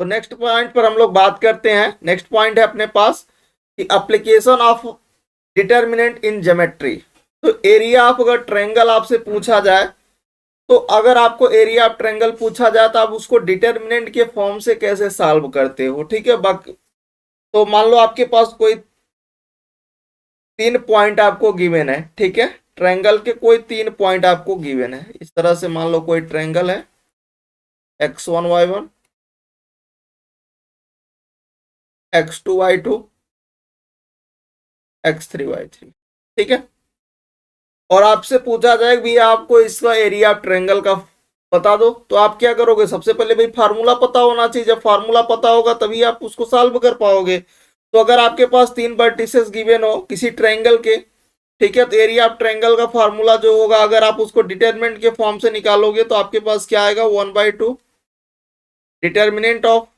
तो next point पर हम लोग बात करते हैं। नेक्स्ट पॉइंट है अपने पास कि application of determinant in geometry. तो एरिया ऑफ अगर ट्रायंगल आपसे पूछा जाए, तो अगर आपको एरिया ऑफ ट्रायंगल पूछा जाए तो आप उसको डिटर्मिनेंट के फॉर्म से कैसे सॉल्व करते हो, ठीक है। बाकी तो मान लो आपके पास कोई 3 पॉइंट आपको गिवन है, ठीक है। ट्रायंगल के कोई 3 पॉइंट आपको गिवन है। इस तरह से मान लो कोई ट्रायंगल है x1 y1, x2 y2, x3 y3, ठीक है। और आपसे पूछा जाए कि भैया आपको इसका एरिया ऑफ ट्रायंगल का बता दो, तो आप क्या करोगे? सबसे पहले भाई फार्मूला पता होना चाहिए। जब फार्मूला पता होगा तभी आप उसको सॉल्व कर पाओगे। तो अगर आपके पास 3 वर्टिसेस गिवन हो किसी ट्रायंगल के, ठीक है, तो एरिया ऑफ ट्रायंगल का फार्मूला जो होगा, अगर आप उसको डिटरमिनेंट के फॉर्म से निकालोगे तो आपके पास क्या आएगा? 1/2 डिटर्मिनेंट ऑफ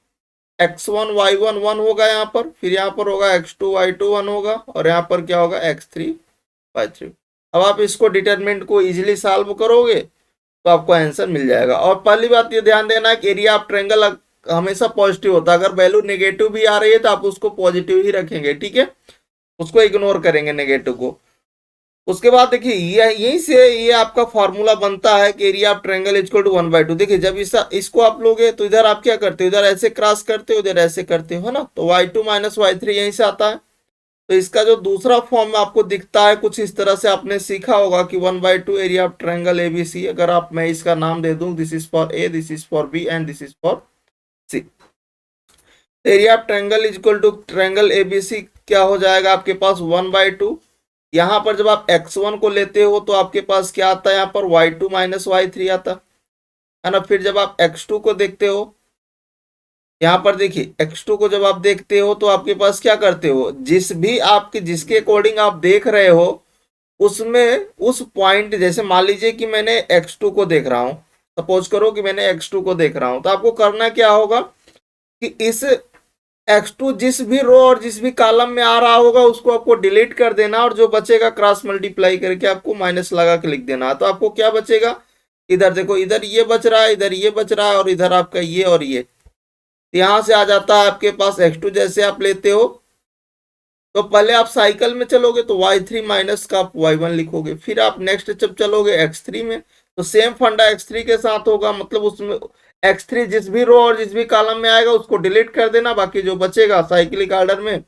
x1 y1 1 होगा यहाँ पर, फिर यहाँ पर होगा x2 y2 1 होगा, और यहाँ पर क्या होगा? x3 y3। अब आप इसको डिटरमिनेंट को इजीली सॉल्व करोगे तो आपको आंसर मिल जाएगा। और पहली बात ये ध्यान देना है कि एरिया ऑफ ट्रायंगल हमेशा पॉजिटिव होता है। अगर वैल्यू नेगेटिव भी आ रही है तो आप उसको पॉजिटिव ही रखेंगे, ठीक है, उसको इग्नोर करेंगे नेगेटिव को। उसके बाद देखिए यहीं से ये आपका फॉर्मूला बनता है कि area of triangle equal to 1/2। देखिए जब इसको आप लोगे तो इधर आप क्या करते हो? इधर ऐसे क्रॉस करते हो, इधर ऐसे करते हो, है ना। तो y2 माइनस y3 यहीं से आता है। तो इसका जो दूसरा फॉर्म आपको दिखता है कुछ इस तरह से, आपने सीखा होगा कि 1/2 एरिया ऑफ ट्रायंगल ABC। अगर आप मैं इसका नाम दे दूं, this is for A, this is for B and this is for C। Area of triangle equal to triangle ABC क्या हो जाएगा आपके पास? 1/2। यहाँ पर जब आप x1 को लेते हो तो आपके पास क्या आता है? यहाँ पर y2 माइनस y3 आता है ना। फिर जब आप x2 को देखते हो, यहाँ पर देखिए x2 को जब आप देखते हो तो आपके पास क्या करते हो? जिसके अकॉर्डिंग आप देख रहे हो उसमें उस पॉइंट, जैसे मान लीजिए कि मैंने x2 को देख रहा हूं, सपोज करो कि मैंने x2 को देख रहा हूं, तो आपको करना क्या होगा कि इस x2 जिस भी रो और जिस भी कॉलम में आ रहा होगा उसको आपको डिलीट कर देना, और जो बचेगा क्रॉस मल्टीप्लाई करके आपको माइनस लगा के लिख देना। तो आपको क्या बचेगा? इधर देखो, इधर ये बच रहा है, इधर ये बच रहा है, और इधर आपका ये और ये। यहां से आ जाता है आपके पास x2 जैसे आप लेते हो तो पहले आप साइकिल में चलोगे तो y3 माइनस का आप y1 लिखोगे, फिर आप नेक्स्ट जब चलोगे x3 में तो सेम फंडा x3 के साथ होगा, मतलब उसमें x3 जिस भी रो और जिस भी कॉलम में आएगा उसको डिलीट कर देना, बाकी जो बचेगा साइक्लिक ऑर्डर में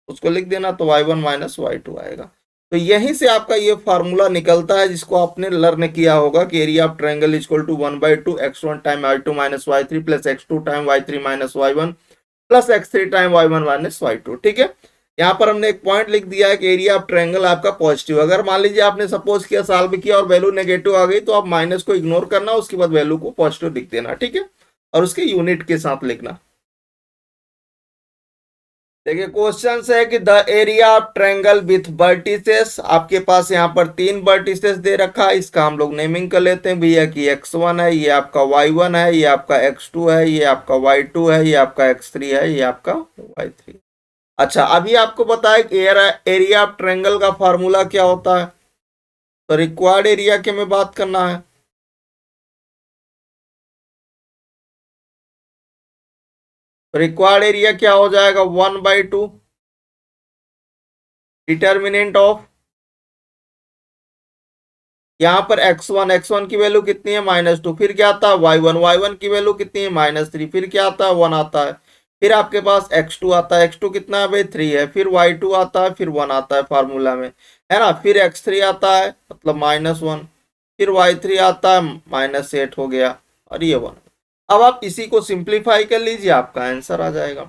उसको लिख देना, तो y1 माइनस y2 आएगा। तो यहीं से आपका ये फार्मूला निकलता है जिसको आपने लर्न किया होगा कि area of triangle equal to 1/2 x1 time y2 minus y3 plus x2 time y3 minus y1 plus x3 time y1 minus y2, ठीक है। यहाँ पर हमने एक पॉइंट लिख दिया है कि एरिया ऑफ ट्रायंगल आपका पॉजिटिव। अगर मान लीजिए आपने सपोज किया, सॉल्व किया और वैल्यू नेगेटिव आ गई तो आप माइनस को इग्नोर करना, उसके बाद वैल्यू को पॉजिटिव लिख देना, ठीक है, और उसके यूनिट के साथ लिखना। देखिए क्वेश्चन है कि the area of triangle with vertices, आपके पास यहाँ पर 3 वर्टिसेस दे रखा है। इसका हम लोग नेमिंग कर लेते हैं भैया कि x1 है, ये आपका y1 है, ये आपका x2 है, ये आपका y2 है, ये आपका x3 है, ये आपका y3। अच्छा, अभी आपको बताया कि एरिया ऑफ ट्रायंगल का फार्मूला क्या होता है। तो रिक्वायर्ड एरिया के में बात करना है। रिक्वायर्ड एरिया क्या हो जाएगा? 1/2 डिटर्मिनेंट ऑफ, यहाँ पर x1 की वैल्यू कितनी है? -2। फिर क्या आता है? y1 की वैल्यू कितनी है? -3। फिर क्या आता है? 1 आता है। फिर आपके पास x2 आता है, x2 कितना है भाई? 3 है। फिर y2 आता है, फिर 1 आता है फार्मूला में, है ना। फिर x3 आता है मतलब -1, फिर y3 आता है -8 हो गया, और ये 1। अब आप इसी को सिंप्लीफाई कर लीजिए, आपका आंसर आ जाएगा।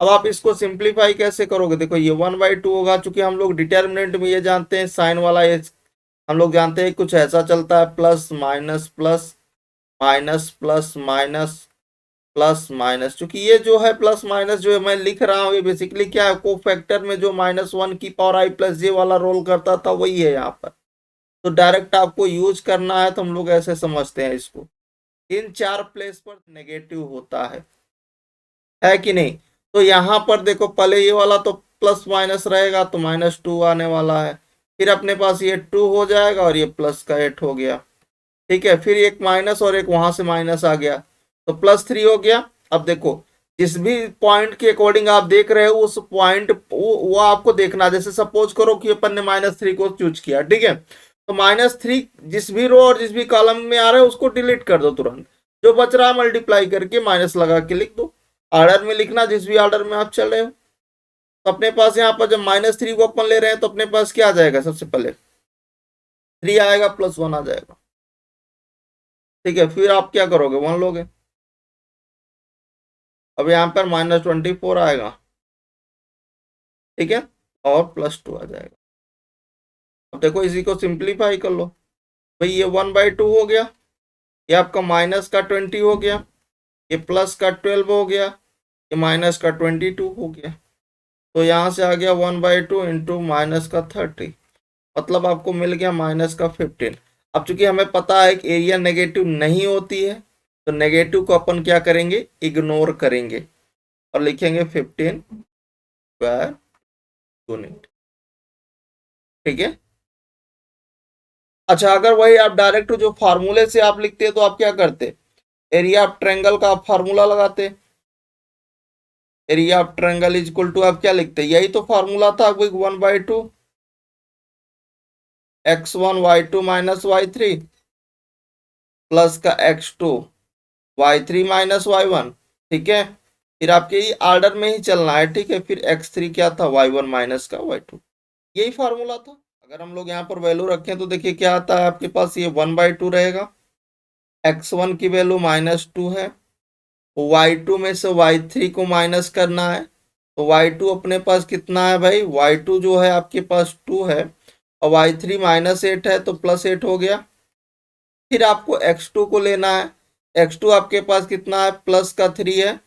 अब आप इसको सिंप्लीफाई कैसे करोगे? देखो ये 1/2 होगा, चूंकि हम लोग डिटर्मिनेंट में ये जानते हैं साइन वाला, ये हम लोग जानते हैं कुछ ऐसा चलता है, plus minus plus minus plus minus plus minus. चूंकि ये जो है प्लस माइनस जो है मैं लिख रहा हूँ, ये बेसिकली क्या है, को फैक्टर में जो -1 की पावर i प्लस जे वाला रोल करता था वही है यहाँ पर। तो डायरेक्ट आपको यूज करना है तो हम लोग ऐसे समझते हैं इसको, इन 4 प्लेस पर नेगेटिव होता है कि नहीं। तो यहाँ पर देखो पहले ये वाला तो प्लस माइनस रहेगा तो -2 आने वाला है, फिर अपने पास ये 2 हो जाएगा और ये प्लस का 8 हो गया, ठीक है। फिर एक माइनस और एक वहां से माइनस आ गया तो +3 हो गया। अब देखो जिस भी पॉइंट के अकॉर्डिंग आप देख रहे हो उस पॉइंट वो आपको देखना। जैसे सपोज करो कि अपन ने -3 को चूज किया, ठीक है, तो -3 जिस भी रो और जिस भी कॉलम में आ रहा है उसको डिलीट कर दो तुरंत, जो बच रहा है मल्टीप्लाई करके माइनस लगा के लिख दो। ऑर्डर में लिखना जिस भी ऑर्डर में आप चल रहे हो। तो अपने पास यहाँ पर जब -3 को अपन ले रहे हैं तो अपने पास क्या आ जाएगा, सबसे पहले 3 आएगा प्लस 1 आ जाएगा, ठीक है। फिर आप क्या करोगे, 1 लोगे। अब यहाँ पर -24 आएगा, ठीक है, और +2 आ जाएगा। अब देखो इसी को सिंप्लीफाई कर लो भाई, ये 1/2 हो गया, ये आपका -20 हो गया, ये +12 हो गया, ये -22 हो गया। तो यहाँ से आ गया 1/2 इंटू -30, मतलब आपको मिल गया -15। अब चूंकि हमें पता है कि एरिया नेगेटिव नहीं होती है तो नेगेटिव को अपन क्या करेंगे, इग्नोर करेंगे और लिखेंगे 15 स्क्वायर यूनिट, ठीक है। अच्छा, अगर वही आप डायरेक्ट जो फार्मूले से आप लिखते तो आप क्या करते, एरिया ऑफ ट्रायंगल का आप फार्मूला लगाते। Area of triangle is equal to आप क्या लिखते, यही तो फार्मूला था 1/2 x1 y2 minus y3 plus का x2 y3 माइनस y1, ठीक है। फिर आपके ये ऑर्डर में ही चलना है, ठीक है। फिर x3 क्या था, y1 माइनस का y2, यही फार्मूला था। अगर हम लोग यहाँ पर वैल्यू रखें तो देखिए क्या आता है आपके पास, ये 1/2 रहेगा, x1 की वैल्यू -2 है, y2 में से y3 को माइनस करना है, तो y2 अपने पास कितना है भाई, y2 जो है आपके पास 2 है और y3 -8 है तो +8 हो गया। फिर आपको x2 को लेना है, x2 आपके पास कितना है, +3 है,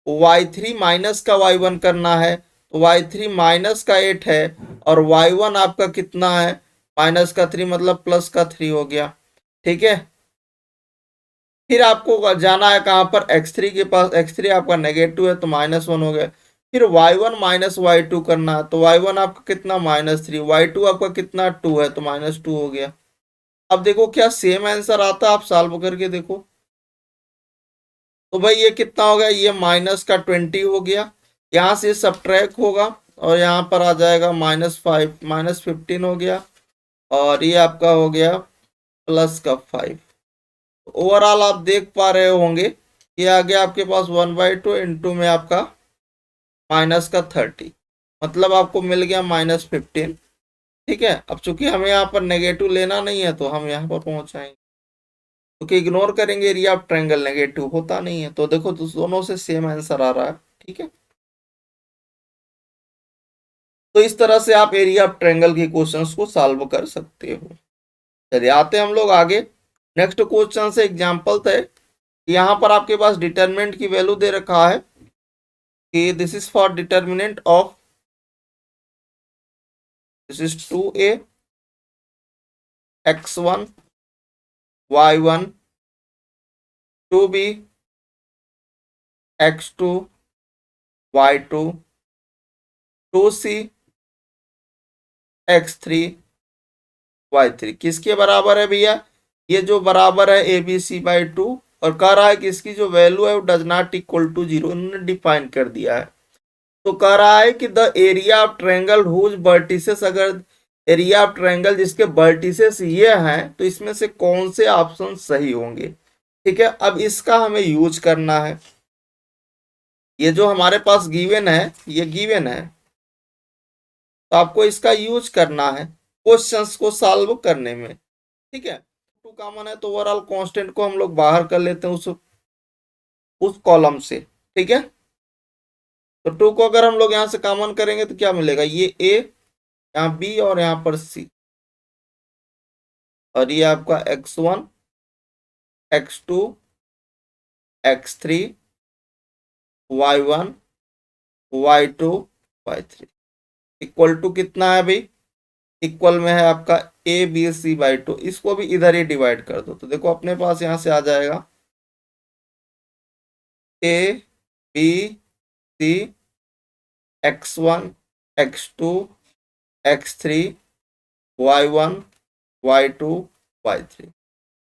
y3 माइनस का y1 करना है, तो y3 -8 है और y1 आपका कितना है, -3 मतलब +3 हो गया, ठीक है। फिर आपको जाना है कहाँ पर, x3 के पास, x3 आपका नेगेटिव है तो -1 हो गया। फिर y1 माइनस y2 करना है, तो y1 आपका कितना, -3, y2 आपका कितना 2 है तो -2 हो गया। अब देखो क्या सेम आंसर आता है, आप सॉल्व करके देखो। तो भाई ये कितना हो गया, ये -20 हो गया, यहाँ से सब्ट्रैक्ट होगा और यहाँ पर आ जाएगा -5 -15 हो गया और ये आपका हो गया +5। ओवरऑल आप देख पा रहे होंगे ये आ गया आपके पास 1/2 इंटू में आपका -30, मतलब आपको मिल गया -15, ठीक है। अब चूंकि हमें यहाँ पर नेगेटिव लेना नहीं है तो हम यहाँ पर पहुंचाएंगे, क्योंकि इग्नोर करेंगे एरिया ऑफ ट्रायंगल, नेगेटिव होता नहीं है। तो देखो तो दोनों से सेम आंसर आ रहा है, ठीक है। तो इस तरह से आप एरिया ऑफ ट्रायंगल के क्वेश्चंस को सॉल्व कर सकते हो। चलिए आते हैं हम लोग आगे। नेक्स्ट क्वेश्चन से एग्जांपल है, यहाँ पर आपके पास डिटरमिनेंट की वैल्यू दे रखा है कि this is for determinant of, this is 2a x1 y1 2b x2 y2 2c x3 y3 किसके बराबर है भैया, ये जो बराबर है ABC/2 और कह रहा है कि इसकी जो वैल्यू है वो डज नॉट इक्वल टू 0, इन्होंने डिफाइन कर दिया है। तो कह रहा है कि the area of triangle whose vertices, अगर एरिया ऑफ ट्रायंगल जिसके वर्टिसेस ये हैं तो इसमें से कौन से ऑप्शन सही होंगे, ठीक है। अब इसका हमें यूज करना है, ये जो हमारे पास गिवन है ये गिवन है, तो आपको इसका यूज करना है क्वेश्चंस को सॉल्व करने में, ठीक है। 2 कॉमन है तो ओवरऑल कांस्टेंट को हम लोग बाहर कर लेते हैं उस कॉलम से, ठीक है। तो 2 को अगर हम लोग यहाँ से कॉमन करेंगे तो क्या मिलेगा, ये a, यहाँ b और यहाँ पर c, और ये आपका x1 x2 x3 y1 y2 y3 equal to कितना है भाई, इक्वल में है आपका ABC/2, इसको भी इधर ही डिवाइड कर दो। तो देखो अपने पास यहां से आ जाएगा ABC x1 x2 x3 y1 y2 y3,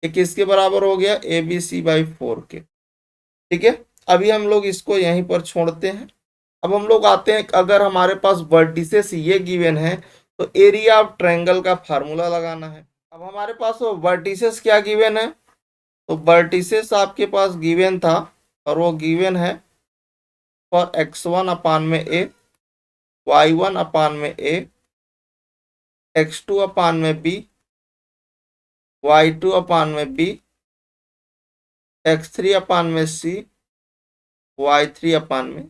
ये किसके बराबर हो गया, ABC/4 के, ठीक है। अभी हम लोग इसको यहीं पर छोड़ते हैं। अब हम लोग आते हैं, अगर हमारे पास वर्टिसेस ये गिवन है तो एरिया ऑफ ट्रायंगल का फार्मूला लगाना है। अब हमारे पास वो वर्टिसेस क्या गिवन है, तो वर्टिसेस आपके पास गिवन था और वो गिवन है फॉर x1 अपान में a, y1 अपान में a, x2 अपान में b, y2 अपान में b, x3 अपान में c, y3 अपान में।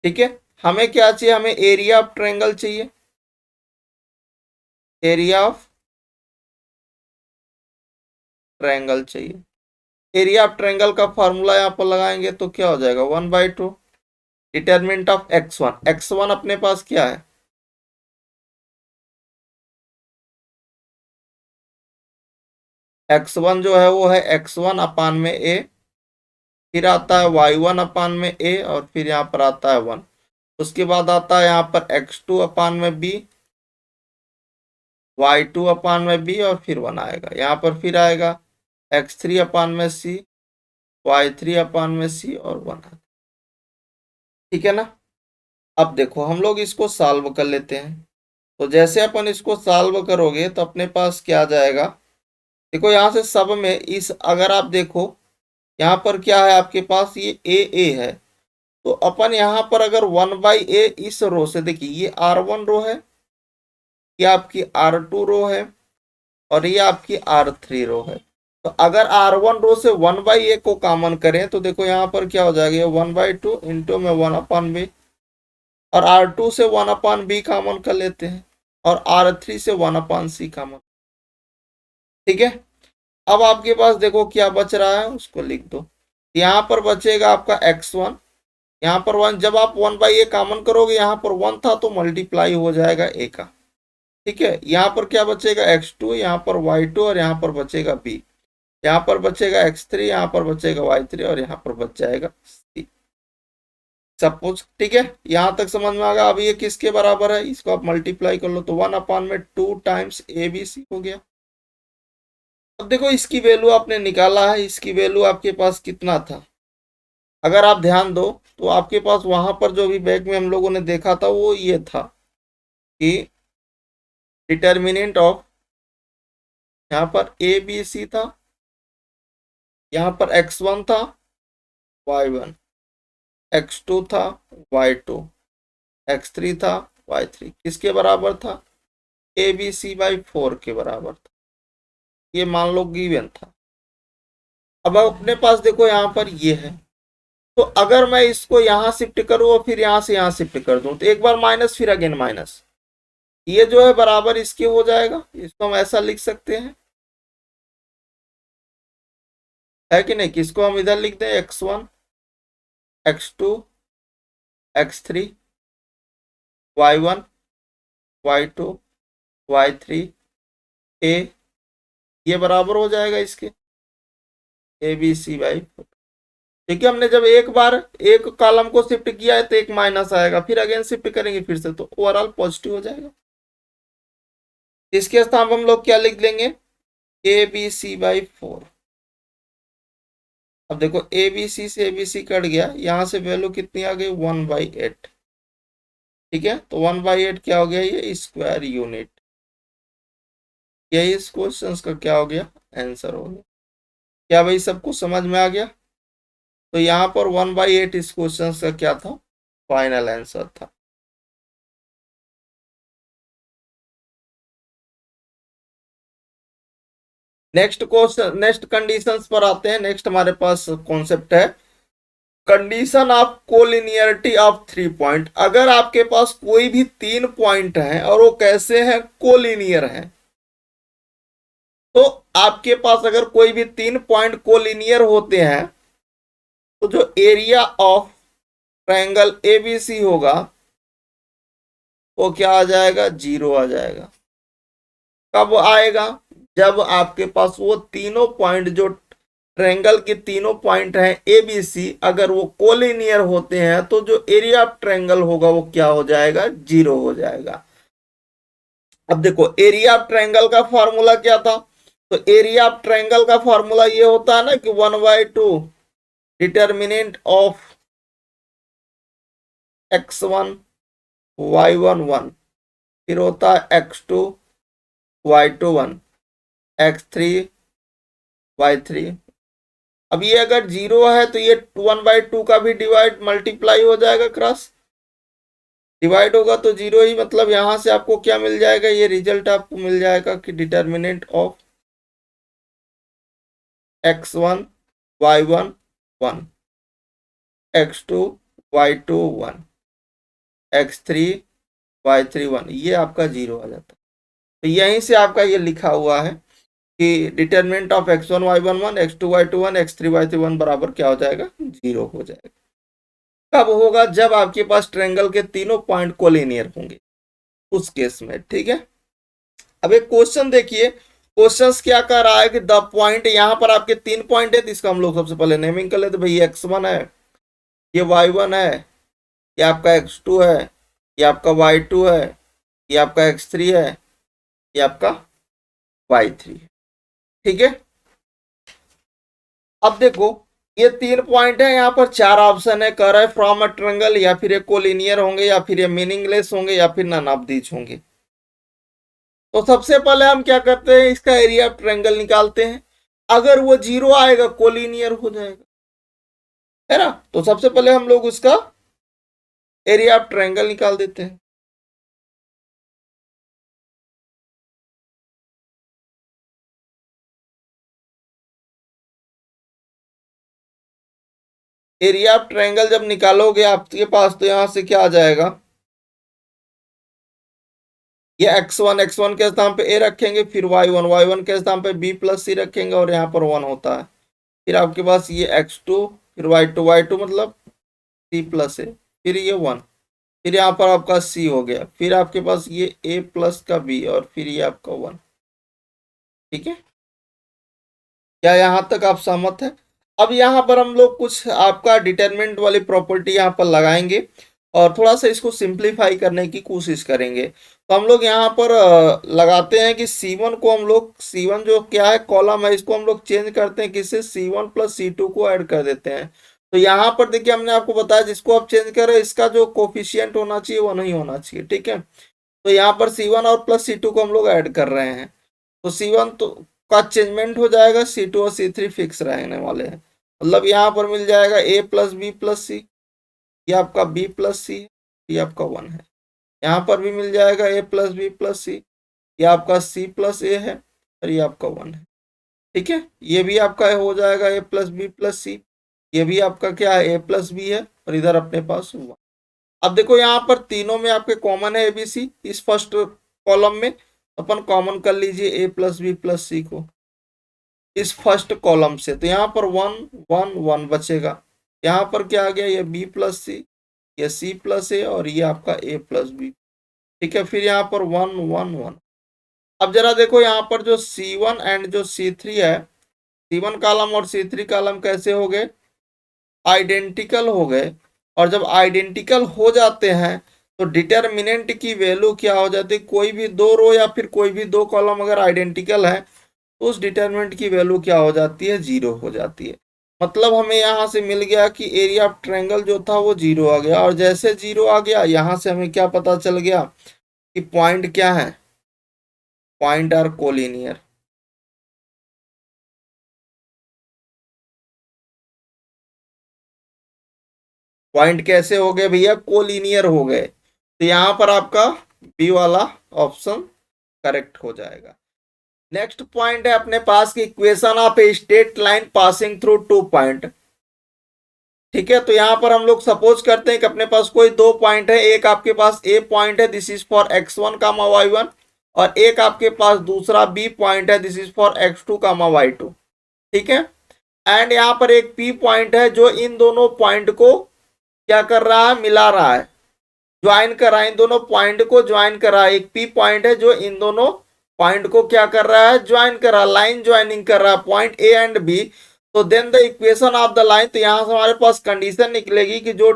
ठीक है, हमें क्या चाहिए, हमें एरिया ऑफ ट्रायंगल चाहिए, एरिया ऑफ ट्रायंगल चाहिए। एरिया ऑफ ट्रायंगल का फॉर्मूला यहाँ पर लगाएंगे तो क्या हो जाएगा, 1/2 डिटरमिनेंट ऑफ x1। x1 अपने पास क्या है, x1 जो है वो है x1 अपान में a, फिर आता है y1 अपान में a और फिर यहाँ पर आता है 1। उसके बाद आता है यहाँ पर x2 अपान में b, y2 अपान में b और फिर 1 आएगा। यहाँ पर फिर आएगा x3 अपान में c, y3 अपान में c और 1 आएगा। ठीक है ना। अब देखो हम लोग इसको सॉल्व कर लेते हैं। तो जैसे अपन इसको सॉल्व करोगे तो अपने पास क्या आ जाएगा, देखो यहाँ से सब में इस, अगर आप देखो यहाँ पर क्या है आपके पास, ये ए है, तो अपन यहाँ पर अगर 1/a इस रो से, देखिए ये R1 रो है, ये आपकी R2 रो है और ये आपकी R3 रो है। तो अगर R1 रो से 1/a को कॉमन करें तो देखो यहाँ पर क्या हो जाएगा, 1/2 इंटू में 1/b, और R2 से 1/b कॉमन कर लेते हैं और R3 से 1/c कॉमन। ठीक है, अब आपके पास देखो क्या बच रहा है उसको लिख दो। यहाँ पर बचेगा आपका x1, यहाँ पर 1, जब आप 1/a कॉमन करोगे यहाँ पर 1 था तो मल्टीप्लाई हो जाएगा a का। ठीक है, यहाँ पर क्या बचेगा x2, यहाँ पर y2 और यहाँ पर बचेगा b, यहाँ पर बचेगा x3, यहाँ पर बचेगा y3 और यहाँ पर बच जाएगा c सपोज। ठीक है, यहाँ तक समझ में आ गया। अब ये किसके बराबर है, इसको आप मल्टीप्लाई कर लो तो 1/2 टाइम्स ABC हो गया। अब देखो इसकी वैल्यू आपने निकाला है, इसकी वैल्यू आपके पास कितना था, अगर आप ध्यान दो तो आपके पास वहां पर जो भी बैग में हम लोगों ने देखा था वो ये था कि डिटर्मिनेंट ऑफ, यहाँ पर ABC था, यहाँ पर x1 था, y1, x2 था, y2, x3 था, y3, किसके बराबर था, ABC/4 के बराबर था। ये मान लो गिवन था। अब अपने पास देखो यहाँ पर ये है, तो अगर मैं इसको यहाँ शिफ्ट करूँ और फिर यहाँ से यहाँ शिफ्ट कर दूं तो एक बार माइनस फिर अगेन माइनस, ये जो है बराबर इसके हो जाएगा। इसको हम ऐसा लिख सकते हैं, है कि नहीं, किसको हम इधर लिख दें, x1, x2, x3, y1, y2, y3, a, ये बराबर हो जाएगा इसके ABC/4। ठीक है, हमने जब एक बार एक कॉलम को शिफ्ट किया है तो एक माइनस आएगा, फिर अगेन शिफ्ट करेंगे फिर से तो ओवरऑल पॉजिटिव हो जाएगा। इसके स्थान पर हम लोग क्या लिख देंगे, ABC/4। अब देखो ABC से ABC कट गया, यहां से वैल्यू कितनी आ गई, 1/8। ठीक है, तो 1/8 क्या हो गया, ये स्क्वायर यूनिट। यही इस क्वेश्चन का क्या हो गया, आंसर हो गया। क्या भाई सबको समझ में आ गया। तो यहाँ पर 1/8 इस क्वेश्चन का क्या था, फाइनल आंसर था। नेक्स्ट क्वेश्चन, नेक्स्ट कंडीशंस पर आते हैं। नेक्स्ट हमारे पास कॉन्सेप्ट है condition of collinearity of 3 point. अगर आपके पास कोई भी 3 पॉइंट हैं और वो कैसे हैं, कोलिनियर हैं, तो आपके पास अगर कोई भी 3 पॉइंट कोलिनियर होते हैं तो जो एरिया ऑफ ट्रायंगल ABC होगा वो क्या आ जाएगा, 0 आ जाएगा। कब आएगा, जब आपके पास वो तीनों पॉइंट, जो ट्रायंगल के तीनों पॉइंट हैं ABC, अगर वो कोलिनियर होते हैं तो जो एरिया ऑफ ट्रायंगल होगा वो क्या हो जाएगा, 0 हो जाएगा। अब देखो एरिया ऑफ ट्रायंगल का फॉर्मूला क्या था, तो एरिया ऑफ ट्रायंगल का फॉर्मूला ये होता है ना कि 1/2 डिटर्मिनेंट ऑफ x1 y1 1, फिर होता है x2 y2 1, x3 y3। अब ये अगर 0 है तो ये 1/2 का भी डिवाइड मल्टीप्लाई हो जाएगा, क्रॉस डिवाइड होगा तो 0 ही, मतलब यहां से आपको क्या मिल जाएगा, ये रिजल्ट आपको मिल जाएगा कि determinant of x1 y1 1, x2 y2 1, x3 y3 1, ये आपका 0 आ जाता है। तो यहीं से आपका ये लिखा हुआ है कि determinant of x1 y1 1, x2 y2 1, x3 y3 1 बराबर क्या हो जाएगा, 0 हो जाएगा। कब होगा, जब आपके पास ट्रायंगल के तीनों पॉइंट कोलिनियर होंगे, उस केस में। ठीक है, अब एक क्वेश्चन देखिए, क्वेश्चन क्या कर रहा है कि द पॉइंट, यहां पर आपके 3 पॉइंट है, तो इसका हम लोग सबसे पहले नेमिंग कर लेते भाई, x1 है, ये y1 है, ये आपका x2 है, ये आपका y2 है, ये आपका x3 है, ये आपका y3 है। ठीक है, अब देखो ये 3 पॉइंट है, यहाँ पर 4 ऑप्शन है, कह रहा है फ्रॉम अ ट्रायंगल, या फिर ये कोलिनियर होंगे, या फिर ये मीनिंगलेस होंगे, या फिर नन ऑफ दीज होंगे। तो सबसे पहले हम क्या करते हैं, इसका एरिया ऑफ ट्रायंगल निकालते हैं। अगर वो 0 आएगा कोलिनियर हो जाएगा, है ना। तो सबसे पहले हम लोग उसका एरिया ऑफ ट्रायंगल निकाल देते हैं। एरिया ऑफ ट्रायंगल जब निकालोगे आपके पास, तो यहां से क्या आ जाएगा, ये x1 के स्थान पे a रखेंगे, फिर y1 के स्थान पे b प्लस c रखेंगे, और यहाँ पर 1 होता है। फिर आपके पास ये x2, फिर y2 मतलब c प्लस a, फिर ये 1, फिर यहाँ पर आपका c हो गया, फिर आपके पास ये a प्लस का b, और फिर ये आपका 1। ठीक है, क्या यहाँ तक आप सहमत है। अब यहाँ पर हम लोग कुछ आपका डिटरमिनेंट वाली प्रॉपर्टी यहाँ पर लगाएंगे, और थोड़ा सा इसको सिंप्लीफाई करने की कोशिश करेंगे। तो हम लोग यहाँ पर लगाते हैं कि C1 को हम लोग, C1 जो क्या है कॉलम है, इसको हम लोग चेंज करते हैं किससे, C1 प्लस C2 को ऐड कर देते हैं। तो यहाँ पर देखिए हमने आपको बताया, जिसको आप चेंज कर रहे हो इसका जो कोफिशियंट होना चाहिए वो नहीं होना चाहिए। ठीक है, तो यहाँ पर C1 और प्लस C2 को हम लोग ऐड कर रहे हैं, तो C1 तो का चेंजमेंट हो जाएगा, C2 और C3 फिक्स रहने वाले हैं। मतलब यहाँ पर मिल जाएगा a प्लस बी प्लस सी, ये आपका b प्लस सी, ये आपका 1 है। यहाँ पर भी मिल जाएगा a प्लस बी प्लस सी, ये आपका c प्लस a है, और ये आपका 1 है। ठीक है, ये भी आपका हो जाएगा a प्लस बी प्लस सी, ये भी आपका क्या है a प्लस बी है, और इधर अपने पास 1। अब देखो यहाँ पर तीनों में आपके कॉमन है ABC, इस फर्स्ट कॉलम में अपन कॉमन कर लीजिए a प्लस बी प्लस सी को इस फर्स्ट कॉलम से, तो यहाँ पर 1 1 1 बचेगा। यहाँ पर क्या आ गया, ये b प्लस सी, ये c प्लस ए, और ये आपका a प्लस बी। ठीक है, फिर यहाँ पर 1 1 1। अब जरा देखो यहाँ पर जो C1 एंड जो C3 है, C1 कॉलम और C3 कॉलम कैसे हो गए, आइडेंटिकल हो गए। और जब आइडेंटिकल हो जाते हैं तो डिटर्मिनेंट की वैल्यू क्या हो जाती है, कोई भी दो रो या फिर कोई भी दो कॉलम अगर आइडेंटिकल है, तो उस डिटर्मिनेंट की वैल्यू क्या हो जाती है, 0 हो जाती है। मतलब हमें यहाँ से मिल गया कि एरिया ऑफ ट्रायंगल जो था वो 0 आ गया, और जैसे 0 आ गया यहाँ से हमें क्या पता चल गया कि पॉइंट क्या है, पॉइंट आर कोलिनियर। पॉइंट कैसे हो गए भैया, कोलिनियर हो गए। तो यहाँ पर आपका बी वाला ऑप्शन करेक्ट हो जाएगा। नेक्स्ट पॉइंट है अपने पास की equation of a straight line passing through 2 point. ठीक है, तो यहां पर हम लोग सपोज करते हैं कि अपने पास कोई 2 पॉइंट है, एक आपके पास ए पॉइंट है, this is for x1 comma y1, और एक आपके पास दूसरा बी पॉइंट है, this is for x2 comma y2। ठीक है, एंड यहाँ पर एक पी पॉइंट है जो इन दोनों पॉइंट को क्या कर रहा है, मिला रहा है, ज्वाइन कर रहा है, इन दोनों पॉइंट को ज्वाइन कर रहा है। एक पी पॉइंट है जो इन दोनों पॉइंट को क्या कर रहा है, ज्वाइन कर रहा है, लाइन ज्वाइनिंग कर रहा है, पॉइंट ए एंड बी। तो then the equation of the line, तो यहां से हमारे पास कंडीशन निकलेगी कि जो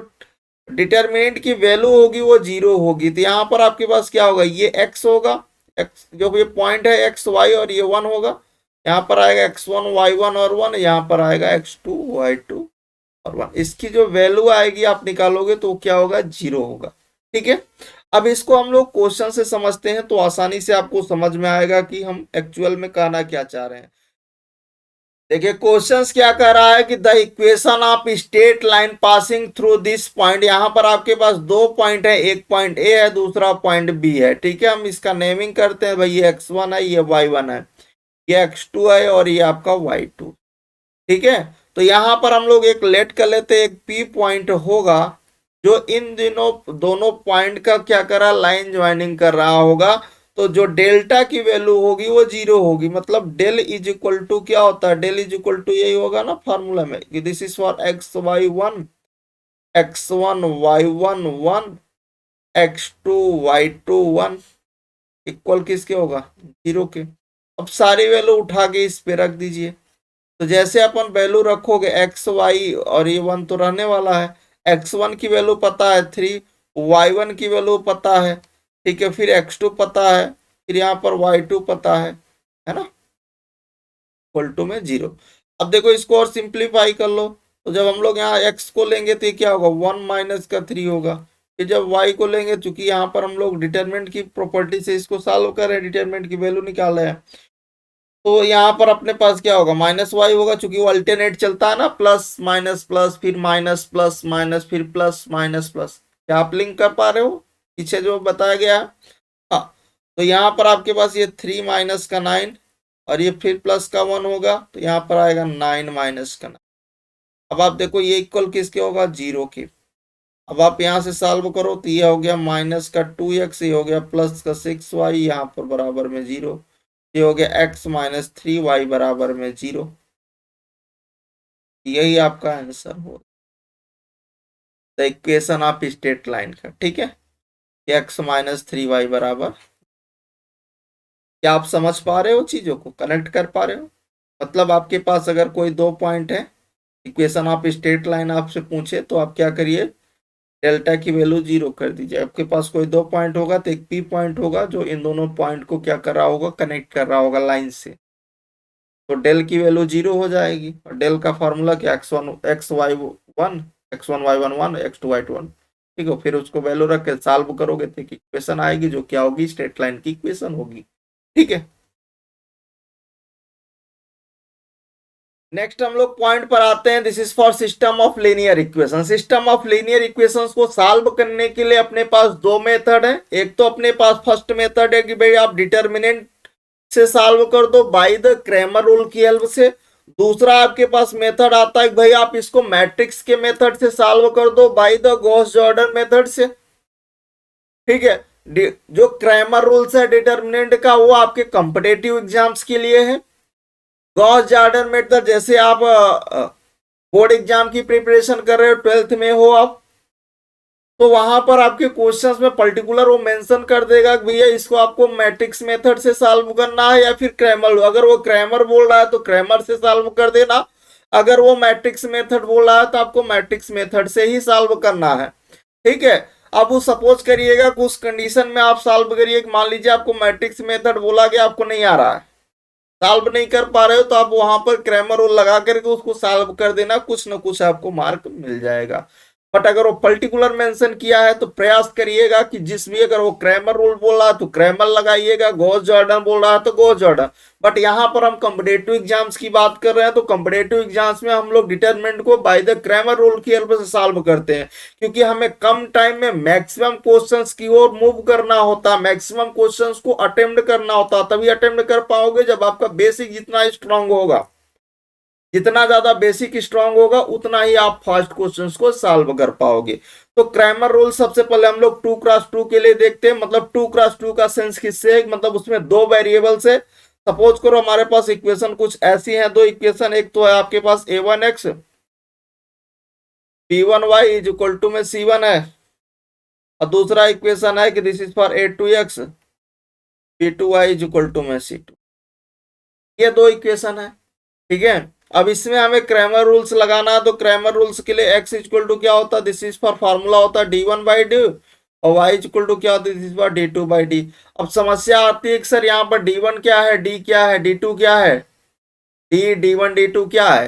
डिटरमिनेंट की वैल्यू होगी वो 0 होगी। तो यहाँ पर आपके पास क्या होगा, ये x होगा, x जो ये पॉइंट है x y, और ये 1 होगा। यहाँ पर आएगा x1 y1 और 1, यहाँ पर आएगा x2 y2 और 1, इसकी जो वैल्यू आएगी आप निकालोगे तो क्या होगा, 0 होगा। ठीक है, अब इसको हम लोग क्वेश्चन से समझते हैं तो आसानी से आपको समझ में आएगा कि हम एक्चुअल में कहना क्या चाह रहे हैं। देखिए क्वेश्चंस क्या कह रहा है कि the equation of straight line passing through this point, यहां पर आपके पास दो पॉइंट है, एक पॉइंट ए है, दूसरा पॉइंट बी है। ठीक है, हम इसका नेमिंग करते हैं भाई, ये x1 है, ये y1 है, ये x2 है और ये आपका y2। ठीक है, तो यहां पर हम लोग एक लेट कर लेते हैं, एक पी पॉइंट होगा जो इन दिनों दोनों पॉइंट का क्या करा, लाइन ज्वाइनिंग कर रहा होगा। तो जो डेल्टा की वैल्यू होगी वो 0 होगी, मतलब डेल इज इक्वल टू क्या होता है, डेल इज इक्वल टू यही होगा ना फॉर्मूला में कि this is for x1 y1 1 x2 y2 1 equal किसके होगा, 0 के। अब सारी वैल्यू उठा के इस पे रख दीजिए। तो जैसे अपन वैल्यू रखोगे एक्स वाई और ये 1 तो रहने वाला है, x1 की वैल्यू पता है 3, y1 की वैल्यू पता है, ठीक है, फिर x2 पता है, फिर यहाँ पर y2 पता है ना, इक्वल टू में 0। अब देखो इसको और सिंप्लीफाई कर लो, तो जब हम लोग यहाँ x को लेंगे तो ये क्या होगा, 1 माइनस का 3 होगा। फिर जब y को लेंगे, चूंकि यहाँ पर हम लोग डिटरमिनेंट की प्रॉपर्टी से इसको सॉल्व कर रहे हैं, डिटरमिनेंट की वैल्यू निकाल रहे हैं, तो यहाँ पर अपने पास क्या होगा, माइनस वाई होगा, चूंकि वो अल्टरनेट चलता है ना, प्लस माइनस प्लस फिर माइनस प्लस माइनस फिर प्लस माइनस प्लस। क्या आप लिंक कर पा रहे हो पीछे जो बताया गया है? हाँ, तो यहाँ पर आपके पास ये 3 माइनस का 9 और ये फिर प्लस का 1 होगा, तो यहाँ पर आएगा 9 माइनस का 9। अब आप देखो ये इक्वल किसके होगा, 0 के। अब आप यहाँ से सॉल्व करो तो ये हो गया माइनस का 2x, ये हो गया प्लस का 6y, यहाँ पर बराबर में 0, ये हो गया x माइनस 3y बराबर में 0। यही आपका आंसर हो the equation of straight line का। ठीक है, x माइनस 3y बराबर, क्या आप समझ पा रहे हो, चीजों को कनेक्ट कर पा रहे हो? मतलब आपके पास अगर कोई दो पॉइंट है, इक्वेशन ऑफ स्ट्रेट लाइन आपसे पूछे तो आप क्या करिए, डेल्टा की वैल्यू 0 कर दीजिए। आपके पास कोई दो पॉइंट होगा तो एक पी पॉइंट होगा जो इन दोनों पॉइंट को क्या कर रहा होगा, कनेक्ट कर रहा होगा लाइन से, तो डेल की वैल्यू 0 हो जाएगी। और डेल का फॉर्मूला क्या, x1 y1 1 x2 y2 1। ठीक है, फिर उसको वैल्यू रख के सॉल्व करोगे तो इक्वेशन आएगी जो क्या होगी, स्ट्रेट लाइन की इक्वेशन होगी। ठीक है, नेक्स्ट हम लोग पॉइंट पर आते हैं, this is for system of linear equation. System of linear equations को सॉल्व करने के लिए अपने पास दो मेथड है। एक तो अपने पास फर्स्ट मेथड है कि भाई आप डिटर्मिनेंट से सॉल्व कर दो बाय द क्रैमर रूल की हेल्प से। दूसरा आपके पास मेथड आता है भाई आप इसको मैट्रिक्स के मेथड से सॉल्व कर दो by the Gauss Jordan method से। ठीक है, जो क्रैमर रूल्स है डिटर्मिनेंट का वो आपके कॉम्पिटिटिव एग्जाम्स के लिए है। गॉस जॉर्डन मेथड जैसे आप बोर्ड एग्जाम की प्रिपरेशन कर रहे हो, 12th में हो आप, तो वहां पर आपके क्वेश्चंस में पर्टिकुलर वो मेंशन कर देगा कि भैया इसको आपको मैट्रिक्स मेथड से सॉल्व करना है या फिर क्रैमर। अगर वो क्रैमर बोल रहा है तो क्रैमर से सॉल्व कर देना, अगर वो मैट्रिक्स मेथड बोल रहा है तो आपको मैट्रिक्स मेथड से ही सॉल्व करना है। ठीक है, अब वो सपोज करिएगा कि उस कंडीशन में आप सॉल्व करिए, मान लीजिए आपको मैट्रिक्स मेथड बोला गया, आपको नहीं आ रहा है, सॉल्व नहीं कर पा रहे हो, तो आप वहां पर क्रैमर रूल लगा करके उसको सॉल्व कर देना, कुछ ना कुछ आपको मार्क मिल जाएगा। बट अगर वो पर्टिकुलर मेंशन किया है तो प्रयास करिएगा कि जिस भी, अगर वो क्रैमर रूल बोल रहा है तो क्रैमर लगाइएगा, गॉस जॉर्डन बोल रहा है तो गॉस जॉर्डन। बट यहाँ पर हम कॉम्पिटिटिव एग्जाम्स की बात कर रहे हैं, तो कॉम्पिटिटिव एग्जाम्स में हम लोग डिटरमिनेंट को बाय द क्रैमर रूल की हेल्प से सॉल्व करते हैं, क्योंकि हमें कम टाइम में मैक्सिमम क्वेश्चंस की ओर मूव करना होता है, मैक्सिमम क्वेश्चंस को अटेम्प्ट करना होता है। तभी अटेम्प्ट कर पाओगे जब आपका बेसिक जितना स्ट्रांग होगा, जितना ज्यादा बेसिक स्ट्रांग होगा उतना ही आप फास्ट क्वेश्चंस को सॉल्व कर पाओगे। तो क्रैमर रूल सबसे पहले हम लोग 2x2 के लिए देखते हैं। मतलब 2x2 का सेंस किससे है, मतलब उसमें दो वेरिएबल्स है। सपोज करो हमारे पास इक्वेशन कुछ ऐसी है, दो इक्वेशन, एक तो है आपके पास a1x b1y is equal to में c1 है, और दूसरा इक्वेशन है कि this is for a2x b2y is equal to में c2। ये दो इक्वेशन है। ठीक है, अब इसमें हमें क्रैमर रूल्स लगाना है, तो क्रैमर रूल्स के लिए x इक्वल टू क्या होता है, दिस इज फॉर फार्मूला होता है d1/d, और y इक्वल टू क्या होता है, दिस इज फॉर d2/d। अब समस्या आती है कि सर यहाँ पर d1 क्या है, d क्या है, d2 क्या है, d d1 d2 क्या है।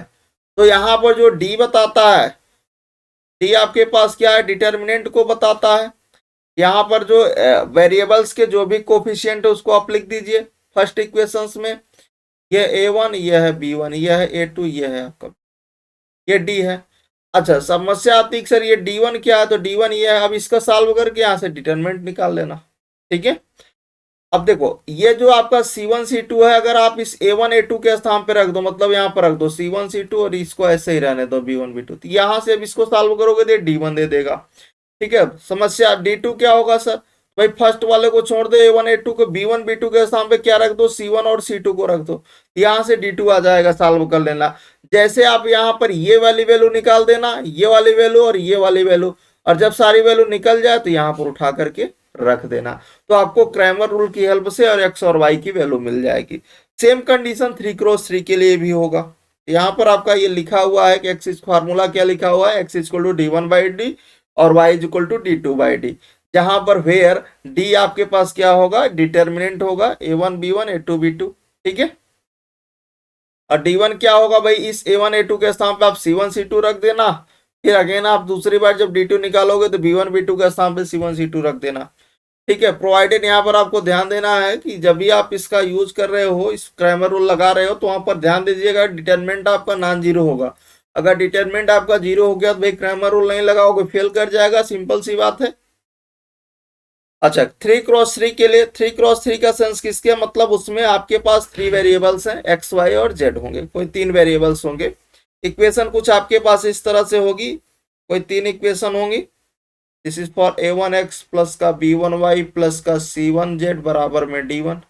तो यहाँ पर जो d बताता है डी आपके पास क्या है, डिटर्मिनेंट को बताता है। यहाँ पर जो वेरिएबल्स के जो भी कोफिशिएंट है उसको आप लिख दीजिए फर्स्ट इक्वेशंस में। ये a1, ये है b1, ये है a2, ये है आपका, ये d है। अच्छा, समस्या आती है सर ये d1 क्या है, तो d1 ये है। अब इसका सॉल्व करके यहाँ से डिटरमिनेंट निकाल लेना, ठीक है। अब देखो ये जो आपका C1 C2 है, अगर आप इस A1 A2 के स्थान पे रख दो, मतलब यहाँ पर रख दो C1 C2 और इसको ऐसे ही रहने दो B1 B2, तो यहाँ से अब इसको सॉल्व करोगे तो D1 दे देगा, ठीक है। समस्या D2 क्या होगा सर, भाई फर्स्ट वाले को छोड़ दो A1 A2 को, B1 B2 के स्थान पे क्या रख दो, C1 और C2 को रख दो, यहाँ से D2 आ जाएगा, सॉल्व कर लेना। जैसे आप यहाँ पर ये वाली वैल्यू निकाल देना, ये वाली वैल्यू और ये वाली वैल्यू, और जब सारी वैल्यू निकल जाए तो यहाँ पर उठा करके रख देना, तो आपको क्रैमर रूल की हेल्प से और एक्स और वाई की वैल्यू मिल जाएगी। सेम कंडीशन 3x3 के लिए भी होगा। यहाँ पर आपका ये लिखा हुआ है कि एक्स इज फार्मूला क्या लिखा हुआ है, एक्स इक्वल टू d1/d और y is equal to d2/d, जहां पर वेयर d आपके पास क्या होगा, डिटर्मिनेंट होगा a1 b1 a2 b2, ठीक है। और d1 क्या होगा भाई, इस a1 a2 के स्थान पे आप c1 c2 रख देना, फिर अगेन आप दूसरी बार जब d2 निकालोगे तो b1 b2 के स्थान पे c1 c2 रख देना, ठीक है। प्रोवाइडेड यहाँ पर आपको ध्यान देना है कि जब भी आप इसका यूज कर रहे हो, इस क्रैमर रूल लगा रहे हो, तो वहां पर ध्यान दीजिएगा डिटरमिनेंट आपका नॉन जीरो होगा। अगर डिटरमिनेंट आपका जीरो हो गया तो भाई क्रैमर रूल नहीं लगाओगे, फेल कर जाएगा, सिंपल सी बात है। अच्छा, 3x3 के लिए, 3x3 का सेंस किसके, मतलब उसमें आपके पास 3 वेरिएबल्स हैं, एक्स वाई और जेड होंगे, कोई 3 वेरिएबल्स होंगे। इक्वेशन कुछ आपके पास इस तरह से होगी, कोई 3 इक्वेशन होंगी। This is for a1x plus का b1y प्लस का c1z बराबर में d1।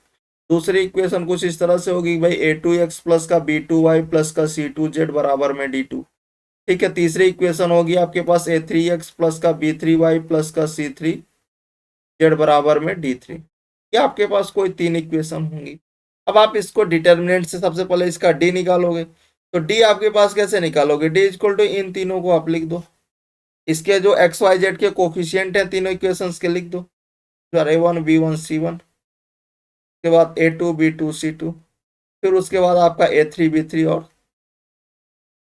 दूसरी इक्वेशन कुछ इस तरह से होगी भाई, a2x प्लस का b2y प्लस का c2z बराबर में d2, ठीक है। तीसरी इक्वेशन होगी आपके पास a3x प्लस का b3y प्लस का c3z बराबर में d3। ये आपके पास कोई 3 इक्वेशन होंगी। अब आप इसको डिटर्मिनेंट से सबसे पहले इसका d निकालोगे, तो d आपके पास कैसे निकालोगे, d इक्वल टू इन तीनों को आप लिख दो, इसके जो एक्स वाई जेड के कोफिशिएंट हैं तीनों इक्वेशंस के लिख दो, a1 b1 c1, के बाद a2 b2 c2, फिर उसके बाद आपका a3 b3 और,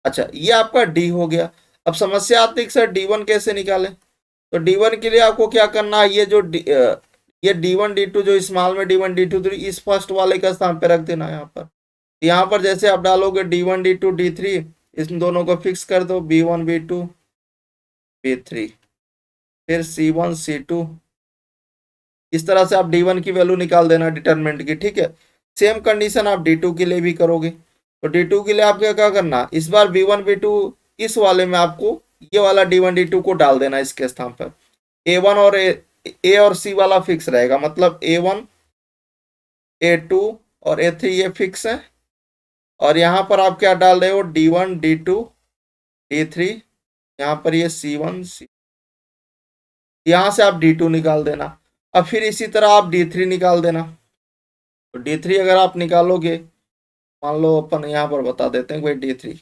अच्छा ये आपका d हो गया। अब समस्या आती है कि सर d1 कैसे निकालें, तो d1 के लिए आपको क्या करना है, ये जो ये d1 d2 जो स्मॉल में d1 d2 इस फर्स्ट वाले का स्थान पे रख देना। यहाँ पर जैसे आप डालोगे d1 d2 d3, इन दोनों को फिक्स कर दो, b1 b2 b3, फिर c1 c2, इस तरह से आप d1 की वैल्यू निकाल देना डिटरमिनेंट की, ठीक है। सेम कंडीशन आप d2 के लिए भी करोगे, तो d2 के लिए आप क्या करना, इस बार b1 b2 इस वाले में आपको ये वाला d1 d2 को डाल देना इसके स्थान पर। a1 और a और c वाला फिक्स रहेगा, मतलब a1 a2 और a3 ये फिक्स है, और यहाँ पर आप क्या डाल रहे हो, d1 d2 d3, यहाँ पर ये c1 c, यहाँ से आप d2 निकाल देना। अब फिर इसी तरह आप d3 निकाल देना, तो d3 अगर आप निकालोगे, मान लो अपन यहाँ पर बता देते हैं भाई d3,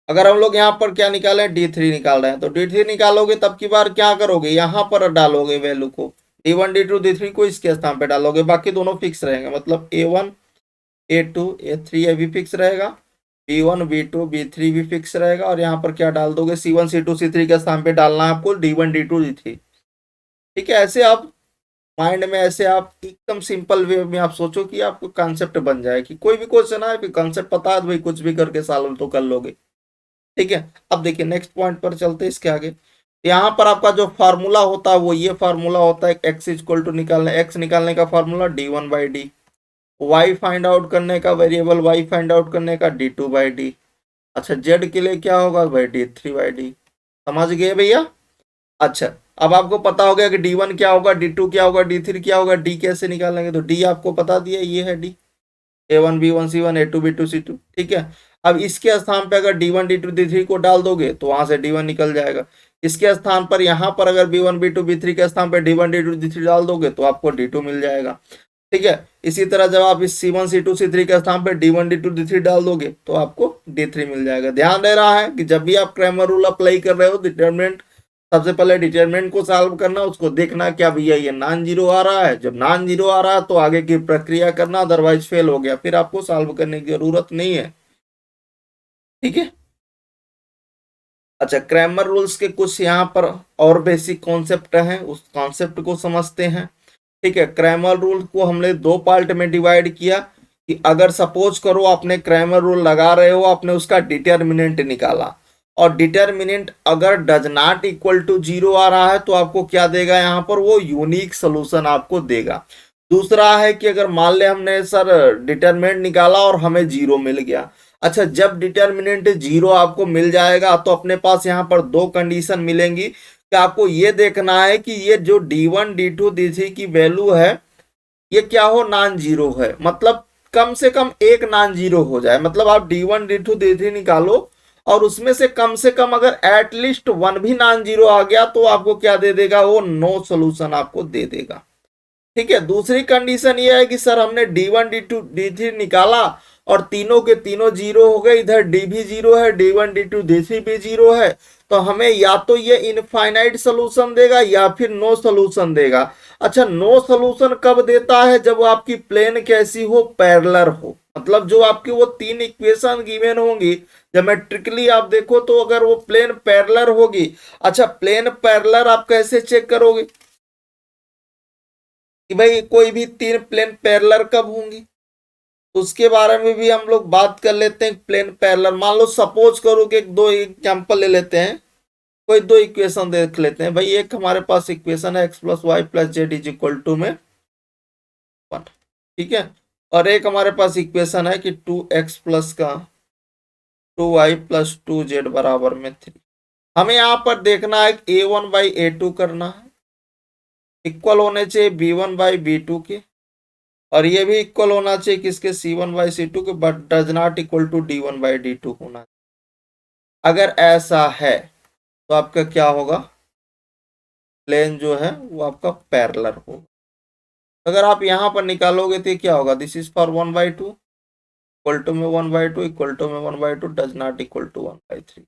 अगर हम लोग यहाँ पर क्या निकाले, d3 निकाल रहे हैं, तो d3 निकालोगे तब की बार क्या करोगे, यहाँ पर डालोगे वैल्यू को, d1 d2 d3 को इसके स्थान पे डालोगे, बाकी दोनों फिक्स रहेंगे, मतलब a1 a2 a3 ये भी फिक्स रहेगा, b1 b2 b3 भी फिक्स रहेगा, और यहाँ पर क्या डाल दोगे, c1 c2 c3 के स्थान पे डालना है आपको d1 d2 d3, ठीक है। ऐसे आप माइंड में, ऐसे आप एकदम सिंपल वे में आप सोचो कि आपको कॉन्सेप्ट बन जाए, कि कोई भी क्वेश्चन आए फिर कॉन्सेप्ट पता है तो भाई कुछ भी करके सॉल्व तो कर लोगे, ठीक है। अब देखिए नेक्स्ट पॉइंट पर चलते हैं इसके आगे। यहाँ पर आपका जो फार्मूला होता है वो ये फार्मूला होता है, एक्स इक्वल टू निकालने, एक्स निकालने का formula d1/d, Y find out करने का, वेरिएबल वाई फाइंड आउट करने का d2/d। अच्छा, जेड के लिए क्या होगा भाई, d3/d। समझ गए भैया। अच्छा, अब आपको पता हो गया कि d1 क्या होगा, d2 क्या होगा, d3 क्या होगा, d कैसे निकालेंगे, तो d आपको बता दिया, ये है d, a1 b1 c1 a2 b2 c2, ठीक है। अब इसके स्थान पे अगर d1 d2 d3 को डाल दोगे तो वहां से d1 निकल जाएगा। इसके स्थान पर यहाँ पर अगर b1 b2 b3 के स्थान पर d1 d2 d3 डाल दोगे तो आपको d2 मिल जाएगा, ठीक है। इसी तरह जब आप इस c1 c2 c3 के स्थान पर d1 d2 d3 डाल दोगे तो आपको d3 मिल जाएगा। ध्यान दे रहा है कि जब भी आप क्रैमर रूल अप्लाई कर रहे हो डिटरमिनेंट सबसे पहले डिटरमिनेंट को सॉल्व करना, उसको देखना क्या भैया ये नॉन जीरो आ रहा है, जब नॉन जीरो आ रहा है तो आगे की प्रक्रिया करना, अदरवाइज फेल हो गया फिर आपको सॉल्व करने की जरूरत नहीं है। ठीक है। अच्छा, क्रैमर रूल्स के कुछ यहाँ पर और बेसिक कॉन्सेप्ट हैं, उस कॉन्सेप्ट को समझते हैं। ठीक है, क्रैमर रूल को हमने दो पार्ट में डिवाइड किया कि अगर सपोज करो आपने क्रैमर रूल लगा रहे हो, आपने उसका डिटर्मिनेंट निकाला और डिटर्मिनेंट अगर does not equal to zero आ रहा है तो आपको क्या देगा, यहाँ पर वो यूनिक सोल्यूशन आपको देगा। दूसरा है कि अगर मान ले हमने सर डिटर्मिनेंट निकाला और हमें जीरो मिल गया। अच्छा, जब डिटर्मिनेंट जीरो आपको मिल जाएगा तो अपने पास यहाँ पर दो कंडीशन मिलेंगी कि आपको ये देखना है कि ये जो D1 D2 D3 की वैल्यू है ये क्या हो, नॉन जीरो है, मतलब कम से कम एक नॉन जीरो हो जाए। मतलब आप D1 D2 D3 निकालो और उसमें से कम अगर एटलीस्ट वन भी नॉन जीरो आ गया तो आपको क्या दे देगा, वो नो सोल्यूशन आपको दे देगा। ठीक है। दूसरी कंडीशन ये है कि सर हमने D1 D2 D3 निकाला और तीनों के तीनों जीरो हो गए, इधर D भी जीरो है, D1 D2 D3 भी जीरो है, तो हमें या तो ये इनफाइनाइट सोल्यूशन देगा या फिर नो सोल्यूशन देगा। अच्छा, नो सोल्यूशन कब देता है, जब आपकी प्लेन कैसी हो, पैरेलल हो, मतलब जो आपकी वो तीन इक्वेशन गिवन होंगी ज्योमेट्रिकली आप देखो तो अगर वो प्लेन पैरेलल होगी। अच्छा, प्लेन पैरेलल आप कैसे चेक करोगे कि भाई कोई भी तीन प्लेन पैरेलल कब होंगी, तो उसके बारे में भी हम लोग बात कर लेते हैं। प्लेन पैरेलल मान लो सपोज करो कि दो एग्जांपल ले लेते हैं, कोई दो इक्वेशन देख लेते हैं भाई। एक हमारे पास इक्वेशन है x plus y plus z is equal to में 1, ठीक है। और एक हमारे पास इक्वेशन है कि 2x प्लस का 2y प्लस 2z बराबर में 3। हमें यहाँ पर देखना है a1 बाई a2 करना है, इक्वल होने चाहिए b1 बाई b2 के, और ये भी इक्वल होना चाहिए किसके, c1 बाई c2 के, but does not equal to d1 by d2 होना चाहिए। अगर ऐसा है तो आपका क्या होगा, प्लेन जो है वो आपका पैरेलल होगा। अगर आप यहां पर निकालोगे तो क्या होगा, this is for 1/2 equal to में 1/2 इक्वल टू में 1/2 डज नॉट इक्वल टू 1/3।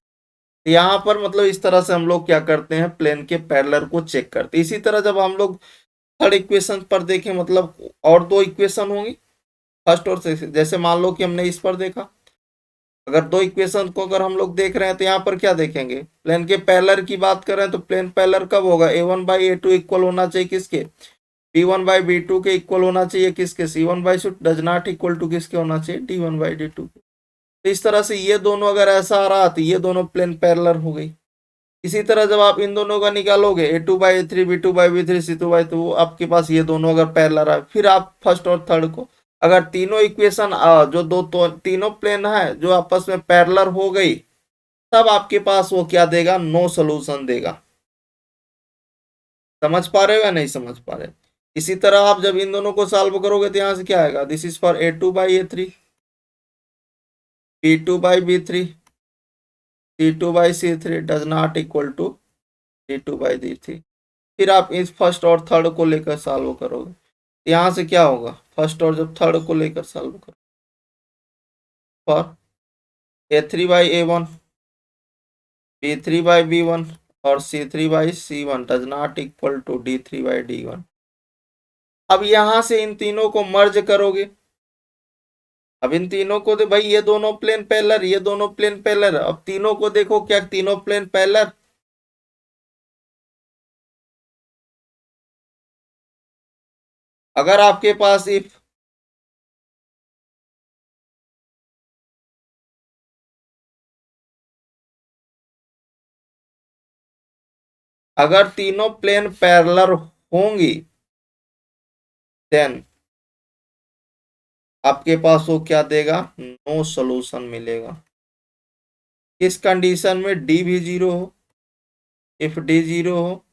यहाँ पर मतलब इस तरह से हम लोग क्या करते हैं, प्लेन के पैरेलल को चेक करते हैं। इसी तरह जब हम लोग थर्ड इक्वेशन पर देखें, मतलब और दो इक्वेशन होंगी फर्स्ट और सेकंड, जैसे मान लो कि हमने इस पर देखा, अगर दो इक्वेशन को अगर हम लोग देख रहे हैं तो यहाँ पर क्या देखेंगे, प्लेन के पैरेलल की बात कर रहे हैं तो प्लेन पैरेलल कब होगा, a1 बाई a2 इक्वल होना चाहिए किसके, b1 बाई b2 के इक्वल होना चाहिए किसके, c1 by c2 does not equal to किसके होना चाहिए, d1 बाई d2 के। तो इस तरह से ये दोनों अगर ऐसा आ रहा तो ये दोनों प्लेन पैरेलल हो गई। इसी तरह जब आप इन दोनों का निकालोगे a2 by a3 b2 by b3 c2 by, तो आपके पास ये दोनों अगर पैरेलल है, फिर आप फर्स्ट और थर्ड को अगर तीनों इक्वेशन जो तीनों प्लेन है जो आपस में पैरेलल हो गई, तब आपके पास वो क्या देगा, नो सोल्यूशन देगा। समझ पा रहे हो या नहीं समझ पा रहे। इसी तरह आप जब इन दोनों को सॉल्व करोगे तो यहां से क्या आएगा, this is for a2 by a3 b2 by b3 c2 by c3 does not equal to d2 by d3। फिर आप इस फर्स्ट और थर्ड को लेकर सॉल्व करोगे, यहां से क्या होगा, फर्स्ट और जब थर्ड को लेकर सॉल्व करो, for a3 by a1 b3 by b1 और c3 by c1 does not equal to d3 by d1। अब यहां से इन तीनों को मर्ज करोगे, अब इन तीनों को दे भाई, ये दोनों प्लेन पैरेलल, ये दोनों प्लेन पैरेलल, अब तीनों को देखो क्या तीनों प्लेन पैरेलल। अगर आपके पास इफ अगर तीनों प्लेन पैरेलल होंगी देन आपके पास वो क्या देगा, नो सॉल्यूशन मिलेगा। इस कंडीशन में डी भी जीरो हो, इफ डी जीरो हो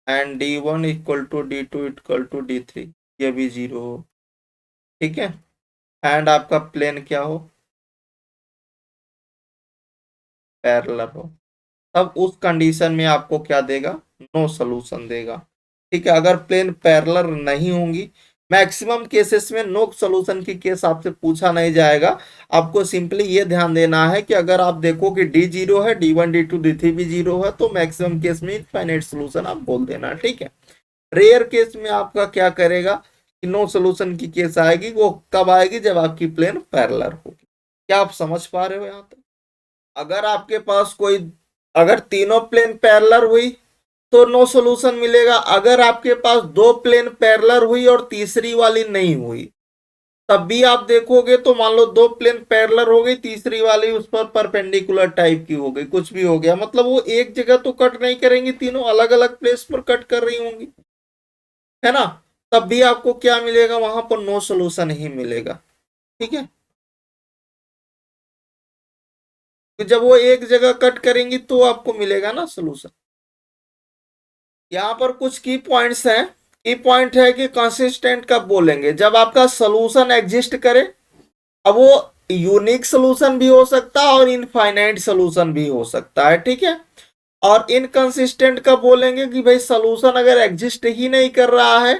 and d1 equal to d2 equal to d3, ये भी जीरो हो, ठीक है, एंड आपका प्लेन क्या हो, पैरेलल हो, तब उस कंडीशन में आपको क्या देगा, नो सॉल्यूशन देगा। ठीक है। अगर प्लेन पैरेलल नहीं होंगी, मैक्सिमम केसेस में नो सोल्यूशन की केस आपसे पूछा नहीं जाएगा। आपको सिंपली ये ध्यान देना है कि अगर आप देखो कि डी जीरो है, D1 D2 D3 भी जीरो है, तो मैक्सिमम केस में इनफाइनाइट सोल्यूशन आप बोल देना, ठीक है। रेयर केस में आपका क्या करेगा कि नो सोल्यूशन की केस आएगी, वो कब आएगी, जब आपकी प्लेन पैरेलल होगी। क्या आप समझ पा रहे हो यहाँ तक? अगर आपके पास कोई, अगर तीनों प्लेन पैरेलल हुई तो नो सॉल्यूशन मिलेगा। अगर आपके पास दो प्लेन पैरेलल हुई और तीसरी वाली नहीं हुई, तब भी आप देखोगे तो मान लो दो प्लेन पैरेलल हो गई, तीसरी वाली उस पर परपेंडिकुलर टाइप की हो गई, कुछ भी हो गया, मतलब वो एक जगह तो कट नहीं करेंगी, तीनों अलग अलग प्लेस पर कट कर रही होंगी, है ना। तब भी आपको क्या मिलेगा, वहां पर नो सॉल्यूशन ही मिलेगा, ठीक है। तो जब वो एक जगह कट करेंगी तो आपको मिलेगा ना सॉल्यूशन। यहाँ पर कुछ की पॉइंट्स हैं। की पॉइंट है कि कंसिस्टेंट कब बोलेंगे, जब आपका सोल्यूशन एग्जिस्ट करे। अब वो यूनिक सोल्यूशन भी हो सकता है और इनफाइनाइट सोल्यूशन भी हो सकता है, ठीक है। और इनकंसिस्टेंट कब बोलेंगे कि भाई सोल्यूशन अगर एग्जिस्ट ही नहीं कर रहा है,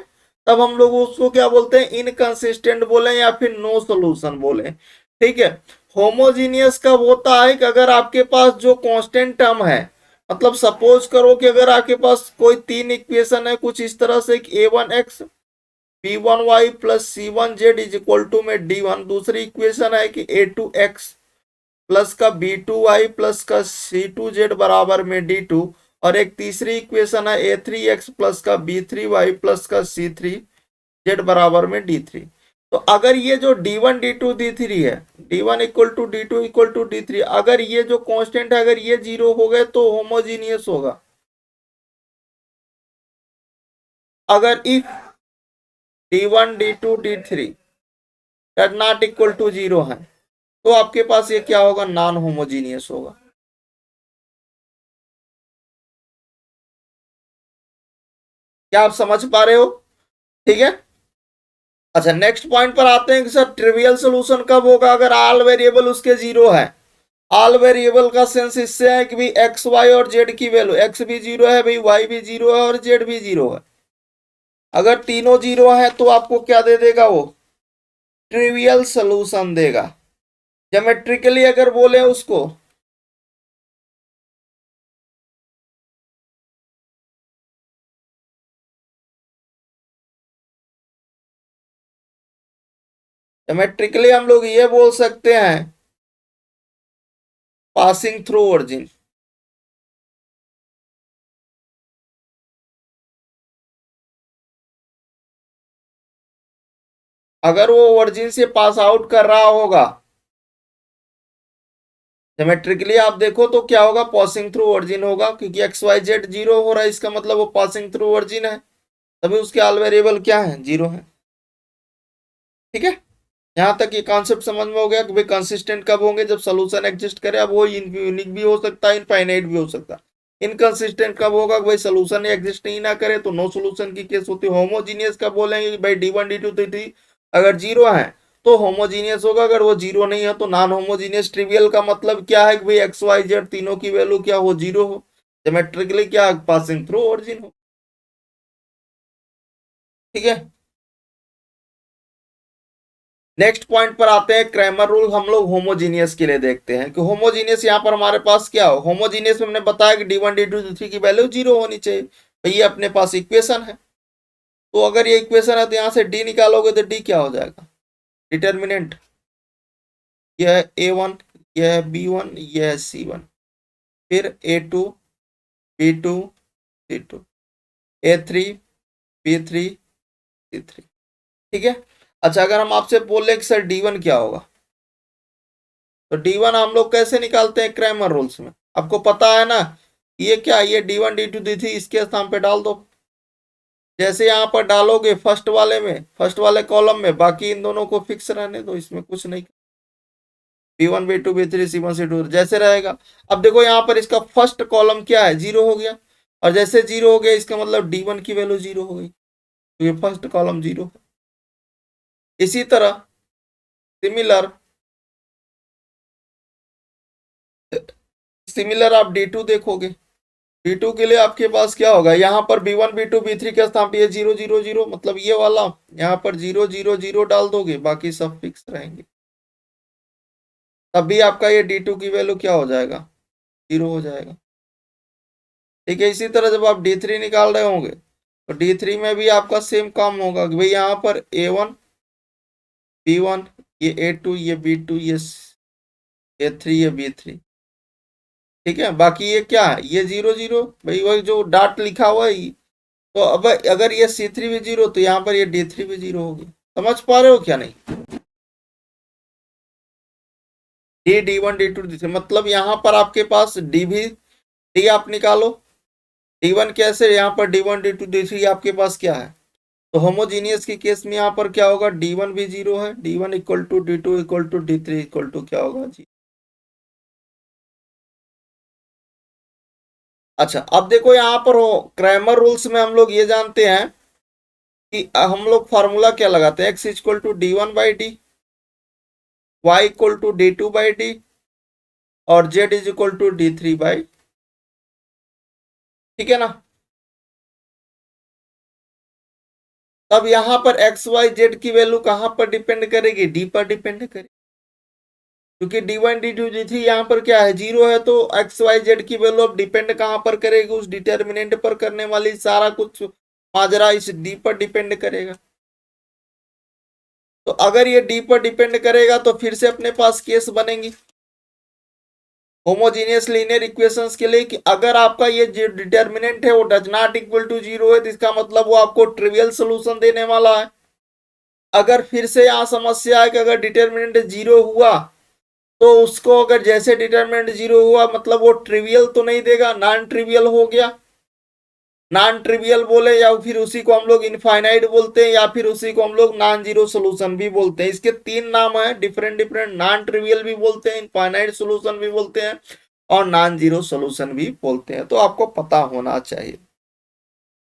तब हम लोग उसको क्या बोलते हैं, इनकंसिस्टेंट बोले या फिर नो सोल्यूशन बोले, ठीक है। होमोजीनियस कब होता है कि अगर आपके पास जो कांस्टेंट टर्म है, मतलब सपोज करो कि अगर आपके पास कोई तीन इक्वेशन है कुछ इस तरह से कि a1x b1y plus c1z is equal to में d1, दूसरी इक्वेशन है कि a2x प्लस का b2y प्लस का c2z बराबर में d2, और एक तीसरी इक्वेशन है a3x प्लस का b3y प्लस का c3z बराबर में d3। तो अगर ये जो d1 d2 d3 है, d1 equal to d2 equal to d3, अगर ये जो कांस्टेंट है अगर ये जीरो हो गए तो होमोजीनियस होगा। अगर if d1 d2 d3 does not equal to zero है, तो आपके पास ये क्या होगा, नॉन होमोजीनियस होगा। क्या आप समझ पा रहे हो? ठीक है। अच्छा, नेक्स्ट पॉइंट पर आते हैं कि सर ट्रिवियल सोल्यूशन कब होगा, अगर ऑल वेरिएबल उसके जीरो है। ऑल वेरिएबल का सेंस इससे है कि भाई एक्स वाई और जेड की वैल्यू, एक्स भी जीरो है भाई, वाई भी जीरो है और जेड भी जीरो है। अगर तीनों जीरो है तो आपको क्या दे देगा, वो ट्रिवियल सोल्यूशन देगा। ज्योमेट्रिकली अगर बोले उसको, ज्योमेट्रिकली हम लोग ये बोल सकते हैं पासिंग थ्रू ओरिजिन। अगर वो ओरिजिन से पास आउट कर रहा होगा, ज्योमेट्रिकली आप देखो तो क्या होगा, पासिंग थ्रू ओरिजिन होगा, क्योंकि एक्स वाई जेड जीरो हो रहा है, इसका मतलब वो पासिंग थ्रू ओरिजिन है, तभी उसके ऑल वेरिएबल क्या है, जीरो है, ठीक है। यहाँ तक ये कॉन्सेप्ट समझ में हो गया कि भाई कंसिस्टेंट कब होंगे, जब सोल्यूशन एग्जिस्ट करे। अब वो यूनिक भी हो सकता है, इनफाइनाइट भी हो सकता है। इनकंसिस्टेंट कब होगा कि भाई सोल्यूशन एग्जिस्ट ही ना करे, तो नो सोल्यूशन की केस होती है। होमोजीनियस कब बोलेंगे कि भाई d1 d2 d3 अगर जीरो है तो होमोजीनियस होगा, अगर वो जीरो नहीं है तो नॉन होमोजीनियस। ट्रिवियल का मतलब क्या है कि भाई एक्स वाई जेड तीनों की वैल्यू क्या हो, जीरो हो। ज्योमेट्रिकली क्या, पासिंग थ्रू ओरिजिन हो, ठीक है। नेक्स्ट पॉइंट पर आते हैं, क्रैमर रूल हम लोग होमोजीनियस के लिए देखते हैं कि होमोजीनियस यहाँ पर हमारे पास क्या हो। होमोजीनियस में हमने बताया कि d1 d2 d3 की वैल्यू जीरो होनी चाहिए, तो ये अपने पास इक्वेशन है। तो अगर ये इक्वेशन है तो यहाँ से d निकालोगे तो d क्या हो जाएगा, डिटर्मिनेंट। यह है a1, यह है b1, यह है c1, फिर a2 b2 c2, a3 b3 c3, ठीक है। अच्छा, अगर हम आपसे बोल रहे कि सर d1 क्या होगा, तो d1 हम लोग कैसे निकालते हैं, क्रैमर रूल्स में आपको पता है ना। ये क्या, ये d1 d2 d3 इसके स्थान पे डाल दो। जैसे यहाँ पर डालोगे फर्स्ट वाले में, फर्स्ट वाले कॉलम में, बाकी इन दोनों को फिक्स रहने दो, इसमें कुछ नहीं। b1 b2 b3 c1 c2 जैसे रहेगा। अब देखो यहाँ पर इसका फर्स्ट कॉलम क्या है, जीरो हो गया, और जैसे जीरो हो गया इसका मतलब d1 की वैल्यू जीरो हो गई, तो ये फर्स्ट कॉलम जीरो है। इसी तरह सिमिलर, सिमिलर आप d2 देखोगे, B2 के लिए आपके पास क्या होगा, यहाँ पर B1 B2 B3 के स्थान पे ये 0 0 0 मतलब ये वाला यहाँ पर 0 0 0 डाल दोगे, बाकी सब फिक्स रहेंगे, तब भी आपका ये D2 की वैल्यू क्या हो जाएगा, 0 हो जाएगा। ठीक है, इसी तरह जब आप D3 निकाल रहे होंगे तो D3 में भी आपका सेम काम होगा कि भाई यहाँ पर A1 B1 ये A2 ये B2 ये A3 ये B3। ठीक है, बाकी ये क्या है, ये 0 0 भाई वही जो डॉट लिखा हुआ है। तो अब अगर ये C3 भी 0 तो यहाँ पर ये D3 भी 0 होगी। समझ पा रहे हो क्या नहीं, D1 D2 D3 मतलब यहाँ पर आपके पास D भी D आप निकालो, D1 कैसे, यहाँ पर D1 D2 D3 आपके पास क्या है, तो होमोजीनियस के केस में यहाँ पर क्या होगा, D1 भी 0 है, D1 equal to D2 equal to D3 equal to क्या होगा जी। अच्छा, अब देखो यहाँ पर हो क्रैमर रूल्स में हम लोग ये जानते हैं कि हम लोग फॉर्मूला क्या लगाते हैं, x equal to D1/D, y equal to D2/D और z is equal to D3/, ठीक है ना। तब यहाँ पर एक्स वाई जेड की वैल्यू कहां पर डिपेंड करेगी, डी पर डिपेंड करेगी, क्योंकि D1 D2 D3 यहाँ पर क्या है 0 है, तो एक्स वाई जेड की वैल्यू अब डिपेंड कहां पर करेगी, उस डिटर्मिनेंट पर करने वाली सारा कुछ माजरा इस डी पर डिपेंड करेगा। तो अगर ये डी पर डिपेंड करेगा तो फिर से अपने पास केस बनेंगी होमोजीनियस लीनियर इक्वेशंस के लिए कि अगर आपका ये जो डिटर्मिनेंट है वो डज नॉट इक्वल टू 0 है, तो इसका मतलब वो आपको ट्रिवियल सोल्यूशन देने वाला है। अगर फिर से यहाँ समस्या है कि अगर डिटर्मिनेंट 0 हुआ तो उसको अगर जैसे डिटरमिनेंट 0 हुआ मतलब वो ट्रिवियल तो नहीं देगा, नॉन ट्रिवियल हो गया। नॉन ट्रिवियल बोले या फिर उसी को हम लोग इनफाइनाइट बोलते हैं या फिर उसी को हम लोग नॉन जीरो सोल्यूशन भी बोलते हैं। इसके तीन नाम है डिफरेंट डिफरेंट, नॉन ट्रिवियल भी बोलते हैं, इनफाइनाइट सोल्यूशन भी बोलते हैं और नॉन जीरो सोल्यूशन भी बोलते हैं, तो आपको पता होना चाहिए।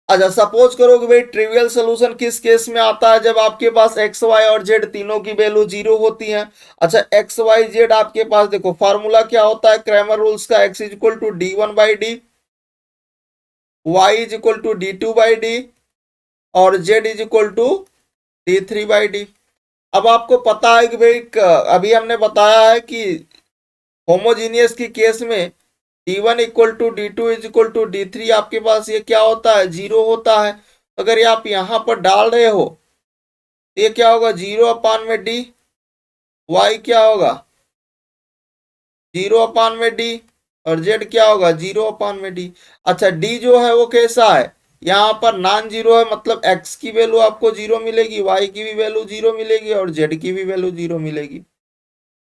अच्छा, सपोज करो कि भाई ट्रिवियल सोल्यूशन किस केस में आता है, जब आपके पास एक्स वाई और जेड तीनों की वैल्यू 0 होती है। अच्छा, एक्स वाई जेड आपके पास देखो फॉर्मूला क्या होता है क्रैमर रूल्स का, x is equal to D1/D, y is equal to D2/D और z is equal to D3/D। अब आपको पता है कि भाई अभी हमने बताया है कि होमोजीनियस की केस में D1 equal to D2 is equal to D3 आपके पास ये क्या होता है 0 होता है। अगर ये आप यहां पर डाल रहे हो तो ये क्या होगा 0/D, y क्या होगा 0/D और z क्या होगा 0/D। अच्छा, d जो है वो कैसा है, यहाँ पर नॉन जीरो है, मतलब x की वैल्यू आपको 0 मिलेगी, y की भी वैल्यू 0 मिलेगी और z की भी वैल्यू 0 मिलेगी।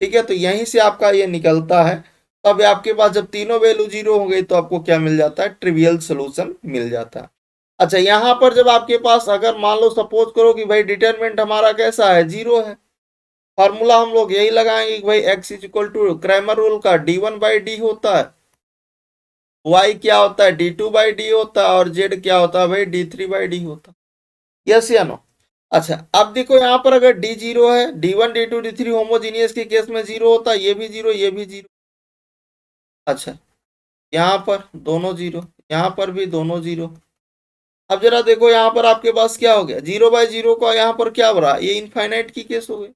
ठीक है, तो यहीं से आपका ये निकलता है। तब आपके पास जब तीनों वैल्यू 0 हो गई तो आपको क्या मिल जाता है, ट्रिवियल सोल्यूशन मिल जाता है। अच्छा, यहाँ पर जब आपके पास अगर मान लो सपोज करो कि भाई डिटरमिनेंट हमारा कैसा है 0 है, फॉर्मूला हम लोग यही लगाएंगे कि भाई x is equal to Cramer rule का D1/D होता है, y क्या होता है D2/D होता है और z क्या होता है भाई D3/D होता है। यस या नो। अच्छा, अब देखो यहाँ पर अगर d 0 है, D1 D2 D3 होमोजीनियस के केस में 0 होता है, ये भी 0 ये भी 0। अच्छा, यहाँ पर दोनों 0, यहाँ पर भी दोनों 0। अब जरा देखो यहाँ पर आपके पास क्या हो गया 0/0 का यहाँ पर क्या हो रहा है, ये इनफाइनाइट की केस हो गई।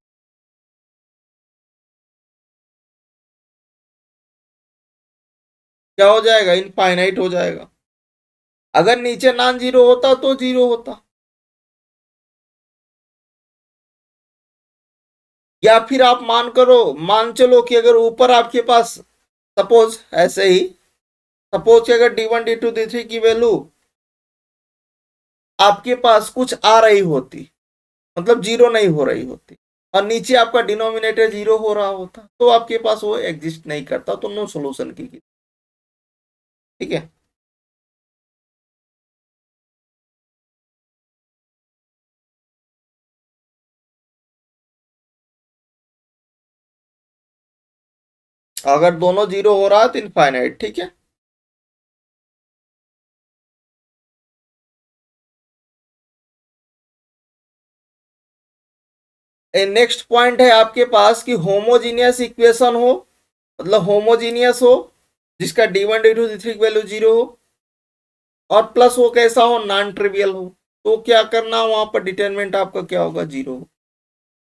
क्या हो जाएगा, इनफाइनाइट हो जाएगा। अगर नीचे नॉन जीरो होता तो 0 होता, या फिर आप मान चलो कि अगर ऊपर आपके पास सपोज ऐसे ही सपोज कि अगर D1 D2 D3 की वैल्यू आपके पास कुछ आ रही होती, मतलब 0 नहीं हो रही होती और नीचे आपका डिनोमिनेटर 0 हो रहा होता, तो आपके पास वो एग्जिस्ट नहीं करता, तो नो सोल्यूशन की। ठीक है, अगर दोनों 0 हो रहा है तो इनफाइनाइट। ठीक है, नेक्स्ट पॉइंट है आपके पास कि होमोजीनियस इक्वेशन हो, मतलब होमोजीनियस हो जिसका D1 D2 D3 की वैल्यू 0 हो, और प्लस वो कैसा हो, नॉन ट्रिवियल हो, तो क्या करना, वहां पर डिटरमिनेंट आपका क्या होगा, जीरो।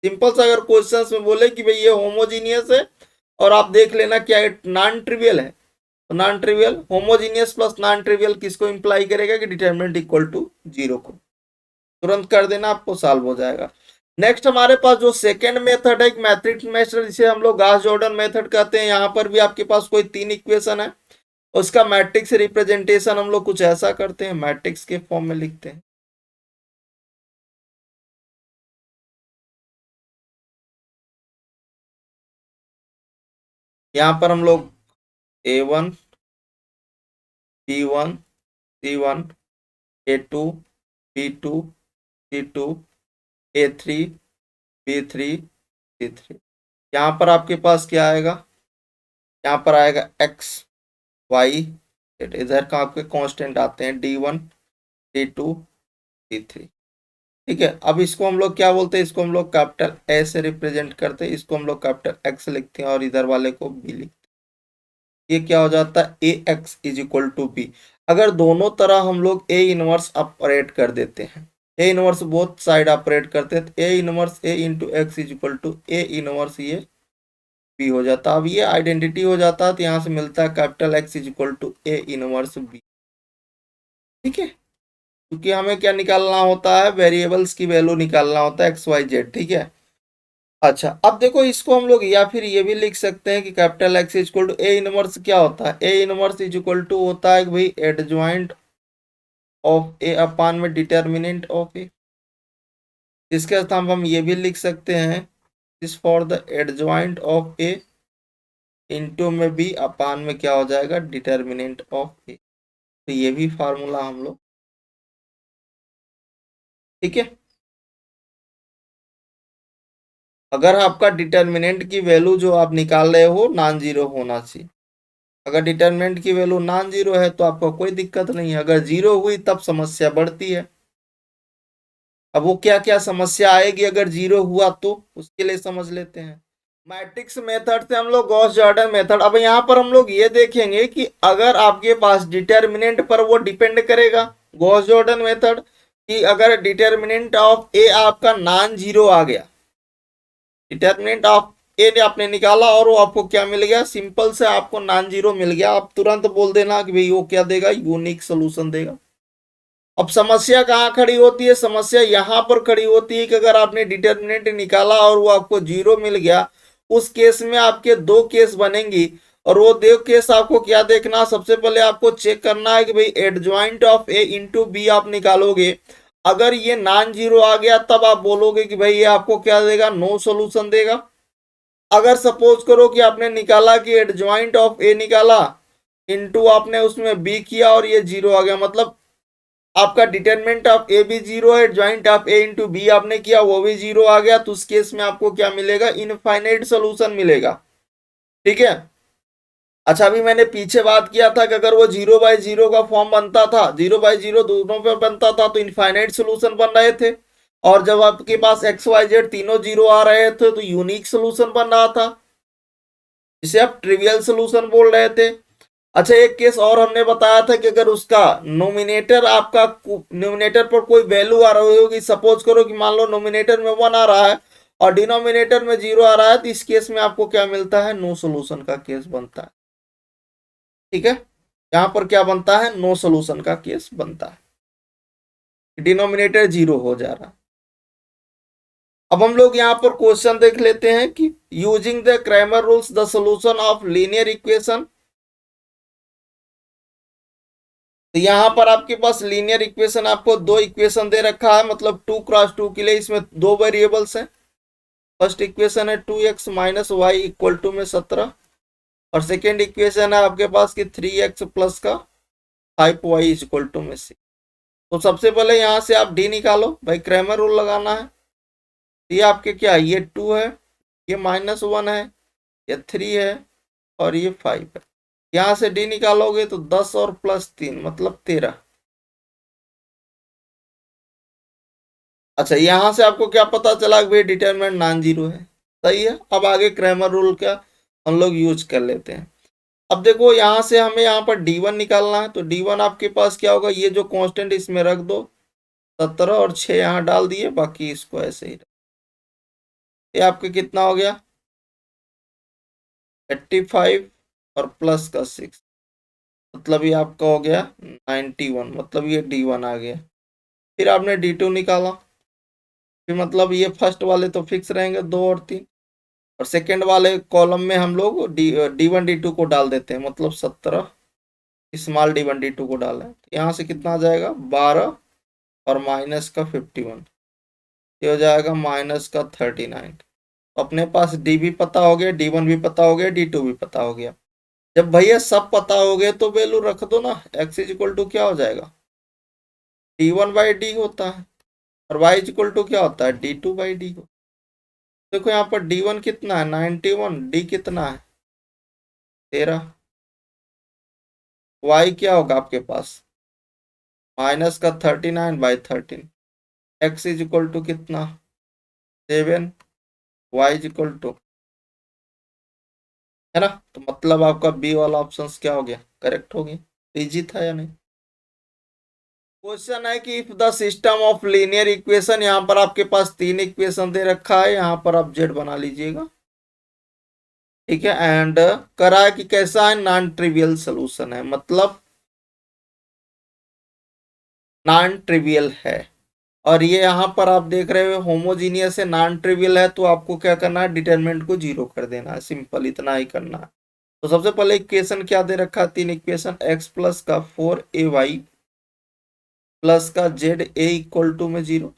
सिंपल सा अगर क्वेश्चंस में बोले कि भाई ये होमोजीनियस है और आप देख लेना क्या नॉन ट्रिवियल है, तो non trivial, homogeneous plus non trivial किसको इंप्लाई करेगा कि डिटरमिनेंट इक्वल टू जीरो को, तुरंत कर देना, आपको सॉल्व हो जाएगा। नेक्स्ट हमारे पास जो सेकेंड मेथड है, एक मैट्रिक्स मेथड जिसे हम लोग गॉस जॉर्डन मेथड कहते हैं। यहाँ पर भी आपके पास कोई तीन इक्वेशन है, उसका मैट्रिक्स रिप्रेजेंटेशन हम लोग कुछ ऐसा करते हैं, मैट्रिक्स के फॉर्म में लिखते हैं। यहाँ पर हम लोग A1 B1 C1 A2 B2 C2 A3 B3 C3, यहाँ पर आपके पास क्या आएगा, यहाँ पर आएगा एक्स वाई, इधर का आपके कांस्टेंट आते हैं D1 D2 D3। ठीक है, अब इसको हम लोग क्या बोलते हैं, इसको हम लोग कैपिटल ए से रिप्रेजेंट करते हैं, इसको हम लोग कैपिटल एक्स लिखते हैं और इधर वाले को बी लिखते हैं। ये क्या हो जाता है, A X is equal to B. अगर दोनों तरह हम लोग ए इनवर्स ऑपरेट कर देते हैं, A inverse both side operate करते हैं, तो A inverse A into x is equal to A inverse ये बी हो जाता। अब ये आइडेंटिटी हो जाता है, तो यहाँ से मिलता है capital X is equal to A inverse B. ठीक है, क्योंकि हमें क्या निकालना होता है, वेरिएबल्स की वैल्यू निकालना होता है एक्स वाई जेड। ठीक है, अच्छा अब देखो इसको हम लोग या फिर ये भी लिख सकते हैं कि capital X is equal to A inverse क्या होता है, A inverse is equal to होता है कि भाई एडजॉइंट ऑफ ए अपान में डिटर्मिनेंट ऑफ ए। इसके साथ हम ये भी लिख सकते हैं is for the adjoint of A into में बी अपान में क्या हो जाएगा, डिटर्मिनेंट ऑफ ए। तो ये भी फार्मूला हम लोग, ठीक है। अगर आपका डिटर्मिनेंट की वैल्यू जो आप निकाल रहे हो नॉन जीरो होना चाहिए, अगर डिटर्मिनेंट की वैल्यू नॉन जीरो है तो आपको कोई दिक्कत नहीं है, अगर जीरो हुई तब समस्या बढ़ती है। अब वो क्या क्या समस्या आएगी अगर जीरो हुआ, तो उसके लिए समझ लेते हैं। मैट्रिक्स मेथड से हम लोग गॉस जॉर्डन मेथड, अब यहाँ पर हम लोग ये देखेंगे कि अगर आपके पास डिटर्मिनेंट पर वो डिपेंड करेगा, गॉस जॉर्डन मेथड, कि अगर डिटर्मिनेंट ऑफ ए आपका नॉन जीरो आ गया, डिटर्मिनेंट ऑफ ए ने आपने निकाला और वो आपको क्या मिल गया, सिंपल से आपको नॉन जीरो मिल गया, आप तुरंत बोल देना कि भाई वो क्या देगा, यूनिक सोल्यूशन देगा। अब समस्या कहाँ खड़ी होती है, समस्या यहाँ पर खड़ी होती है कि अगर आपने डिटर्मिनेंट निकाला और वो आपको जीरो मिल गया, उस केस में आपके दो केस बनेंगी, और वो दो केस आपको क्या देखना, सबसे पहले आपको चेक करना है कि भाई adjoint of A into B आप निकालोगे, अगर ये नॉन जीरो आ गया तब आप बोलोगे कि भाई ये आपको क्या देगा, नो सोल्यूशन देगा। अगर सपोज करो कि आपने निकाला कि एडजॉइंट ऑफ ए निकाला, इंटू आपने उसमें बी किया और ये जीरो आ गया, मतलब आपका डिटरमिनेंट ऑफ ए भी जीरो है, joint of A into B आपने किया वो भी जीरो आ गया, तो उस केस में आपको क्या मिलेगा, इनफाइनाइट सोल्यूशन मिलेगा। ठीक है, अच्छा अभी मैंने पीछे बात किया था कि अगर वो जीरो बाई जीरो का फॉर्म बनता था, जीरो बाई जीरो दोनों पे बनता था तो इनफाइनाइट सोल्यूशन बन रहे थे, और जब आपके पास एक्स वाई जेड तीनों जीरो आ रहे थे तो यूनिक सोल्यूशन बन रहा था, जिसे आप ट्रिवियल सोल्यूशन बोल रहे थे। अच्छा एक केस और हमने बताया था कि अगर उसका नोमिनेटर आपका नोमिनेटर पर कोई वैल्यू आ रही होगी, सपोज करो कि मान लो नोमिनेटर में 1 आ रहा है और डिनोमिनेटर में 0 आ रहा है, तो इस केस में आपको क्या मिलता है, नो सोल्यूशन का केस बनता है। ठीक है, यहां पर क्या बनता है, नो सोल्यूशन का केस बनता है, डिनोमिनेटर 0 हो जा रहा है। अब हम लोग यहाँ पर क्वेश्चन देख लेते हैं कि using the Cramer rules the solution of linear equation. तो यहाँ पर आपके पास लीनियर इक्वेशन, आपको दो इक्वेशन दे रखा है, मतलब 2x2 के लिए, इसमें दो वेरिएबल्स हैं। फर्स्ट इक्वेशन है 2x minus Y equal to में 17, और सेकेंड इक्वेशन है आपके पास कि 3x प्लस का 5y इक्वल टू में 6। तो सबसे पहले यहाँ से आप डी निकालो, भाई क्रैमर रूल लगाना है। ये आपके क्या है, ये 2 है, ये -1 है, ये 3 है और ये 5 है। यहां से डी निकालोगे तो 10 और प्लस 3 मतलब 13। अच्छा यहां से आपको क्या पता चला कि भाई डिटरमिनेंट नॉन जीरो है, सही है। अब आगे क्रैमर रूल का हम लोग यूज कर लेते हैं। अब देखो यहाँ से हमें यहाँ पर D1 निकालना है, तो D1 आपके पास क्या होगा, ये जो कांस्टेंट इसमें रख दो, 17 और 6 यहाँ डाल दिए, बाकी इसको ऐसे ही। ये आपके कितना हो गया, 85 और प्लस का 6, मतलब ये आपका हो गया 91, मतलब ये D1 आ गया। फिर आपने D2 निकाला, फिर मतलब ये फर्स्ट वाले तो फिक्स रहेंगे 2 और 3, और सेकेंड वाले कॉलम में हम लोग D1 D2 को डाल देते हैं, मतलब 17 स्मॉल D1 D2 को डाला है, तो यहाँ से कितना आ जाएगा 12 और माइनस का 51, ये हो जाएगा माइनस का 39। तो अपने पास डी भी पता हो गया, D1 भी पता हो गया, D2 भी पता हो गया। जब भैया सब पता हो गए तो वैल्यू रख दो ना, x इज इक्वल टू क्या हो जाएगा, D1/D होता है, और y इज इक्वल टू क्या होता है, D2/D। देखो यहाँ पर D1 कितना है 91, D कितना है 13, y क्या होगा आपके पास माइनस का 39/13, x इज इक्वल टू कितना 7, y इज इक्वल टू, है ना। तो मतलब आपका बी वाला ऑप्शन क्या हो गया, करेक्ट हो गया। इजी था या नहीं। क्वेश्चन है कि if the system of linear equation, यहाँ पर आपके पास 3 इक्वेशन दे रखा है, यहाँ पर आप जेड बना लीजिएगा, ठीक है। एंड करा है कि कैसा है, नॉन ट्रिवियल सोल्यूशन है, मतलब नॉन ट्रिवियल है। और ये यहाँ पर आप देख रहे हो होमोजीनियस है, नॉन ट्रिवियल है, तो आपको क्या करना है, डिटरमिनेंट को 0 कर देना है, सिंपल इतना ही करना है। तो सबसे पहले इक्वेशन क्या दे रखा है, 3 इक्वेशन, x प्लस का 4ay प्लस का जेड ए इक्वल टू में 0।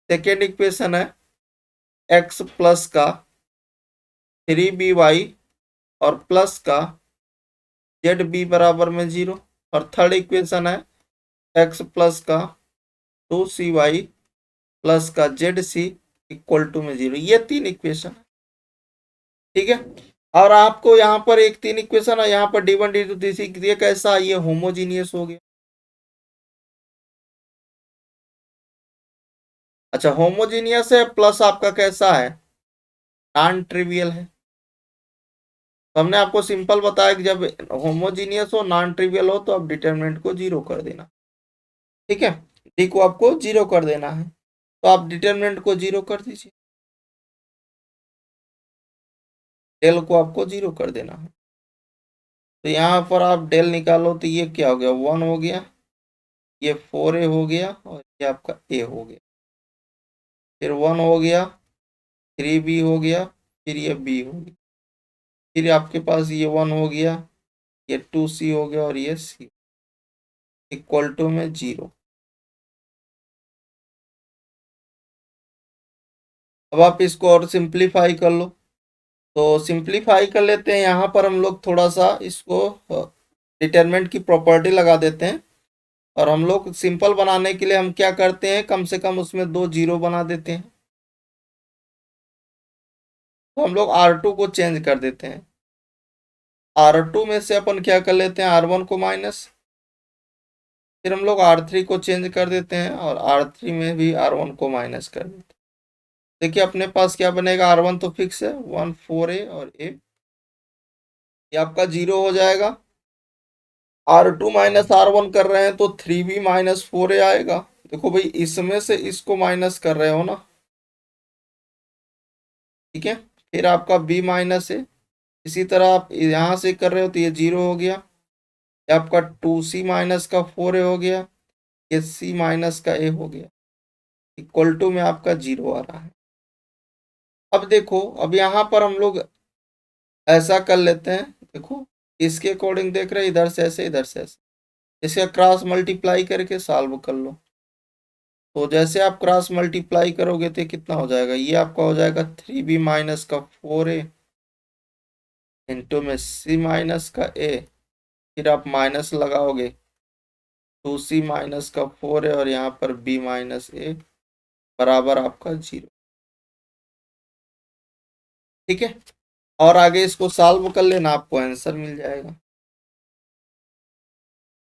सेकेंड इक्वेशन है x प्लस का 3by और प्लस का जेड बी बराबर में 0। और थर्ड इक्वेशन है x प्लस का 2cy प्लस का जेड सी इक्वल टू में 0। ये 3 इक्वेशन है, ठीक है। और आपको यहाँ पर एक 3 इक्वेशन है, यहाँ पर D1 D2 D3, ये कैसा, ये होमोजीनियस हो गया। अच्छा होमोजीनियस है प्लस आपका कैसा है, नॉन ट्रिवियल है। तो हमने आपको सिंपल बताया कि जब होमोजीनियस हो नॉन ट्रिवियल हो तो आप डिटरमिनेंट को 0 कर देना, ठीक है। डी को आपको 0 कर देना है, तो आप डिटरमिनेंट को 0 कर दीजिए, डेल को आपको 0 कर देना है। तो यहाँ पर आप डेल निकालो तो ये क्या हो गया, 1 हो गया, ये 4a हो गया, और ये आपका a हो गया, फिर 1 हो गया, 3b हो गया, फिर ये b हो गया, फिर आपके पास ये 1 हो गया, ये 2c हो गया, और ये c इक्वल टू में 0। अब आप इसको और सिंप्लीफाई कर लो, तो सिंप्लीफाई कर लेते हैं। यहाँ पर हम लोग थोड़ा सा इसको डिटरमिनेंट की प्रॉपर्टी लगा देते हैं, और हम लोग सिंपल बनाने के लिए हम क्या करते हैं, कम से कम उसमें 2 0 बना देते हैं। तो हम लोग R2 को चेंज कर देते हैं, R2 में से अपन क्या कर लेते हैं, R1 को माइनस, फिर हम लोग R3 को चेंज कर देते हैं, और R3 में भी R1 को माइनस कर देते हैं। देखिए अपने पास क्या बनेगा, R1 तो फिक्स है 1 4a और a, ये आपका 0 हो जाएगा। R2 माइनस R1 कर रहे हैं तो 3b माइनस 4a आएगा। देखो भाई इसमें से इसको माइनस कर रहे हो ना, ठीक है। फिर आपका b माइनस है, इसी तरह आप यहाँ से कर रहे हो तो ये 0 हो गया, ये आपका 2c माइनस का 4a हो गया, ये c माइनस का a हो गया, इक्वल टू में आपका 0 आ रहा है। अब देखो अब यहाँ पर हम लोग ऐसा कर लेते हैं, देखो इसके अकॉर्डिंग देख रहे हैं, इधर से ऐसे इधर से ऐसे, इसका क्रॉस मल्टीप्लाई करके सॉल्व कर लो। तो जैसे आप क्रॉस मल्टीप्लाई करोगे तो कितना हो जाएगा, ये आपका हो जाएगा 3b माइनस का 4a इंटू में c माइनस का a, फिर आप माइनस लगाओगे 2c माइनस का 4a और यहाँ पर b माइनस a बराबर आपका 0, ठीक है। और आगे इसको सॉल्व कर लेना, आपको आंसर मिल जाएगा।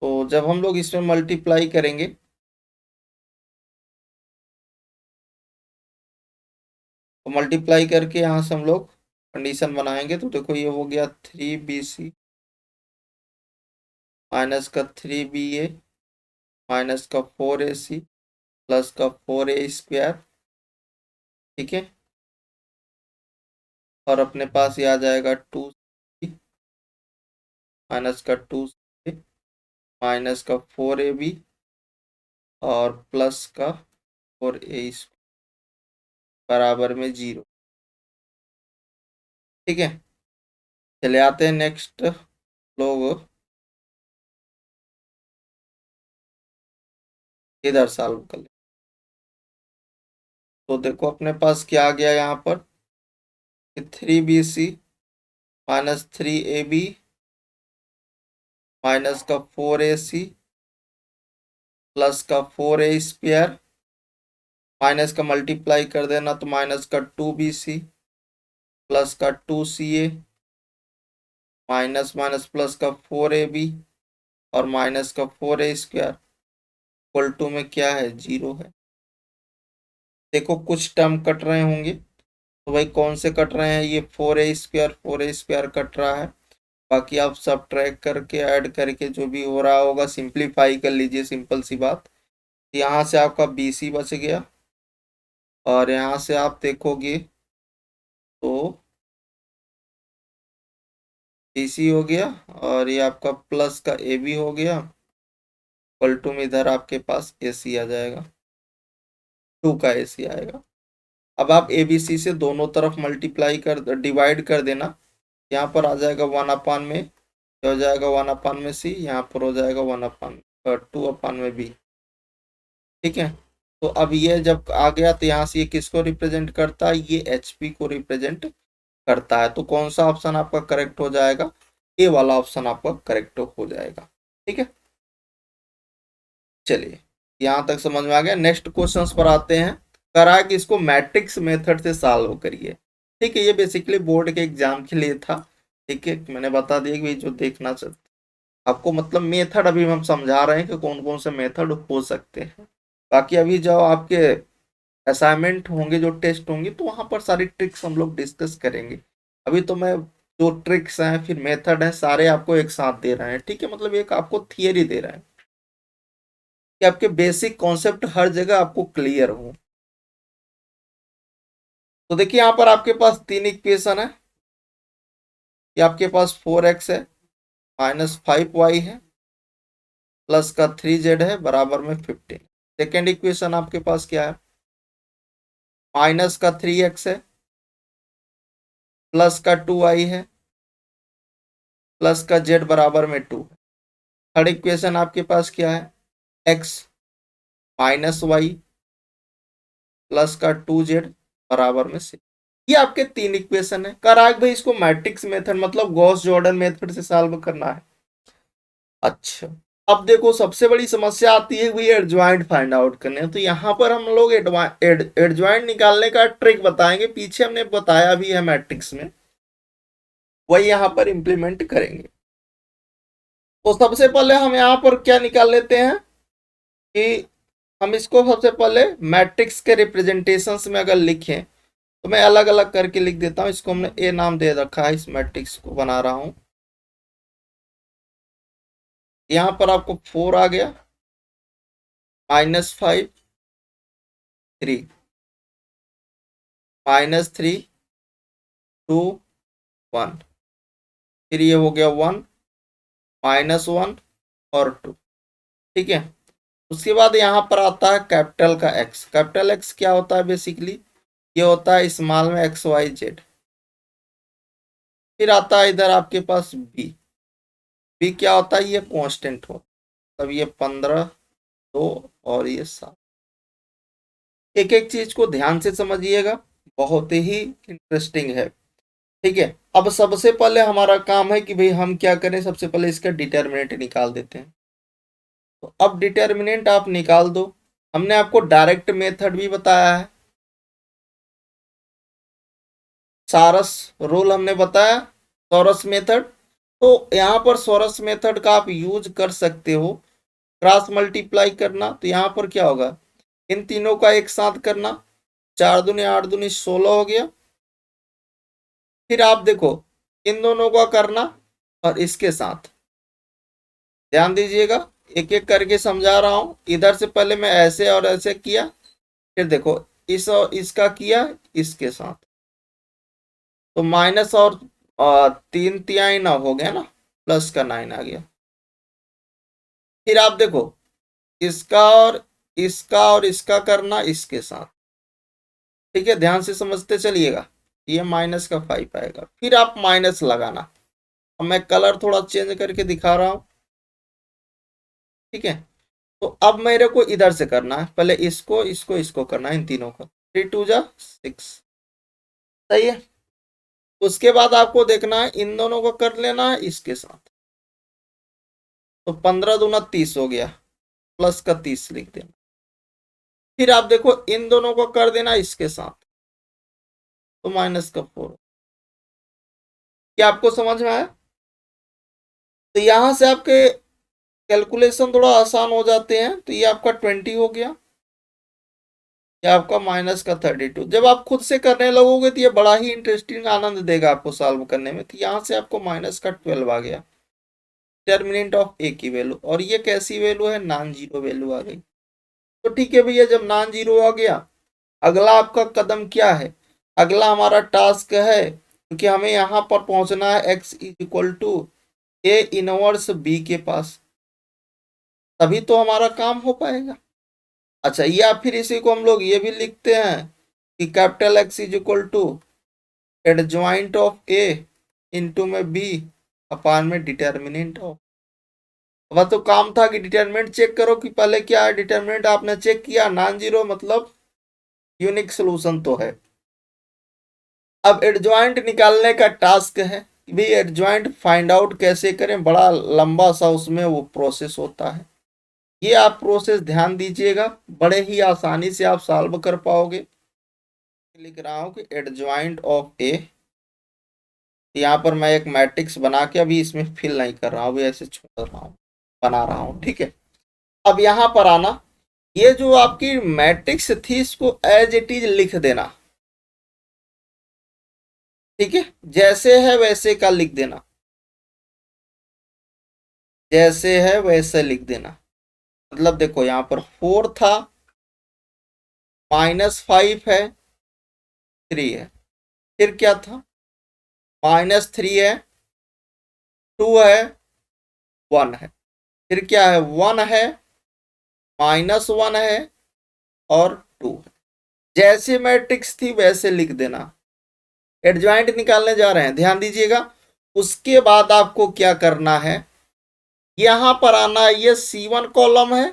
तो जब हम लोग इसमें मल्टीप्लाई करेंगे, तो मल्टीप्लाई करके यहाँ से हम लोग कंडीशन बनाएंगे, तो देखो ये हो गया 3bc माइनस का 3ba माइनस का 4ac प्लस का 4a², ठीक है। और अपने पास ये आ जाएगा 2c माइनस का 2c माइनस का 4ab और प्लस का 4a बराबर में 0, ठीक है। चले आते हैं नेक्स्ट लोग इधर सॉल्व कर ले। तो देखो अपने पास क्या आ गया यहाँ पर, 3bc माइनस 3ab माइनस का 4ac प्लस का 4a² माइनस का मल्टीप्लाई कर देना तो माइनस का 2bc प्लस का 2ca माइनस माइनस प्लस का 4ab और माइनस का 4a² इक्वल टू में क्या है, 0 है। देखो कुछ टर्म कट रहे होंगे, तो भाई कौन से कट रहे हैं, ये 4a² कट रहा है। बाकी आप सब ट्रैक करके ऐड करके जो भी हो रहा होगा सिंप्लीफाई कर लीजिए, सिंपल सी बात। यहाँ से आपका bc बच गया और यहाँ से आप देखोगे तो bc हो गया और ये आपका प्लस का ab हो गया, इक्वल टू में इधर आपके पास ac आ जाएगा, 2 का ac आएगा। अब आप abc से दोनों तरफ मल्टीप्लाई कर डिवाइड कर देना, यहाँ पर आ जाएगा 1 अपान में, हो जाएगा 1/c, यहाँ पर हो जाएगा 2/b, ठीक है। तो अब ये जब आ गया तो यहाँ से ये किसको रिप्रेजेंट करता है, ये hp को रिप्रेजेंट करता है। तो कौन सा ऑप्शन आपका करेक्ट हो जाएगा, ए वाला ऑप्शन आपका करेक्ट हो जाएगा, ठीक है। चलिए यहाँ तक समझ में आ गया। नेक्स्ट क्वेश्चंस पर आते हैं। करा कि इसको मैट्रिक्स मेथड से सॉल्व करिए, ठीक है। ये बेसिकली बोर्ड के एग्जाम के लिए था, ठीक है। मैंने बता दिया कि जो देखना चाहते आपको, मतलब मेथड अभी हम समझा रहे हैं कि कौन कौन से मेथड हो सकते हैं। बाकी अभी जो आपके असाइनमेंट होंगे, जो टेस्ट होंगे, तो वहां पर सारी ट्रिक्स हम लोग डिस्कस करेंगे। अभी तो मैं जो ट्रिक्स हैं फिर मेथड हैं सारे आपको एक साथ दे रहे हैं, ठीक है। मतलब एक आपको थियरी दे रहे हैं कि आपके बेसिक कॉन्सेप्ट हर जगह आपको क्लियर हो। तो देखिए यहाँ पर आपके पास 3 इक्वेशन है। ये आपके पास 4x है माइनस 5y है प्लस का 3z है बराबर में 15। सेकेंड इक्वेशन आपके पास क्या है, माइनस का 3x है प्लस का 2y है प्लस का z बराबर में 2 है। थर्ड इक्वेशन आपके पास क्या है, x माइनस वाई प्लस का 2z बराबर में 6। ये आपके 3 इक्वेशन है। कराग भाई इसको मैट्रिक्स मेथड मतलब गॉस जॉर्डन मेथड से सॉल्व करना है। अच्छा, अब देखो सबसे बड़ी समस्या आती है वही एडजॉइंट फाइंड आउट करने। तो यहाँ पर हम लोग एडजॉइंट निकालने का ट्रिक बताएंगे, पीछे हमने बताया भी है मैट्रिक्स में, वही यहाँ पर इंप्लीमेंट करेंगे। तो सबसे पहले हम यहाँ पर क्या निकाल लेते हैं कि हम इसको सबसे पहले मैट्रिक्स के रिप्रेजेंटेशंस में अगर लिखें तो मैं अलग अलग करके लिख देता हूँ। इसको हमने ए नाम दे रखा है, इस मैट्रिक्स को बना रहा हूँ। यहाँ पर आपको 4 आ गया, -5 3 -3 2 1, फिर ये हो गया 1 -1 और 2, ठीक है। उसके बाद यहाँ पर आता है कैपिटल का एक्स। कैपिटल एक्स क्या होता है, बेसिकली ये होता है स्मॉल में एक्स वाई जेड। फिर आता है इधर आपके पास बी। बी क्या होता है, ये कांस्टेंट हो, तब ये 15 2 और ये 7। एक एक चीज को ध्यान से समझिएगा, बहुत ही इंटरेस्टिंग है, ठीक है। अब सबसे पहले हमारा काम है कि भाई हम क्या करें, सबसे पहले इसका डिटर्मिनेंट निकाल देते हैं। तो अब डिटर्मिनेंट आप निकाल दो। हमने आपको डायरेक्ट मेथड भी बताया है, सारस रूल हमने बताया, सॉरस मेथड। तो यहाँ पर सॉरस मेथड का आप यूज कर सकते हो। क्रॉस मल्टीप्लाई करना, तो यहाँ पर क्या होगा, इन तीनों का एक साथ करना, 4 दूनी 8 दूनी 16 हो गया। फिर आप देखो इन दोनों का करना और इसके साथ, ध्यान दीजिएगा, एक एक करके समझा रहा हूं। इधर से पहले मैं ऐसे और ऐसे किया, फिर देखो इस और इसका किया इसके साथ, तो माइनस और 3 तिहाई 9 हो गया ना, प्लस का 9 आ गया। फिर आप देखो इसका और इसका करना इसके साथ, ठीक है, ध्यान से समझते चलिएगा। ये माइनस का 5 आएगा, फिर आप माइनस लगाना। अब मैं कलर थोड़ा चेंज करके दिखा रहा हूं, ठीक है। तो अब मेरे को इधर से करना है, पहले इसको करना है, इन तीनों को। 3 2 जा 6, सही है। उसके बाद आपको देखना है इन दोनों को कर लेना है इसके साथ, तो 15 दूना 30 हो गया, प्लस का 30 लिख देना। फिर आप देखो इन दोनों को कर देना इसके साथ, तो माइनस का 4। क्या आपको समझ में आया? तो यहां से आपके कैलकुलेशन थोड़ा आसान हो जाते हैं। तो ये आपका 20 हो गया, ये आपका माइनस का 32। जब आप खुद से करने लगोगे तो ये बड़ा ही इंटरेस्टिंग आनंद देगा आपको सॉल्व करने में। तो यहाँ से आपको माइनस का 12 आ गया, डिटर्मिनेंट ऑफ ए की वैल्यू। और ये कैसी वैल्यू है? नॉन जीरो वैल्यू आ गई। तो ठीक है भैया, जब नॉन जीरो आ गया, अगला आपका कदम क्या है? अगला हमारा टास्क है, क्योंकि हमें यहाँ पर पहुंचना है x is equal to A inverse B के पास, तभी तो हमारा काम हो पाएगा। अच्छा, या फिर इसी को हम लोग ये भी लिखते हैं कि capital X is equal to adjoint of A into में बी अपान में डिटर्मिनेंट ऑफ। वह तो काम था कि डिटर्मिनेंट चेक करो कि पहले क्या है। डिटर्मिनेंट आपने चेक किया, नॉन जीरो मतलब यूनिक सोल्यूशन तो है। अब एडजॉइंट निकालने का टास्क है कि भाई एडजॉइंट फाइंड आउट कैसे करें, बड़ा लंबा सा उसमें वो प्रोसेस होता है। ये आप प्रोसेस ध्यान दीजिएगा, बड़े ही आसानी से आप सॉल्व कर पाओगे। लिख रहा हूं कि एडजॉइंट ऑफ ए, यहाँ पर मैं एक मैट्रिक्स बना के अभी इसमें फिल नहीं कर रहा हूँ, अभी ऐसे छोड़ रहा हूँ, बना रहा हूँ, ठीक है। अब यहाँ पर आना, ये जो आपकी मैट्रिक्स थी इसको एज इट इज लिख देना, ठीक है। जैसे है वैसे का लिख देना, जैसे है वैसे लिख देना। मतलब देखो यहाँ पर 4 था, -5 है, 3 है, फिर क्या था? -3 है, 2 है, 1 है, फिर क्या है? 1 है, -1 है और 2 है। जैसे मैट्रिक्स थी वैसे लिख देना। एडजॉइंट निकालने जा रहे हैं, ध्यान दीजिएगा। उसके बाद आपको क्या करना है? यहां पर आना है, ये C1 कॉलम है,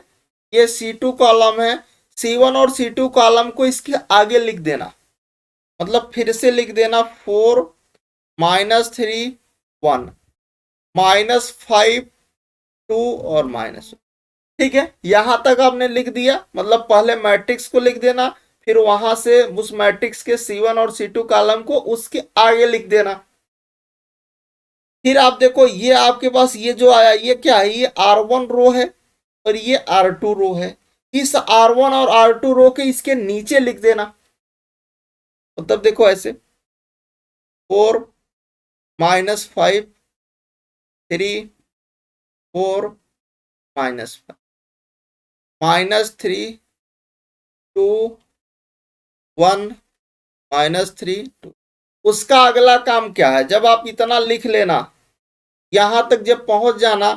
ये C2 कॉलम है। C1 और C2 कॉलम को इसके आगे लिख देना, मतलब फिर से लिख देना 4 -3 1 -5 2 और -1, ठीक है। यहां तक आपने लिख दिया, मतलब पहले मैट्रिक्स को लिख देना, फिर वहां से उस मैट्रिक्स के C1 और C2 कॉलम को उसके आगे लिख देना। फिर आप देखो ये आपके पास ये जो आया, ये क्या है? ये R1 रो है और ये R2 रो है। इस R1 और R2 रो के इसके नीचे लिख देना, मतलब देखो ऐसे 4 -5 3 4 -5 -3 2 1 -3 2। उसका अगला काम क्या है? जब आप इतना लिख लेना, यहां तक जब पहुंच जाना,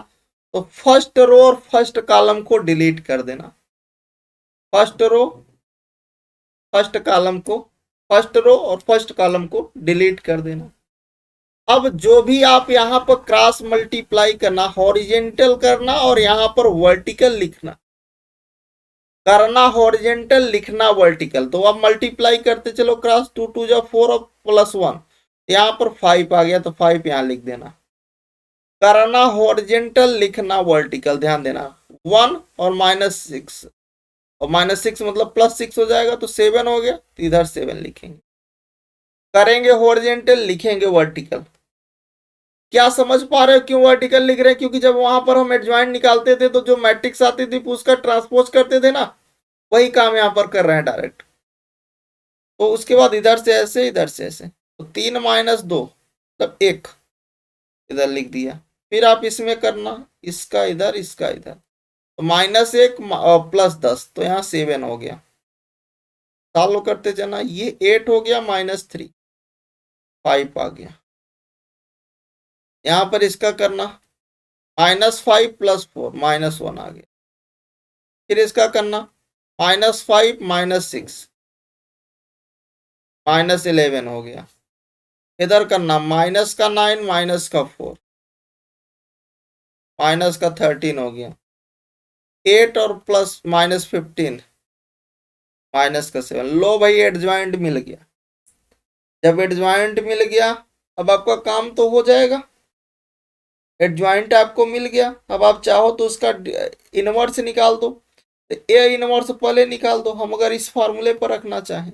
तो फर्स्ट रो और फर्स्ट कॉलम को डिलीट कर देना। फर्स्ट रो फर्स्ट कॉलम को फर्स्ट रो और फर्स्ट कॉलम को डिलीट कर देना। अब जो भी आप यहां पर क्रॉस मल्टीप्लाई करना, हॉरिजेंटल करना और यहां पर वर्टिकल लिखना, करना हॉरिजेंटल, लिखना वर्टिकल। तो अब मल्टीप्लाई करते चलो, क्रॉस 2 2 जा 4 और +1, यहाँ पर 5 आ गया, तो 5 यहाँ लिख देना। करना हॉरिजेंटल, लिखना वर्टिकल, ध्यान देना। 1 और -6, और -6 मतलब +6 हो जाएगा, तो 7 हो गया, तो इधर 7 लिखेंगे। करेंगे हॉरिजेंटल, लिखेंगे वर्टिकल। क्या समझ पा रहे हो क्यों वर्टिकल लिख रहे हैं? क्योंकि जब वहां पर हम एडजॉइंट निकालते थे तो जो मैट्रिक्स आती थी उसका ट्रांसपोज करते थे ना, वही काम यहाँ पर कर रहे हैं डायरेक्ट। तो उसके बाद इधर से ऐसे, इधर से ऐसे, तो 3 - 2 मतलब 1 इधर लिख दिया। फिर आप इसमें करना, इसका इधर इसका इधर, तो -1 +10, तो यहाँ 7 हो गया। सॉल्व करते जाना, ये 8 हो गया, -3 5 आ गया। यहाँ पर इसका करना, -5 + 4 -1 आ गया। फिर इसका करना, -5 -6 -11 हो गया। इधर करना, माइनस का 9 माइनस का 4 माइनस का 13 हो गया। 8 और प्लस -15 माइनस का 7। लो भाई, एडजॉइंट मिल गया। जब एडजॉइंट मिल गया, अब आपका काम तो हो जाएगा। एडजॉइंट आपको मिल गया, अब आप चाहो तो उसका इनवर्स निकाल दो। तो ए इनवर्स पहले निकाल दो। हम अगर इस फॉर्मूले पर रखना चाहें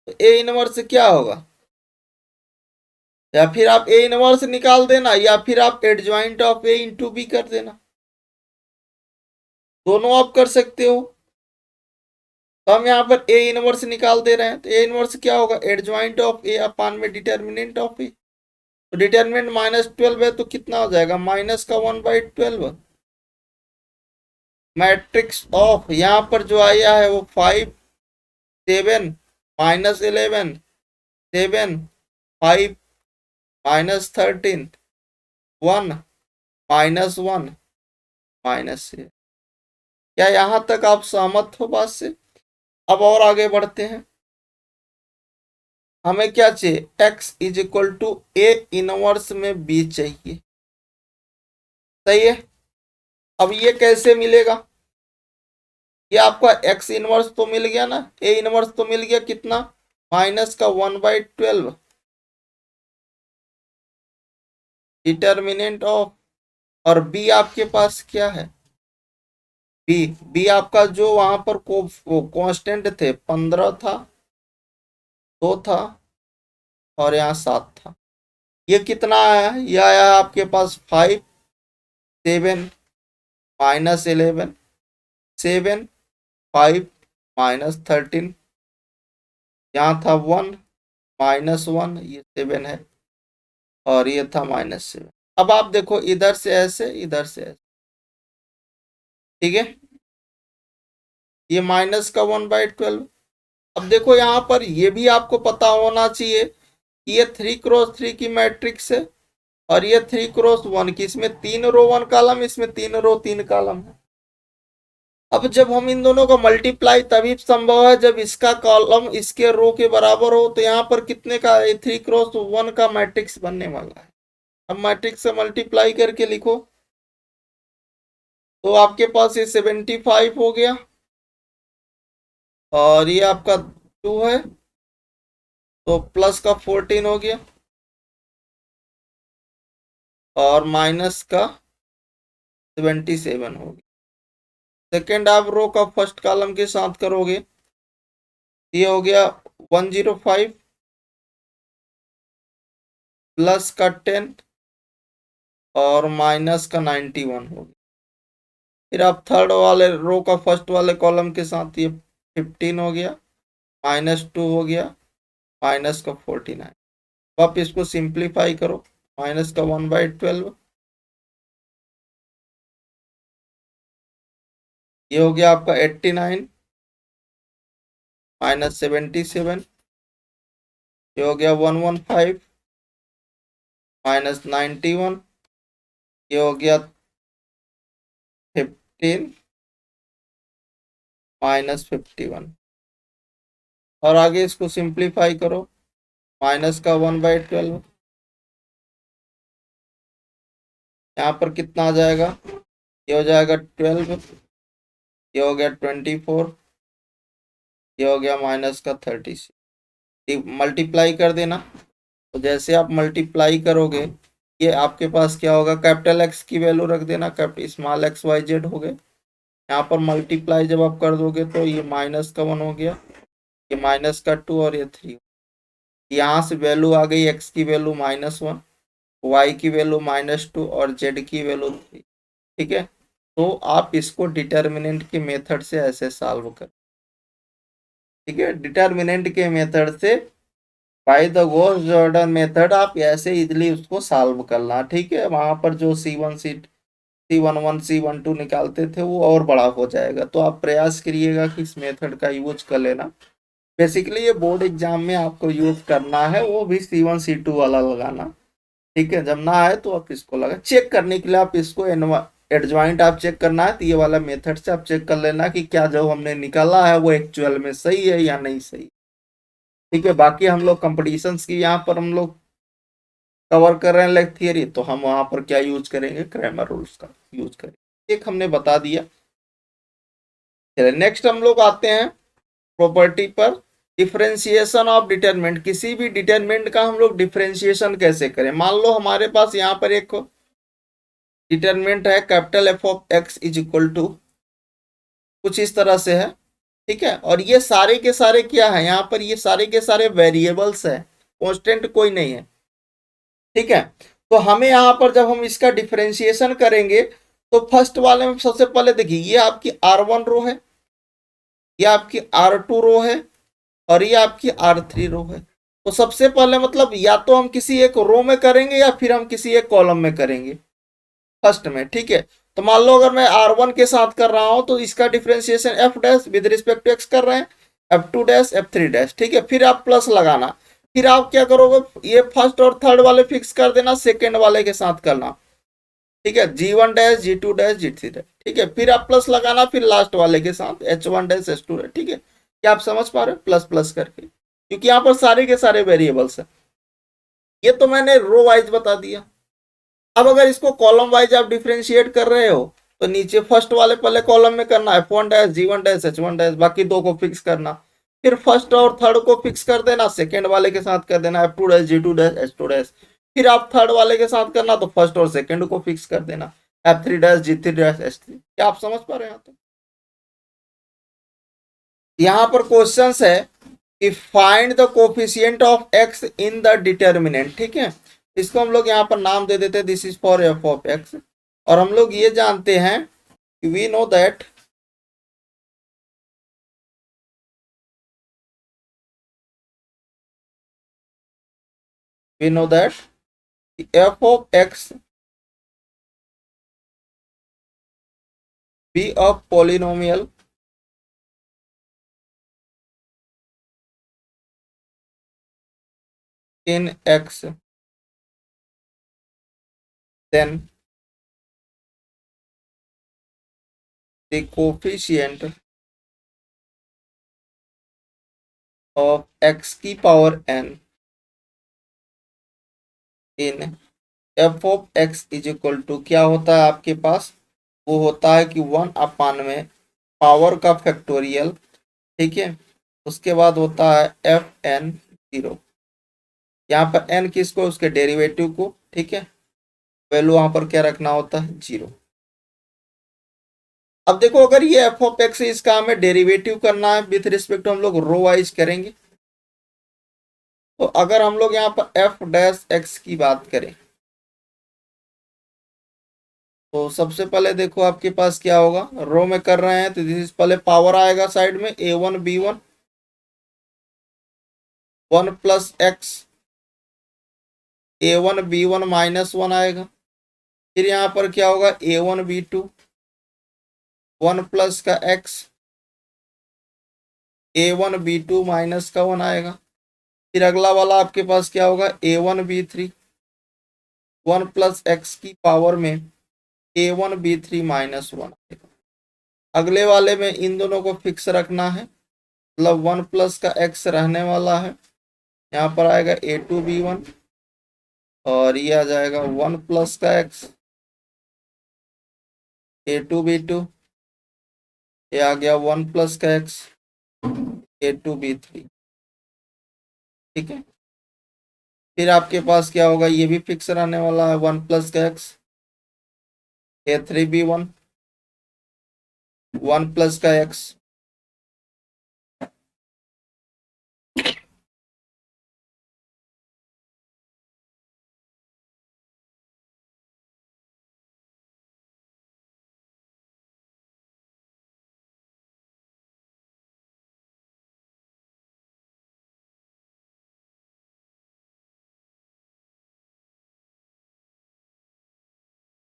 तो ए इनवर्स क्या होगा, या फिर आप ए इनवर्स निकाल देना, या फिर आप adjoint of A into B कर देना, दोनों आप कर सकते हो। तो हम यहाँ पर ए इनवर्स निकाल दे रहे हैं, तो ए इनवर्स क्या होगा, एडजॉइंट ऑफ ए अपान में डिटर्मिनेंट ऑफ ए। तो डिटर्मिनेंट -12 है, तो कितना हो जाएगा, -1/12। मैट्रिक्स ऑफ यहाँ पर जो आया है वो 5 7 -11 7 5 -13 1 -1 -6। क्या यहाँ तक आप सहमत हो बात से? अब और आगे बढ़ते हैं। हमें क्या चाहिए, x = ए इनवर्स में b चाहिए। सही है। अब ये कैसे मिलेगा, ये आपका x इनवर्स तो मिल गया ना, a इनवर्स तो मिल गया, कितना, -1/12 डिटर्मिनेंट ऑफ, और b आपके पास क्या है, b आपका जो वहां पर कांस्टेंट थे, 15 था, 2 था, और यहाँ 7 था। ये कितना आया, ये आया आपके पास 5 7 -11 7 5 -13, यहाँ था 1 -1, ये 7 है, और ये था -7। अब आप देखो, इधर से ऐसे, इधर से ऐसे, ठीक है, ये -1/12। अब देखो यहाँ पर ये भी आपको पता होना चाहिए कि ये 3x3 की मैट्रिक्स है, और ये 3x1 की, इसमें 3 रो 1 कॉलम, इसमें 3 रो 3 कॉलम है। अब जब हम इन दोनों का मल्टीप्लाई तभी संभव है जब इसका कॉलम इसके रो के बराबर हो। तो यहाँ पर कितने का, 3x1 का मैट्रिक्स बनने वाला है। अब मैट्रिक्स से मल्टीप्लाई करके लिखो, तो आपके पास ये 75 हो गया, और ये आपका 2 है, तो प्लस का 14 हो गया, और माइनस का 77 हो गया। सेकेंड आप रो का फर्स्ट कॉलम के साथ करोगे, ये हो गया 105 प्लस का 10 और माइनस का 91 हो गया। फिर आप थर्ड वाले रो का फर्स्ट वाले कॉलम के साथ, ये 15 हो गया, -2 हो गया, माइनस का 49। आप इसको सिंप्लीफाई करो, माइनस का 1/12, ये हो गया आपका 89 -77, ये हो गया 115 -91, ये हो गया 15 -51। और आगे इसको सिंप्लीफाई करो, माइनस का 1/12, यहाँ पर कितना आ जाएगा, ये हो जाएगा 12, ये हो गया 24, ये हो गया माइनस का 36। मल्टीप्लाई कर देना। तो जैसे आप मल्टीप्लाई करोगे, ये आपके पास क्या होगा, कैपिटल एक्स की वैल्यू रख देना, कैपिटल स्मॉल XYZ हो गए। यहाँ पर मल्टीप्लाई जब आप कर दोगे तो ये माइनस का 1 हो गया, ये माइनस का 2, और ये 3। यहाँ से वैल्यू आ गई, एक्स की वैल्यू -1, वाई की वैल्यू -2, और जेड की वैल्यू 3। ठीक है, तो आप इसको डिटर्मिनेंट के मेथड से ऐसे सॉल्व कर, ठीक है, डिटर्मिनेंट के मेथड से by the Gauss Jordan method आप ऐसे इजिली उसको सॉल्व करना, ठीक है। वहां पर जो C11 C12 निकालते थे वो और बड़ा हो जाएगा, तो आप प्रयास करिएगा कि इस मेथड का यूज कर लेना। बेसिकली ये बोर्ड एग्जाम में आपको यूज करना है, वो भी C1 C2 वाला लगाना, ठीक है। जब ना आए तो आप इसको लगा चेक करने के लिए, आप इसको एडजॉइंट आप चेक करना है तो ये वाला मेथड से आप चेक कर लेना कि क्या जो हमने निकाला है वो एक्चुअल में सही है या नहीं सही, ठीक है। बाकी हम लोग कंपटीशंस की यहाँ पर हम लोग कवर कर रहे हैं लाइक थियरी, तो हम वहां पर क्या यूज करेंगे, क्रैमर रूल्स का यूज करेंगे, एक हमने बता दिया। चलिए नेक्स्ट हम लोग आते हैं प्रॉपर्टी पर। डिफरेंशिएशन ऑफ डिटरमिनेंट, किसी भी डिटरमिनेंट का हम लोग डिफरेंशिएशन कैसे करें। मान लो हमारे पास यहाँ पर एक डिटरमिनेंट है capital F of X is equal to कुछ इस तरह से है, ठीक है। और ये सारे के सारे क्या है, यहाँ पर ये सारे के सारे वेरिएबल्स है, कांस्टेंट कोई नहीं है, ठीक है। तो हमें यहाँ पर जब हम इसका डिफरेंशिएशन करेंगे तो फर्स्ट वाले में सबसे पहले देखिए ये आपकी R1 रो है, ये आपकी R2 रो है, और ये आपकी R3 रो है। तो सबसे पहले मतलब या तो हम किसी एक रो में करेंगे या फिर हम किसी एक कॉलम में करेंगे फर्स्ट में, ठीक है। तो मान लो अगर मैं R1 के साथ कर रहा हूं तो इसका differentiation F dash with respect to X कर रहे हैं, F2 डैश F3 डैश, ठीक है। फिर आप प्लस लगाना, फिर आप क्या करोगे, ये फर्स्ट और थर्ड वाले फिक्स कर देना, सेकेंड वाले के साथ करना, ठीक है। G1 dash G2 dash G3 dash, ठीक है। फिर आप प्लस लगाना, फिर लास्ट वाले के साथ H1 डैश H2 डैश, ठीक है। क्या आप समझ पा रहे हो, प्लस प्लस करके, क्योंकि यहाँ पर सारे के सारे वेरिएबल्स है। ये तो मैंने रो वाइज बता दिया। अब अगर इसको कॉलम वाइज आप डिफ्रेंशिएट कर रहे हो तो नीचे फर्स्ट वाले पहले कॉलम में करना है F1 dash G1 dash H1 dash, बाकी दो को फिक्स करना, फिर फर्स्ट और थर्ड को फिक्स कर देना, सेकेंड वाले के साथ कर देना F2 dash G2 dash H2 dash, फिर आप थर्ड वाले के साथ करना तो फर्स्ट और सेकेंड को फिक्स कर देना F3 dash G3 dash H3। क्या आप समझ पा रहे हैं। तो यहाँ पर क्वेश्चन है कि find the coefficient of x in the determinant, ठीक है। इसको हम लोग यहाँ पर नाम दे देते हैं this is for F of X, और हम लोग ये जानते हैं कि we know that F of X be a polynomial in X, then the coefficient of x की power n in F of X is equal to क्या होता है आपके पास, वो होता है कि 1 में पावर का फैक्टोरियल, ठीक है। उसके बाद होता है एफ एन जीरो, यहाँ पर एन किसको, उसके डेरिवेटिव को, ठीक है। वैल्यू वहां पर क्या रखना होता है, जीरो। अब देखो अगर ये एफ ऑफ एक्स इसका हमें डेरिवेटिव करना है विथ रिस्पेक्ट हम लोग रो वाइज करेंगे, तो अगर हम लोग यहाँ पर एफ डैश एक्स की बात करें तो सबसे पहले देखो आपके पास क्या होगा, रो में कर रहे हैं तो दिस पहले पावर आएगा साइड में A1 B1 1 plus x, A1 B1 -1 आएगा। फिर यहाँ पर क्या होगा, A1 B2 1 प्लस का एक्स, A1 B2 माइनस का 1 आएगा। फिर अगला वाला आपके पास क्या होगा, A1 B3 1 प्लस एक्स की पावर में A1 B3 -1 आएगा। अगले वाले में इन दोनों को फिक्स रखना है, मतलब 1 प्लस का एक्स रहने वाला है, यहाँ पर आएगा A2 B1, और ये आ जाएगा 1 प्लस का एक्स A2 B2, ये आ गया 1 प्लस का एक्स A2 B3, ठीक है। फिर आपके पास क्या होगा, ये भी फिक्स रहने वाला है 1 प्लस का एक्स A3 B1 1 प्लस का एक्स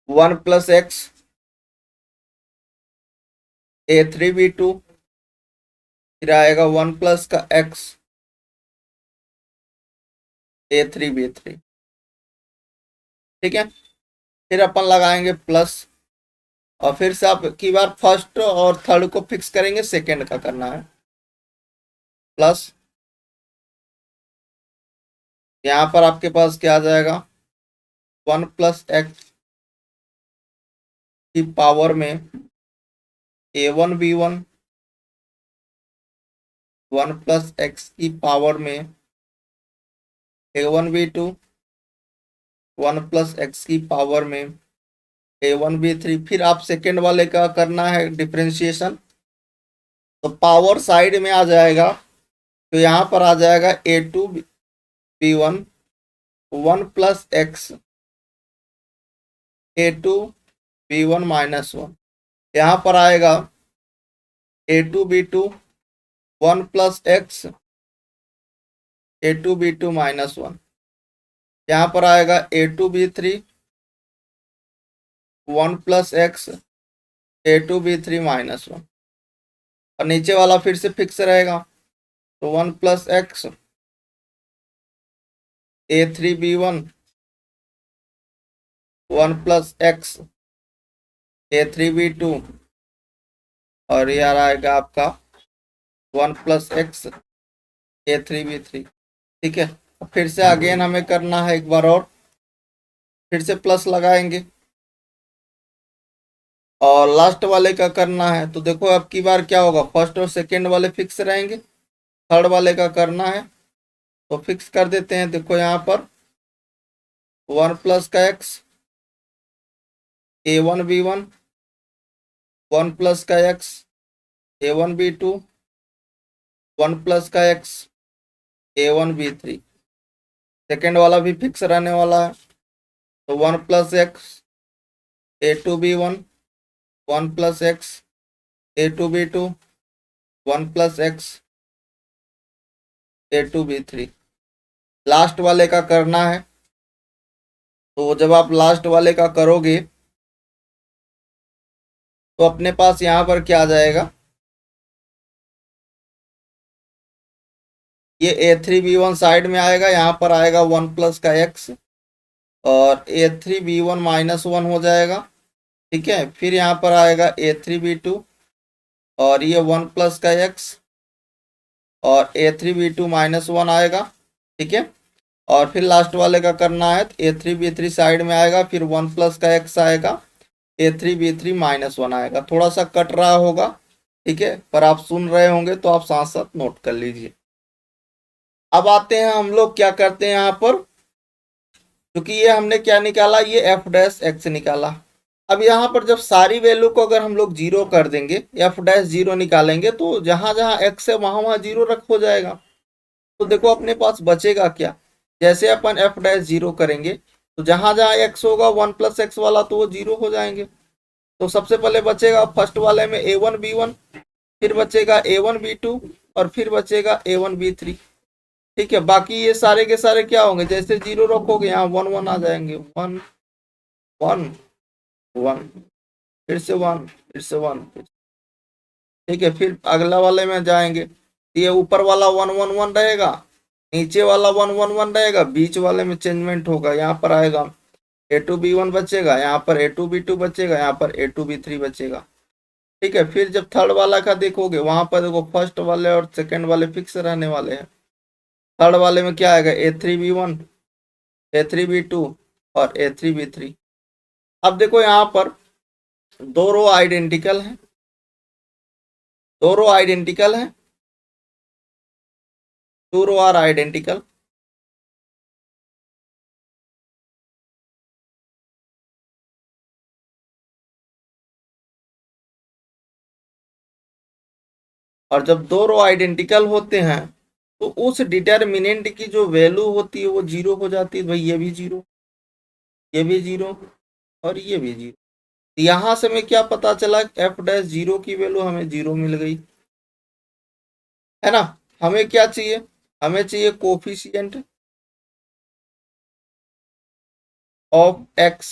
1 प्लस एक्स A3B2, फिर आएगा 1 प्लस का एक्स A3B3। ठीक है, फिर अपन लगाएंगे प्लस, और फिर से आप की बार फर्स्ट और थर्ड को फिक्स करेंगे, सेकंड का करना है प्लस। यहाँ पर आपके पास क्या आ जाएगा, 1 प्लस एक्स की पावर में A1B1, 1 प्लस एक्स की पावर में A1B2, 1 प्लस एक्स की पावर में A1B3। फिर आप सेकेंड वाले का करना है डिफ्रेंशिएशन, तो पावर साइड में आ जाएगा, तो यहाँ पर आ जाएगा A2B1, 1 plus x A2B1 minus 1। यहाँ पर आएगा A2B2, 1 plus x A2B2 minus 1। यहाँ पर आएगा A2B3, 1 plus x A2B3 minus 1, और नीचे वाला फिर से फिक्स रहेगा, तो 1 plus x A3B1, 1 plus x A3B2, और ये आ आएगा आपका 1 प्लस एक्स A3B3। ठीक है, फिर से अगेन हमें करना है एक बार और, फिर से प्लस लगाएंगे और लास्ट वाले का करना है। तो देखो अब की बार क्या होगा, फर्स्ट और सेकेंड वाले फिक्स रहेंगे, थर्ड वाले का करना है तो फिक्स कर देते हैं। देखो यहाँ पर 1 प्लस का एक्स A1B1, 1 प्लस का एक्स A1B2, 1 प्लस का एक्स A1B3। सेकेंड वाला भी फिक्स रहने वाला है, तो 1 plus x A2B1, 1 plus x A2B2, 1 plus x A2B3। Last वाले का करना है, तो जब आप लास्ट वाले का करोगे तो अपने पास यहाँ पर क्या आ जाएगा, ये A3B1 साइड में आएगा, यहाँ पर आएगा 1 प्लस का एक्स और A3B1 माइनस 1 हो जाएगा। ठीक है, फिर यहाँ पर आएगा A3B2 और ये 1 प्लस का एक्स और A3B2 माइनस 1 आएगा। ठीक है, और फिर लास्ट वाले का करना है, तो A3B3 साइड में आएगा, फिर 1 प्लस का एक्स आएगा, A3B3 माइनस 1 आएगा। थोड़ा सा कट रहा होगा, ठीक है, पर आप सुन रहे होंगे तो आप साथ साथ नोट कर लीजिए। अब आते हैं हम लोग क्या करते हैं यहाँ पर, क्योंकि ये हमने क्या निकाला, ये एफ डैश एक्स निकाला। अब यहाँ पर जब सारी वैल्यू को अगर हम लोग जीरो कर देंगे, एफ डैश जीरो निकालेंगे, तो जहां जहां एक्स है वहां वहां जीरो रख हो जाएगा। तो देखो अपने पास बचेगा क्या, जैसे अपन एफ डैश जीरो करेंगे तो जहां जहां एक्स होगा 1 प्लस एक्स वाला तो वो जीरो हो जाएंगे। तो सबसे पहले बचेगा फर्स्ट वाले में A1B1, फिर बचेगा A1B2 और फिर बचेगा A1B3। ठीक है, बाकी ये सारे के सारे क्या होंगे, जैसे जीरो रखोगे यहाँ 1 1 आ जाएंगे, 1 1 1, फिर से 1, फिर से 1। ठीक है, फिर अगला वाले में जाएंगे, ये ऊपर वाला 1 1 1 रहेगा, नीचे वाला 1 1 1 रहेगा, बीच वाले में चेंजमेंट होगा, यहाँ पर आएगा A2B1 बचेगा, यहाँ पर A2B2 बचेगा, यहाँ पर A2B3 बचेगा। ठीक है, फिर जब थर्ड वाला का देखोगे वहां पर देखो फर्स्ट वाले और सेकंड वाले फिक्स रहने वाले हैं। थर्ड वाले में क्या आएगा, A3B1, A3B2 और A3B3। अब देखो यहाँ पर दो रो आइडेंटिकल हैं, दो रो आइडेंटिकल हैं, टू रो आर आइडेंटिकल। और जब दो रो आइडेंटिकल होते हैं तो उस डिटर्मिनेंट की जो वैल्यू होती है वो जीरो हो जाती है। भाई ये भी जीरो, ये भी जीरो और ये भी जीरो। यहां से हमें क्या पता चला, एफ डैश जीरो की वैल्यू हमें जीरो मिल गई, है ना। हमें क्या चाहिए, हमें चाहिए कोफिशिएंट ऑफ एक्स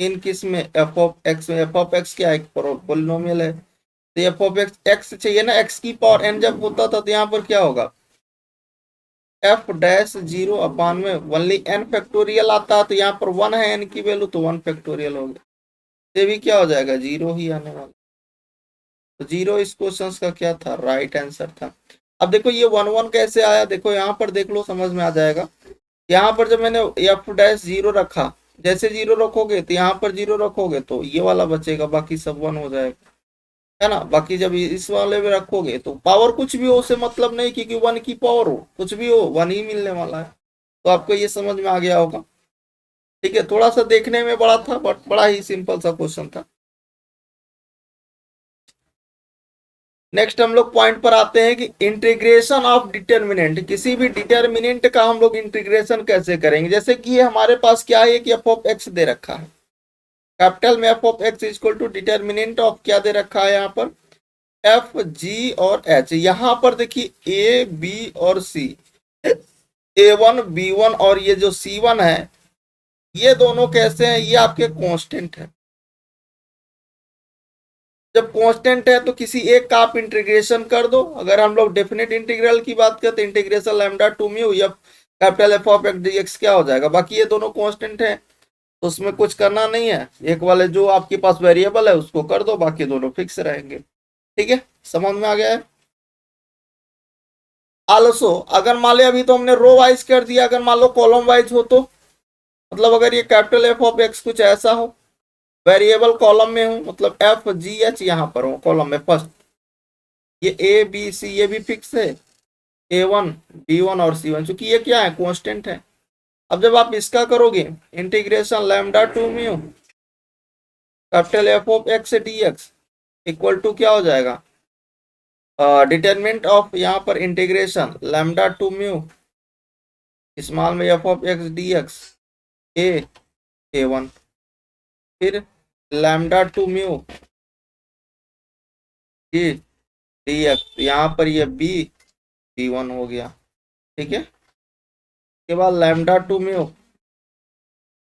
इन किस में, एफ ऑफ एक्स में। एफ ऑफ एक्स क्या है, पोलिनोमियल है, तो एफ ऑफ एक्स एक्स चाहिए ना, एक्स की पावर एन जब होता था तो यहाँ पर क्या होगा, एफ डैश जीरो अपान में ओनली एन फैक्टोरियल आता है, तो यहाँ पर वन है एन की वैल्यू, तो वन फैक्टोरियल हो गया, ये भी क्या हो जाएगा, जीरो ही आने वाला। तो जीरो इस क्वेश्चन का क्या था, राइट आंसर था। अब देखो ये वन वन कैसे आया, देखो यहाँ पर देख लो, समझ में आ जाएगा। यहाँ पर जब मैंने एफ डैश जीरो रखा, जैसे जीरो रखोगे तो यहाँ पर जीरो रखोगे तो ये वाला बचेगा, बाकी सब वन हो जाएगा, है ना। बाकी जब इस वाले में रखोगे तो पावर कुछ भी हो उसे मतलब नहीं, क्योंकि वन की पावर हो कुछ भी हो वन ही मिलने वाला है। तो आपको ये समझ में आ गया होगा, ठीक है। थोड़ा सा देखने में बड़ा था बट बड़ा ही सिंपल सा क्वेश्चन था। नेक्स्ट हम लोग पॉइंट पर आते हैं कि इंटीग्रेशन ऑफ डिटर्मिनेंट, किसी भी डिटर्मिनेंट का हम लोग इंटीग्रेशन कैसे करेंगे। जैसे कि ये हमारे पास क्या है कि एफ ऑफ एक्स दे रखा है, कैपिटल में F of X equal to determinant of क्या दे रखा है यहाँ पर, एफ जी और एच। यहाँ पर देखिए ए बी और सी, ए वन बी वन और ये जो सी वन है, ये दोनों कैसे हैं, ये आपके कांस्टेंट है। जब कांस्टेंट है तो किसी एक का आप इंटीग्रेशन कर दो। अगर हम लोग डेफिनेट इंटीग्रल की बात करें तो इंटीग्रेशन लैम्डा टू म्यू या capital F of X dx क्या हो जाएगा। बाकी ये दोनों कांस्टेंट है तो उसमें कुछ करना नहीं है, एक वाले जो आपके पास वेरिएबल है उसको कर दो, बाकी दोनों फिक्स रहेंगे, ठीक है। समझ में आ गया है। आलसो अगर मान लो, अभी तो हमने रो वाइज कर दिया, अगर मान लो कॉलम वाइज हो तो, मतलब अगर ये कैपिटल एफ ऑफ एक्स कुछ ऐसा हो, वेरिएबल कॉलम में हो, मतलब एफ जी एच यहाँ पर हो कॉलम में फर्स्ट, ये ए बी सी ये भी फिक्स है, ए वन बी वन और सी वन, चूंकि ये क्या है कांस्टेंट है। अब जब आप इसका करोगे integration lambda to mu capital F of X D X equal to क्या हो जाएगा, डिटरमिनेंट ऑफ यहाँ पर integration lambda to mu small में F of X D X A one, फिर lambda to mu D D X, यहाँ पर ये बी वन हो गया, ठीक है। के बाद लैम्डा टू म्यू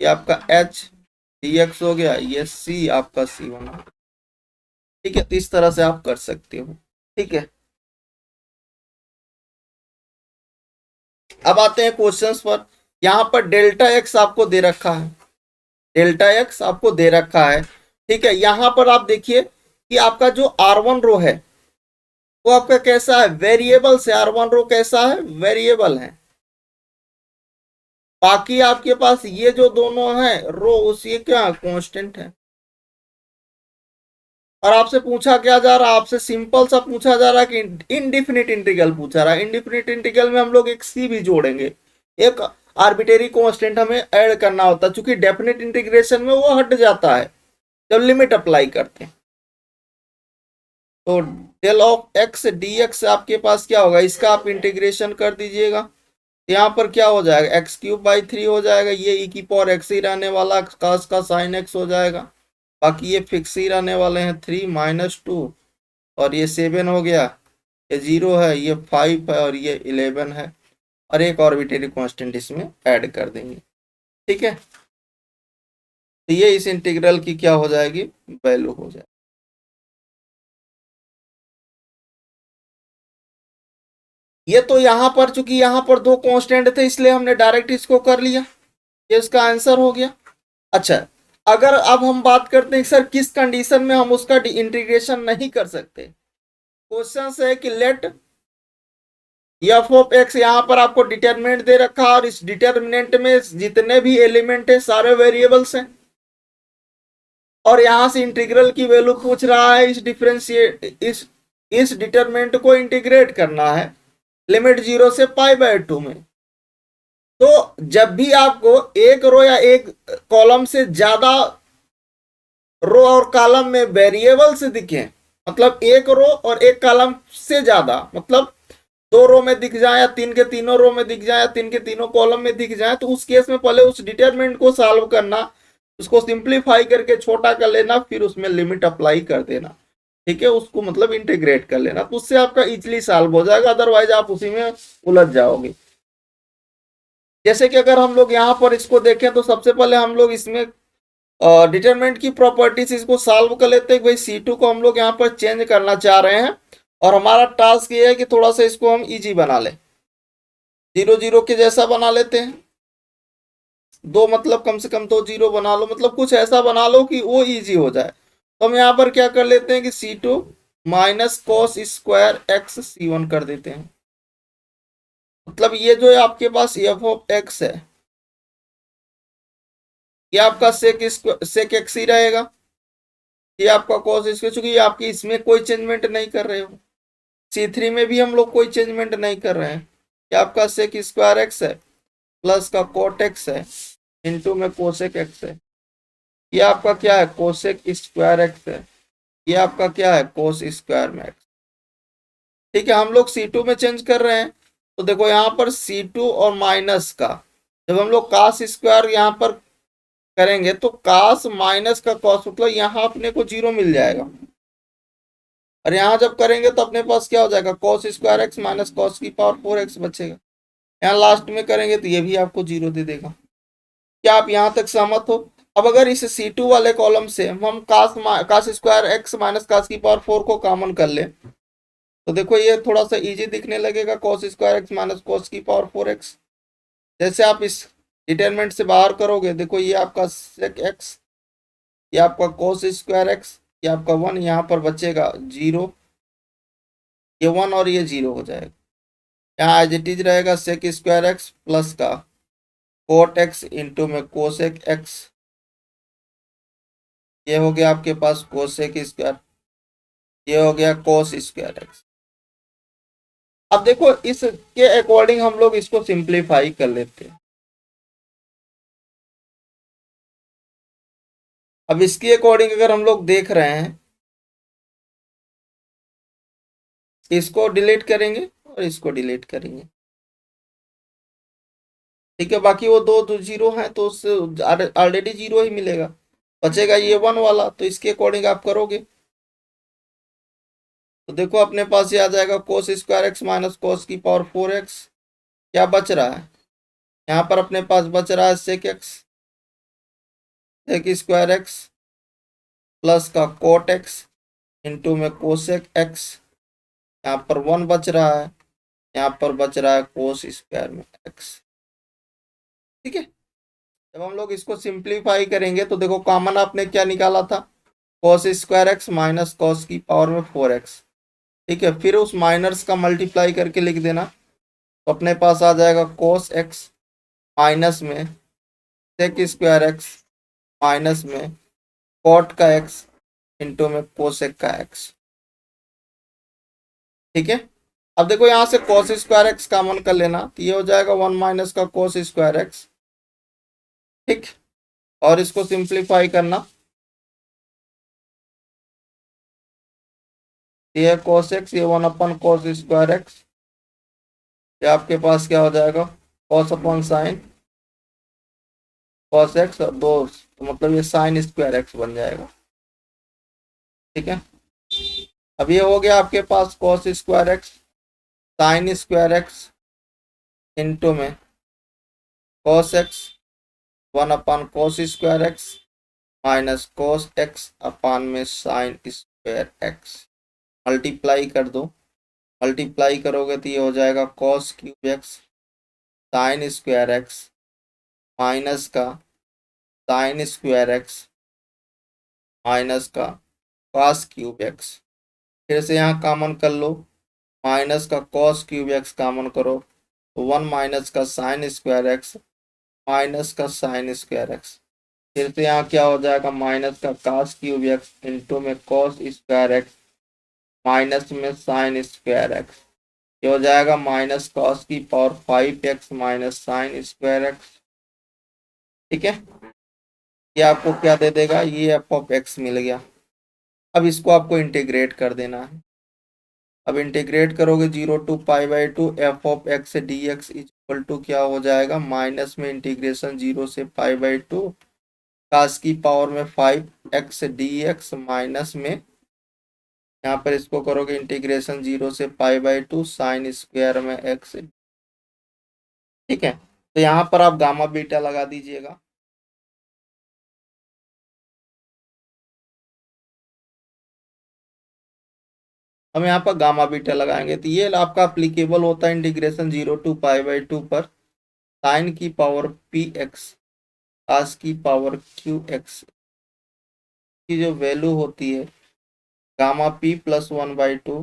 ये आपका एच डी एक्स हो गया, ये सी आपका सी वन, ठीक है। तो इस तरह से आप कर सकते हो, ठीक है। अब आते हैं क्वेश्चंस पर। यहाँ पर डेल्टा एक्स आपको दे रखा है, डेल्टा एक्स आपको दे रखा है, ठीक है। यहाँ पर आप देखिए कि आपका जो आर वन रो है वो आपका कैसा है, वेरिएबल से, आर वन रो कैसा है, वेरिएबल है। बाकी आपके पास ये जो दोनों है रो उसी क्या कांस्टेंट है। और आपसे पूछा क्या जा रहा है, आपसे सिंपल सा पूछा जा रहा है कि इनडिफिनिट इंटीग्रल पूछा रहा है। इनडिफिनिट इंटीग्रल में हम लोग एक सी भी जोड़ेंगे, एक आर्बिट्रेरी कांस्टेंट हमें ऐड करना होता है, क्योंकि डेफिनेट इंटीग्रेशन में वो हट जाता है जब लिमिट अप्लाई करते हैं। तो del of X D X आपके पास क्या होगा, इसका आप इंटीग्रेशन कर दीजिएगा, यहाँ पर क्या हो जाएगा, एक्स क्यूब बाई थ्री हो जाएगा, ये ई की पावर एक्स ही रहने वाला, कास का साइन एक्स हो जाएगा, बाकी ये फिक्स ही रहने वाले हैं, थ्री माइनस टू और ये सेवन हो गया, ये जीरो है, ये फाइव है और ये 11 है, और एक आर्बिट्रेरी कांस्टेंट इसमें ऐड कर देंगे, ठीक है। तो ये इस इंटीग्रल की क्या हो जाएगी, वैल्यू हो जाएगी। ये तो यहाँ पर चूंकि यहाँ पर दो कांस्टेंट थे इसलिए हमने डायरेक्ट इसको कर लिया, ये इसका आंसर हो गया। अच्छा, अगर अब हम बात करते हैं सर किस कंडीशन में हम उसका इंटीग्रेशन नहीं कर सकते। क्वेश्चन है कि लेट एफ ऑफ एक्स, यहाँ पर आपको डिटर्मिनेंट दे रखा है और इस डिटर्मिनेंट में जितने भी एलिमेंट है सारे वेरिएबल्स हैं, और यहां से इंटीग्रल की वैल्यू पूछ रहा है, इस डिफरेंशिएट इस डिटर्मिनेंट को इंटीग्रेट करना है लिमिट 0 से पाई बाय 2 में। तो जब भी आपको एक रो या एक कॉलम से ज्यादा रो और कॉलम में वेरिएबल्स दिखे, मतलब एक रो और एक कॉलम से ज्यादा, मतलब दो रो में दिख जाए या तीन के तीनों रो में दिख जाए या तीन के तीनों कॉलम में दिख जाए, तो उस केस में पहले उस डिटरमिनेंट को सॉल्व करना, उसको सिंप्लीफाई करके छोटा कर लेना, फिर उसमें लिमिट अप्लाई कर देना, ठीक है, उसको मतलब इंटीग्रेट कर लेना, तो उससे आपका इजीली सॉल्व हो जाएगा, अदरवाइज आप उसी में उलझ जाओगे। जैसे कि अगर हम लोग यहाँ पर इसको देखें तो सबसे पहले हम लोग इसमें डिटरमिनेंट की प्रॉपर्टीज इसको सॉल्व कर लेते हैं। भाई C2 को हम लोग यहाँ पर चेंज करना चाह रहे हैं और हमारा टास्क ये है कि थोड़ा सा इसको हम इजी बना लें, 0 0 के जैसा बना लेते हैं। दो मतलब कम से कम दो जीरो बना लो, मतलब कुछ ऐसा बना लो कि वो इजी हो जाए। तो हम यहाँ पर क्या कर लेते हैं कि C2 minus cos square x C1 कर देते हैं। मतलब ये जो है आपके पास एफ ऑफ एक्स है, ये आपका सेक एक्स ही रहेगा। ये आपका कॉस स्क्वायर, चूंकि ये आपकी इसमें कोई चेंजमेंट नहीं कर रहे हो, C3 में भी हम लोग कोई चेंजमेंट नहीं कर रहे हैं। ये आपका सेक स्क्वायर एक्स है प्लस का कोट एक्स है इंटू में कोसेक एक्स है। ये आपका क्या है, कोसेक स्क्वायर एक्स है। ये आपका क्या है, कोस स्क्वायर में एक्स। ठीक है, हम लोग C2 में चेंज कर रहे हैं। तो देखो यहाँ पर C2 और माइनस का, जब हम लोग कास स्क्वायर यहाँ पर करेंगे तो कास माइनस का कॉस, मतलब यहाँ अपने को जीरो मिल जाएगा। और यहाँ जब करेंगे तो अपने पास क्या हो जाएगा, cos square X minus cos की पावर 4x बचेगा। यहाँ लास्ट में करेंगे तो ये भी आपको जीरो दे देगा। क्या आप यहाँ तक सहमत हो? अब अगर इस C2 वाले कॉलम से हम cos square X minus cos की पावर 4 को कॉमन कर ले तो देखो ये थोड़ा सा इजी दिखने लगेगा, cos square X minus cos की पावर 4x। जैसे आप इस डिटरमिनेंट से बाहर करोगे, देखो ये आपका सेक एक्स, ये आपका कॉस स्क्वायर एक्स, ये आपका 1, यहाँ पर बचेगा 0, ये 1 और ये 0 हो जाएगा। यहाँ एज इट इज रहेगा सेक स्क्वायर एक्स प्लस का कोट एक्स इंटू में कोसेक एक्स। ये हो गया आपके पास कोसेक स्क्वायर, ये हो गया कोस स्क्वायर एक्स। अब देखो इसके अकॉर्डिंग हम लोग इसको सिंप्लीफाई कर लेते हैं। अब इसके अकॉर्डिंग अगर हम लोग देख रहे हैं, इसको डिलीट करेंगे और इसको डिलीट करेंगे। ठीक है, बाकी वो दो दो जीरो हैं तो उससे ऑलरेडी जीरो ही मिलेगा, बचेगा ये 1 वाला। तो इसके अकॉर्डिंग आप करोगे तो देखो अपने पास ये आ जाएगा cos square X minus cos की पावर 4x। क्या बच रहा है, यहाँ पर अपने पास बच रहा है sec X, sec square X plus का कोट एक्स इंटू में कोसेक एक्स। यहाँ पर 1 बच रहा है, यहाँ पर बच रहा है कोस स्क्वायर में एक्स। ठीक है, जब हम लोग इसको सिंप्लीफाई करेंगे तो देखो कॉमन आपने क्या निकाला था, cos square X minus cos की पावर में 4x। ठीक है, फिर उस माइनस का मल्टीप्लाई करके लिख देना तो अपने पास आ जाएगा कोस एक्स माइनस में सेक स्क्वायर एक्स माइनस में कॉट का एक्स इंटू में कोसेक का एक्स। ठीक है, अब देखो यहाँ से कॉस स्क्वायर एक्स कॉमन कर लेना तो ये हो जाएगा 1 माइनस का कॉस स्क्वायर एक्स। ठीक, और इसको सिंप्लीफाई करना, ये कॉस एक्स, ये 1 अपन कॉस स्क्वायर एक्स, ये आपके पास क्या हो जाएगा कॉस अपन साइन कॉस एक्स और दो, तो मतलब ये साइन स्क्वायर एक्स बन जाएगा। ठीक है, अब ये हो गया आपके पास cos square X sine square X into में cos X 1 upon cos square X minus cos X upon में साइन स्क्वायर एक्स। मल्टीप्लाई कर दो, मल्टीप्लाई करोगे तो ये हो जाएगा cos cube x sine square X minus का साइन स्क्वायर एक्स माइनस का कॉस क्यूब एक्स। फिर से यहाँ कॉमन कर लो, माइनस का कॉस क्यूब एक्स कॉमन करो तो 1 माइनस का साइन स्क्वायर एक्स माइनस का साइन स्क्वायर एक्स। फिर से यहाँ क्या हो जाएगा, माइनस का कॉस क्यूब एक्स इंटू में कॉस स्क्वायर एक्स माइनस में साइन स्क्वायर एक्स। ये हो जाएगा माइनस कॉस की power 5x minus sign square x. ठीक है, ये आपको क्या दे देगा, ये एफ ऑफ एक्स मिल गया। अब इसको आपको इंटीग्रेट कर देना है। अब इंटीग्रेट करोगे 0 to π/2 F of X D X equal to क्या हो जाएगा, माइनस में इंटीग्रेशन 0 से π/2 कास की पावर में 5x डी एक्स माइनस में यहाँ पर इसको करोगे इंटीग्रेशन 0 से π/2 साइन स्क्वायर में एक्स। ठीक है, तो यहाँ पर आप गामा बीटा लगा दीजिएगा। हम यहाँ पर गामा बीटा लगाएंगे, तो ये आपका अप्लीकेबल होता है इंटीग्रेशन 0 to π/2 पर साइन की पावर पी एक्स कास की पावर क्यू एक्स की जो वैल्यू होती है gamma P plus 1/2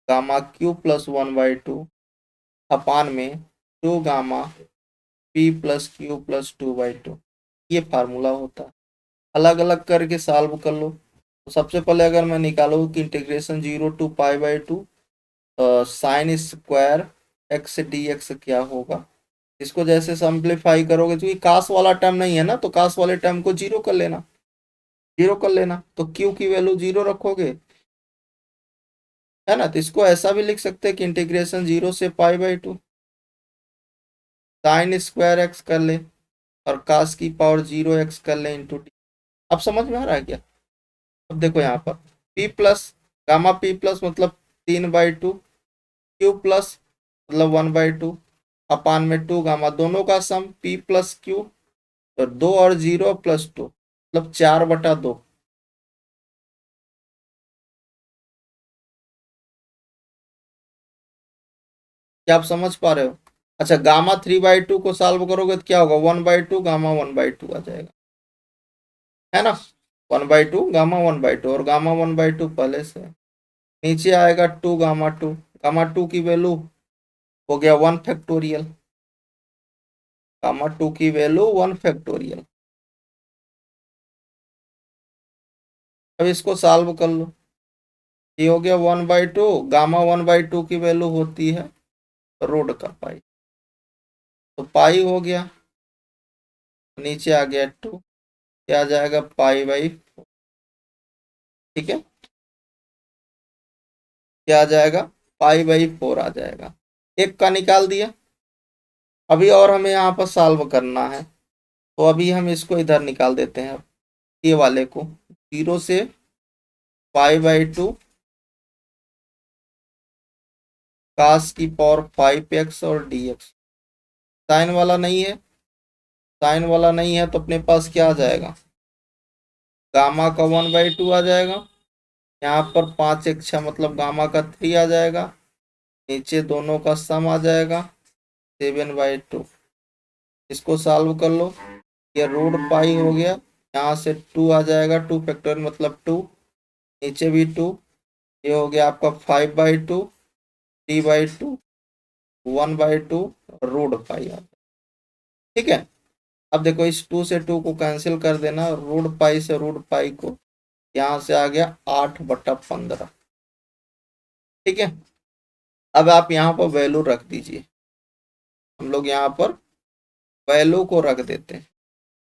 gamma Q plus 1/2 अपान में 2 gamma P plus Q plus 2/2, ये फार्मूला होता है। अलग अलग करके सॉल्व कर लो। तो सबसे पहले अगर मैं निकालूँ कि integration 0 to π/2 sine square X D X क्या होगा, इसको जैसे सिंप्लीफाई करोगे, क्योंकि कास वाला टर्म नहीं है ना, तो कास वाले टर्म को जीरो कर लेना, जीरो कर लेना, तो क्यू की वैल्यू जीरो रखोगे, है ना। तो इसको ऐसा भी लिख सकते हैं कि इंटीग्रेशन 0 से π/2 साइन स्क्वायर एक्स कर ले और कास की पावर 0 x कर ले इंटू टी। अब समझ में आ रहा है क्या? अब देखो यहाँ पर p plus gamma p plus मतलब 3/2 क्यू प्लस मतलब 1/2 अपान में 2 गामा, दोनों का सम p प्लस क्यू, तो 2 और 0 प्लस 2 मतलब 4/2। क्या आप समझ पा रहे हो? अच्छा, गामा 3/2 को सॉल्व करोगे तो क्या होगा, 1/2 गामा 1/2 आ जाएगा, है ना। 1/2 गामा 1/2 और गामा 1/2 पहले से है। नीचे आएगा 2 गामा 2, गामा 2 की वैल्यू हो गया 1 फैक्टोरियल, गामा 2 की वैल्यू 1 फैक्टोरियल। अब इसको सॉल्व कर लो, ये हो गया 1/2, गामा 1/2 की वैल्यू होती है रोड का पाई, तो पाई हो गया, नीचे आ गया 2, क्या आ जाएगा π/4, ठीक है, क्या आ जाएगा π/4 आ जाएगा। एक का निकाल दिया। अभी और हमें यहाँ पर सॉल्व करना है, तो अभी हम इसको इधर निकाल देते हैं, ये वाले को 0 से π/2 कास की पावर 5x और dx। साइन वाला नहीं है, साइन वाला नहीं है तो अपने पास क्या आ जाएगा, गामा का 1/2 आ जाएगा, यहाँ पर 5 मतलब गामा का 3 आ जाएगा, नीचे दोनों का सम आ जाएगा 7/2। इसको सॉल्व कर लो, ये रूट पाई हो गया, यहाँ से 2 आ जाएगा, 2 फैक्टोरियल मतलब 2, नीचे भी 2, ये हो गया आपका 5/2 3/2 1/2 रूट पाई आ, ठीक है। अब देखो इस 2 से 2 को कैंसिल कर देना, रूट पाई से रूट पाई को, यहाँ से आ गया 8/15, ठीक है। अब आप यहाँ पर वैल्यू रख दीजिए, हम लोग यहाँ पर वैल्यू को रख देते हैं,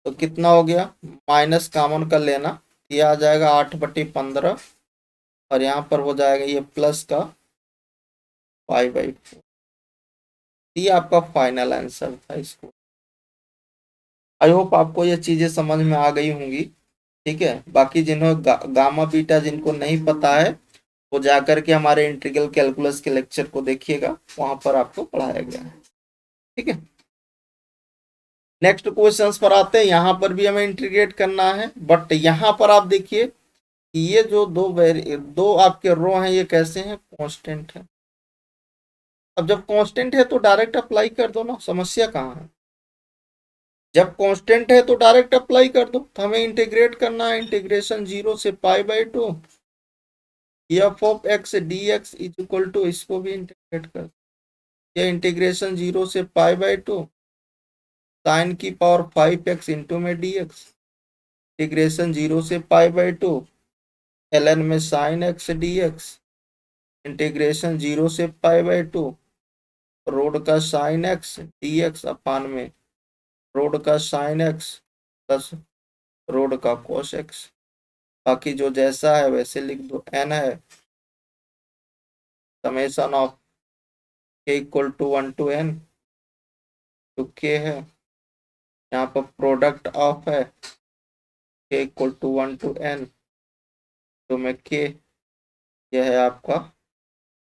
तो कितना हो गया, माइनस कॉमन कर लेना, ये आ जाएगा 8/15 और यहाँ पर हो जाएगा ये प्लस का 5/4। ये आपका फाइनल आंसर था इसको। आई होप आपको ये चीज़ें समझ में आ गई होंगी, ठीक है। बाकी जिन्हों गामा बीटा जिनको नहीं पता है वो जाकर के हमारे इंटीग्रल कैलकुलस के लेक्चर को देखिएगा, वहां पर आपको पढ़ाया गया है, ठीक है। नेक्स्ट क्वेश्चंस पर आते हैं, यहाँ पर भी हमें इंटीग्रेट करना है, बट यहाँ पर आप देखिए कि ये जो दो आपके रो हैं ये कैसे हैं, कांस्टेंट है। अब जब कांस्टेंट है तो डायरेक्ट अप्लाई कर दो ना, समस्या कहाँ है। जब कांस्टेंट है तो डायरेक्ट अप्लाई कर दो, तो हमें इंटीग्रेट करना है, इंटीग्रेशन 0 से π/2 f(x) dx is equal to, इसको भी इंटीग्रेट कर, ये इंटीग्रेशन 0 से π/2 साइन की पावर 5x इंटू में dx, इंटीग्रेशन 0 से π/2 ln में साइन x dx, इंटीग्रेशन 0 से π/2 रोड का साइन x dx अपान में रोड का साइन x प्लस रोड का cos x। बाकी जो जैसा है वैसे लिख दो, n है summation of k equal to 1 to n, तो k है, यहाँ पर प्रोडक्ट ऑफ है k equal to 1 to n, तो में k यह है आपका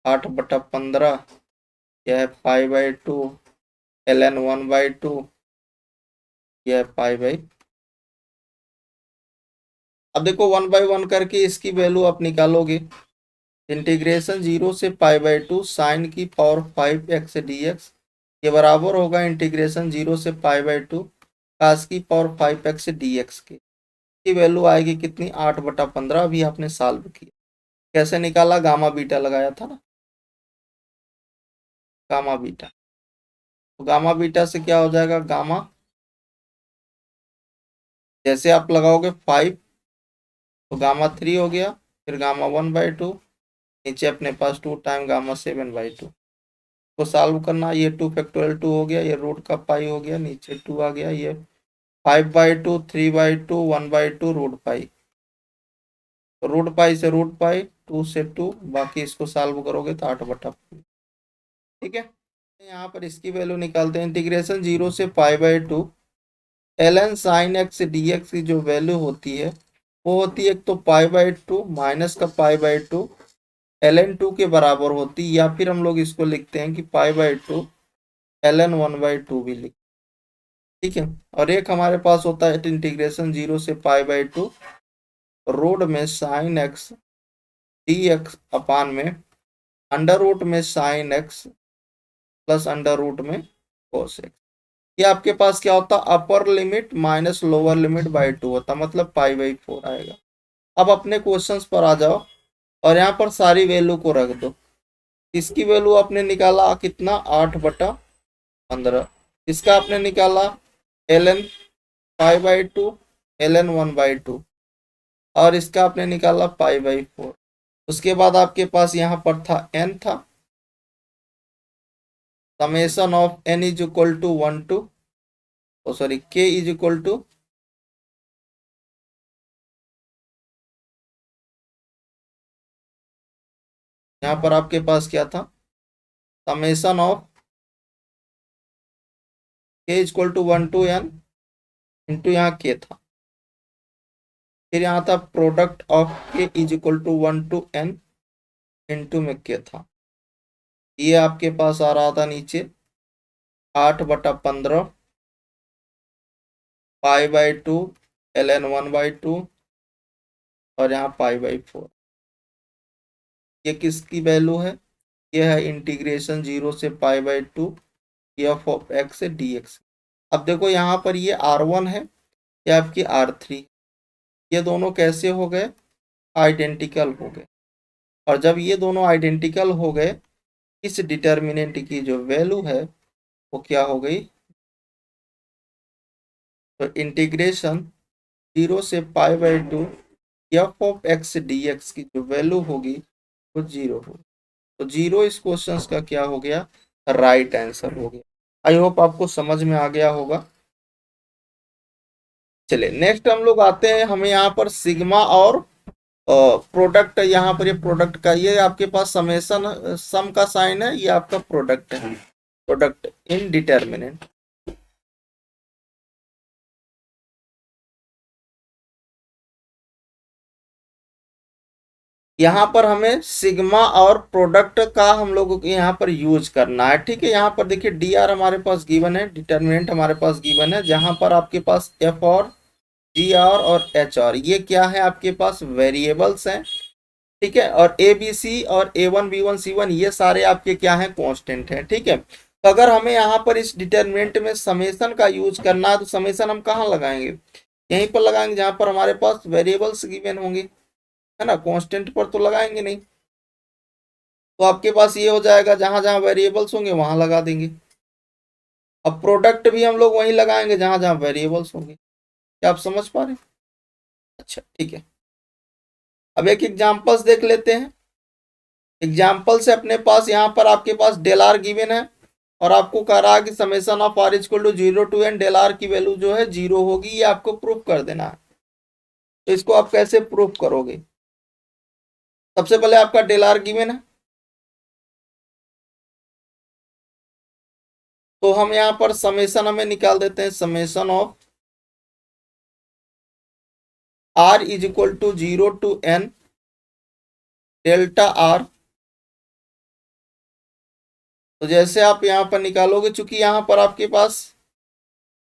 8/15, यह है π/2 ln 1/2, यह है π/। अब देखो 1/1 करके इसकी वैल्यू आप निकालोगे, इंटीग्रेशन 0 से π/2 साइन की पावर 5x dx ये बराबर होगा इंटीग्रेशन 0 से π/2 कास की पावर 5x dx के। की वैल्यू आएगी कितनी, 8/15। अभी आपने सॉल्व किया, कैसे निकाला, गामा बीटा लगाया था ना, गामा बीटा। तो गामा बीटा से क्या हो जाएगा, गामा जैसे आप लगाओगे 5 तो गामा 3 हो गया, फिर गामा 1/2, नीचे अपने पास 2 टाइम गामा 7/2 को सॉल्व करना। ये 2 फैक्टोरियल 2 हो गया, ये रूट का पाई हो गया, नीचे 2 आ गया, ये 5/2 3/2 1/2 रूट पाई, तो रूट पाई से रूट पाई 2 से 2, बाकी इसको सॉल्व करोगे तो 8/5। ठीक है, यहाँ पर इसकी वैल्यू निकालते हैं। इंटीग्रेशन 0 से π/2 ln sin x dx की जो वैल्यू होती है वो होती है एक तो π/2 माइनस का π/2 ln 2 के बराबर होती है, या फिर हम लोग इसको लिखते हैं कि π/2 ln 1/2 भी लिख। ठीक है, और एक हमारे पास होता है इंटीग्रेशन 0 से π/2 रूट में साइन एक्स dx अपान में अंडर रूट में sine X plus under root में कोस एक्स। ये आपके पास क्या होता, upper limit minus lower limit by 2 होता, मतलब π/4 आएगा। अब अपने क्वेश्चंस पर आ जाओ और यहाँ पर सारी वैल्यू को रख दो। इसकी वैल्यू आपने निकाला कितना, 8/15। इसका आपने निकाला ln 5/2 ln 1/2 और इसका आपने निकाला π/4। उसके बाद आपके पास यहाँ पर था n था, summation of n is equal to 1 to sorry k is equal to यहाँ पर आपके पास क्या था, summation of k is equal to 1 to n into यहाँ k था, फिर यहाँ था product of k is equal to 1 to n into में k था। ये आपके पास आ रहा था नीचे 8/15 π/2 ln 1/2 और यहाँ π/4। ये किसकी वैल्यू है, ये है इंटीग्रेशन 0 से π/2 f ऑफ x dx। अब देखो यहाँ पर ये r1 है, ये आपकी r3, ये दोनों कैसे हो गए, आइडेंटिकल हो गए। और जब ये दोनों आइडेंटिकल हो गए, इस डिटर्मिनेंट की जो वैल्यू है वो क्या हो गई, तो इंटीग्रेशन 0 से π/2 f ऑफ x dx की जो वैल्यू होगी वो 0 होगी। तो 0 इस क्वेश्चन का क्या हो गया, राइट आंसर हो गया। आई होप आपको समझ में आ गया होगा। चलिए नेक्स्ट हम लोग आते हैं, हमें यहाँ पर सिग्मा और प्रोडक्ट, यहाँ पर ये प्रोडक्ट का, ये आपके पास समेशन सम का साइन है, ये आपका प्रोडक्ट है, प्रोडक्ट इन डिटर्मिनेंट। यहाँ पर हमें सिग्मा और प्रोडक्ट का हम लोगों को यहाँ पर यूज करना है। ठीक है, यहाँ पर देखिए डी आर हमारे पास गिवन है, डिटर्मिनेंट हमारे पास गिवन है, जहां पर आपके पास एफ और जी आर और एच आर ये क्या है, आपके पास वेरिएबल्स हैं। ठीक है, और ए बी सी और A1 B1 C1 ये सारे आपके क्या हैं, कांस्टेंट हैं। ठीक है, तो अगर हमें यहाँ पर इस डिटर्मिनेंट में समेशन का यूज करना है तो समेशन हम कहाँ लगाएंगे, यहीं पर लगाएंगे जहां पर हमारे पास वेरिएबल्स गिवन होंगे, है ना, कांस्टेंट पर तो लगाएंगे नहीं। तो आपके पास ये हो जाएगा, जहां जहां वेरिएबल्स होंगे वहां लगा देंगे। अब प्रोडक्ट भी हम लोग वहीं लगाएंगे जहां जहां वेरिएबल्स होंगे। क्या आप समझ पा रहे हैं? अच्छा ठीक है, अब एक एग्जांपल्स देख लेते हैं। एग्जाम्पल से अपने पास यहाँ पर आपके पास डेल आर गिवन है और आपको कह रहा है कि summation of R equal to 0 to n del R की वैल्यू जो है 0 होगी, ये आपको प्रूफ कर देना है। तो इसको आप कैसे प्रूफ करोगे, सबसे पहले आपका डेल आर गिवन है, तो हम यहाँ पर समेशन हमें निकाल देते हैं, summation of R is equal to 0 to n delta R. तो जैसे आप यहाँ पर निकालोगे, चूंकि यहाँ पर आपके पास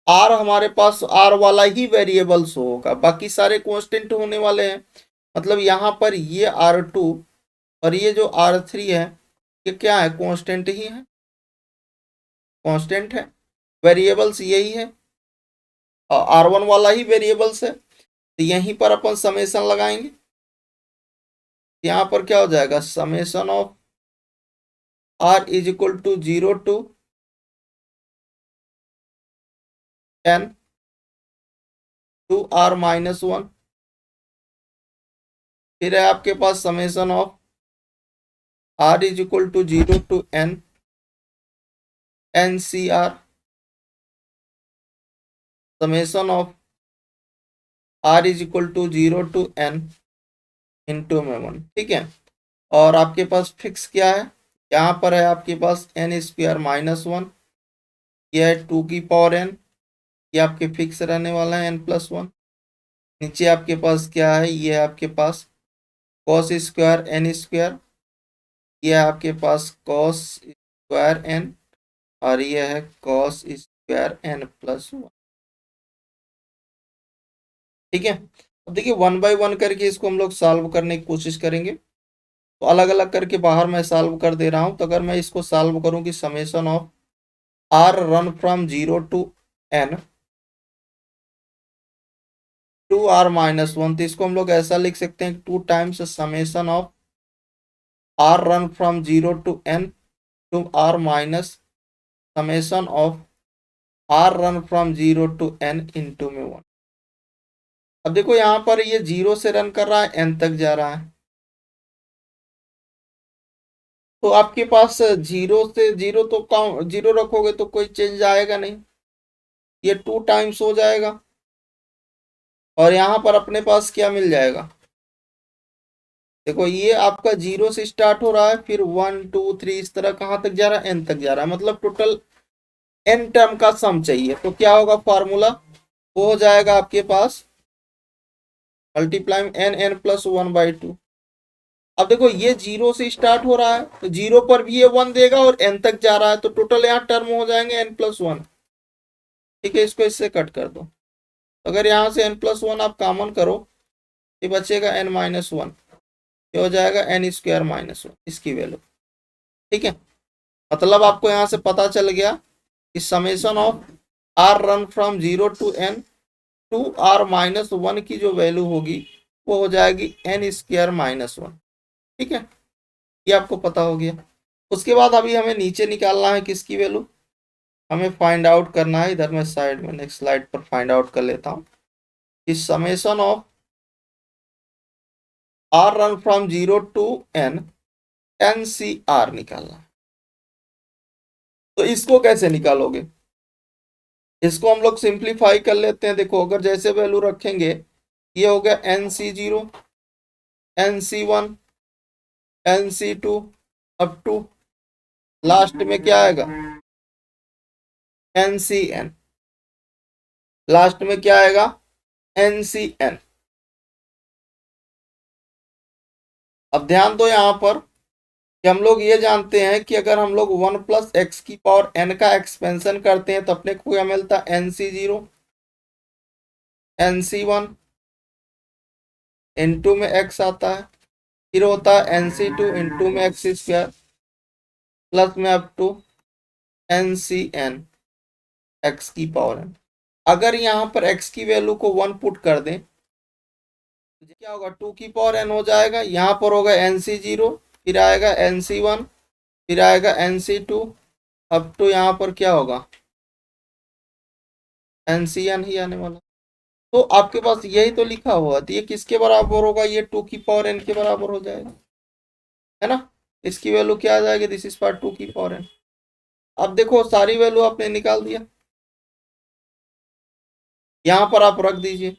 आर, हमारे पास आर वाला ही वेरिएबल्स होगा, बाकी सारे कांस्टेंट होने वाले हैं। मतलब यहाँ पर ये R2 और ये जो R3 है ये क्या है, कांस्टेंट ही है, कांस्टेंट है, वेरिएबल्स यही है और R1 वाला ही वेरिएबल्स है, तो यहीं पर अपन समेशन लगाएंगे। यहाँ पर क्या हो जाएगा, summation of R is equal to 0 to n to R minus 1। फिर है आपके पास summation of R is equal to 0 to n NCR, summation of R is equal to 0 to n into में 1। ठीक है, और आपके पास फिक्स क्या है, यहाँ पर है आपके पास n स्क्वायर माइनस 1, यह है 2 की पावर n, ये आपके फिक्स रहने वाला है n+1। नीचे आपके पास क्या है, ये है आपके पास कॉस स्क्वायर n स्क्वायर, ये है आपके पास कॉस स्क्वायर n, और ये है कॉस स्क्वायर n+1। ठीक है, अब देखिए 1 बाई 1 करके इसको हम लोग सॉल्व करने की कोशिश करेंगे। तो अलग अलग करके बाहर मैं सॉल्व कर दे रहा हूं। तो अगर मैं इसको सॉल्व करूं कि summation of R run from 0 to n to R minus 1, तो इसको हम लोग ऐसा लिख सकते हैं 2 times summation of R run from 0 to n to R minus summation of R run from 0 to n into में 1। अब देखो यहाँ पर ये 0 से रन कर रहा है, n तक जा रहा है, तो आपके पास 0 से 0 तो काउंट 0 रखोगे तो कोई चेंज आएगा नहीं, ये 2 टाइम्स हो जाएगा। और यहाँ पर अपने पास क्या मिल जाएगा, देखो ये आपका 0 से स्टार्ट हो रहा है, फिर 1 2 3 इस तरह कहाँ तक जा रहा है, n तक जा रहा है, मतलब टोटल n टर्म का सम चाहिए। तो क्या होगा फार्मूला, वो हो जाएगा आपके पास मल्टीप्लाइंग n+1/2। अब देखो ये 0 से स्टार्ट हो रहा है, तो 0 पर भी ये 1 देगा और n तक जा रहा है, तो टोटल यहाँ टर्म हो जाएंगे n+1। ठीक है, इसको इससे कट कर दो, अगर यहाँ से n+1 आप कॉमन करो, ये बचेगा n-1, ये हो जाएगा n स्क्वायर माइनस 1 इसकी वैल्यू। ठीक है, मतलब आपको यहाँ से पता चल गया कि summation of R run from 0 to n to R minus 1 की जो वैल्यू होगी वो हो जाएगी n स्क्वायर माइनस 1। ठीक है, ये आपको पता हो गया। उसके बाद अभी हमें नीचे निकालना है किसकी वैल्यू, हमें फाइंड आउट करना है, इधर मैं साइड में नेक्स्ट स्लाइड पर फाइंड आउट कर लेता हूँ कि summation of R run from 0 to n NCR निकालना है। तो इसको कैसे निकालोगे, इसको हम लोग सिंप्लीफाई कर लेते हैं। देखो अगर जैसे वैल्यू रखेंगे, ये हो गया NC0 NC1 NC2 up to last में क्या आएगा NCN, लास्ट में क्या आएगा NCN। अब ध्यान दो यहाँ पर कि हम लोग ये जानते हैं कि अगर हम लोग 1 प्लस एक्स की पावर n का एक्सपेंशन करते हैं तो अपने को क्या मिलता है NC0 NC1 इंटू में x आता है, फिर होता है NC2 इंटू में x स्क्वायर प्लस में अप टू NCN x की पावर n। अगर यहाँ पर x की वैल्यू को 1 पुट कर दें तो क्या होगा, 2 की पावर n हो जाएगा, यहाँ पर होगा NC0, फिर आएगा NC1, फिर आएगा NC2 अप टू यहाँ पर क्या होगा NCN ही आने वाला। तो आपके पास यही तो लिखा हुआ, तो ये किसके बराबर होगा, ये 2 की पावर n के बराबर हो जाएगा, है ना। इसकी वैल्यू क्या आ जाएगी, दिस इज पार्ट 2 की पावर n। अब देखो सारी वैल्यू आपने निकाल दिया, यहाँ पर आप रख दीजिए,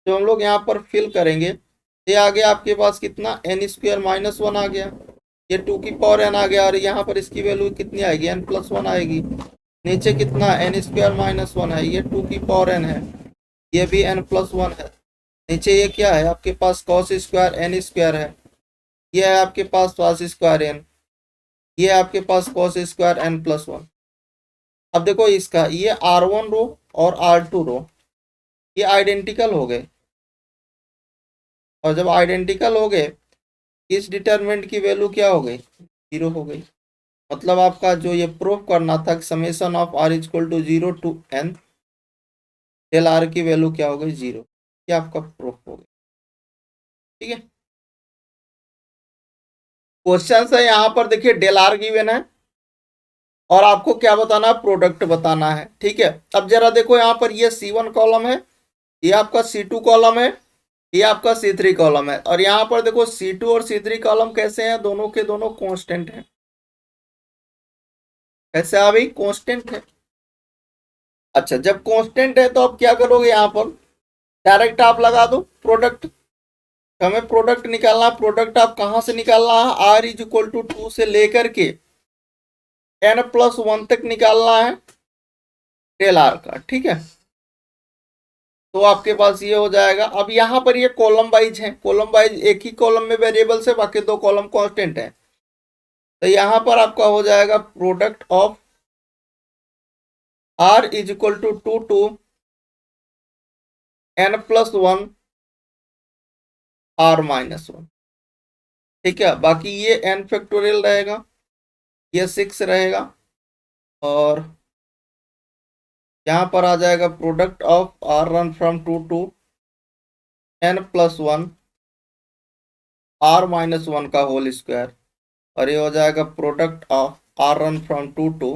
जो हम लोग यहाँ पर फिल करेंगे ये आ गया आपके पास कितना n स्क्वायर माइनस 1 आ गया, ये 2 की पावर n आ गया, और यहाँ पर इसकी वैल्यू कितनी आएगी n+1 आएगी। नीचे कितना n स्क्वायर माइनस 1 है, ये 2 की पावर n है, ये भी n+1 है। नीचे ये क्या है आपके पास कॉस स्क्वायर n स्क्वायर है, ये है आपके पास कॉस स्क्वायर n, ये है आपके पास कॉस स्क्वायर n+1। अब देखो इसका ये R1 रो और R2 रो ये आइडेंटिकल हो गए, और जब आइडेंटिकल हो गए इस डिटरमिनेंट की वैल्यू क्या हो गई, 0 हो गई। मतलब आपका जो ये प्रूफ करना था summation of r equal to 0 to n del r की वैल्यू क्या हो गई, 0, ये आपका प्रूफ हो गया। ठीक है, क्वेश्चन है यहाँ पर देखिए डेल आर गिवन है और आपको क्या बताना है, प्रोडक्ट बताना है। ठीक है, अब जरा देखो यहाँ पर ये C1 कॉलम है, ये आपका C2 कॉलम है, ये आपका C3 कॉलम है, और यहाँ पर देखो C2 और C3 कॉलम कैसे हैं, दोनों के दोनों कांस्टेंट हैं। कैसे आ भाई, कांस्टेंट है। अच्छा, जब कांस्टेंट है तो आप क्या करोगे, यहाँ पर डायरेक्ट आप लगा दो प्रोडक्ट। हमें प्रोडक्ट निकालना, प्रोडक्ट आप कहां से निकालना है, r इज इक्वल टू 2 से लेकर के n+1 तक निकालना है डेल आर का। ठीक है, तो आपके पास ये हो जाएगा। अब यहाँ पर ये कॉलम वाइज है, कॉलम वाइज एक ही कॉलम में वेरिएबल्स है, बाकी 2 कॉलम कांस्टेंट है। तो यहाँ पर आपका हो जाएगा product of r is equal to 2 to n+1 r-1। ठीक है, बाकी ये n फैक्टोरियल रहेगा, ये 6 रहेगा, और यहाँ पर आ जाएगा product of r run from 2 to n+1 r-1 का होल स्क्वायर, और ये हो जाएगा product of r run from 2 to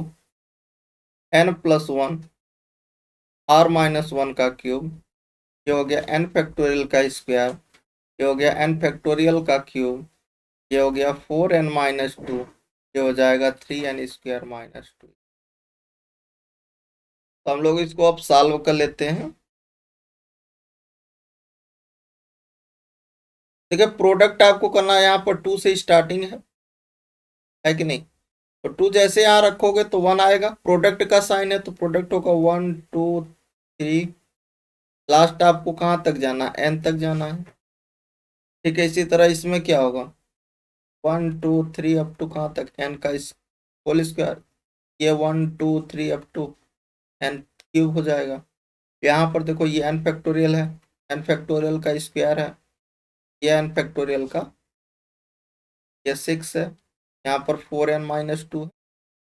n+1 r-1 का क्यूब, ये हो गया n फैक्टोरियल का स्क्वायर, ये हो गया n फैक्टोरियल का क्यूब, ये हो गया 4n-2, ये हो जाएगा 3n स्क्वायर माइनस 2। तो हम लोग इसको अब सॉल्व कर लेते हैं। देखिए प्रोडक्ट आपको करना है, यहाँ पर 2 से स्टार्टिंग है कि नहीं, तो 2 जैसे यहाँ रखोगे तो 1 आएगा, प्रोडक्ट का साइन है तो प्रोडक्ट होगा 1 2 3, लास्ट आपको कहाँ तक जाना है, n तक जाना है। ठीक है, इसी तरह इसमें क्या होगा 1 2 3 अप टू कहाँ तक, n का होल स्क्वायर, ये 1 2 3 अप टू n क्यूब हो जाएगा। यहाँ पर देखो ये n फैक्टोरियल है, n फैक्टोरियल का स्क्वायर है, ये n फैक्टोरियल का, ये 6 है, यहाँ पर 4n-2,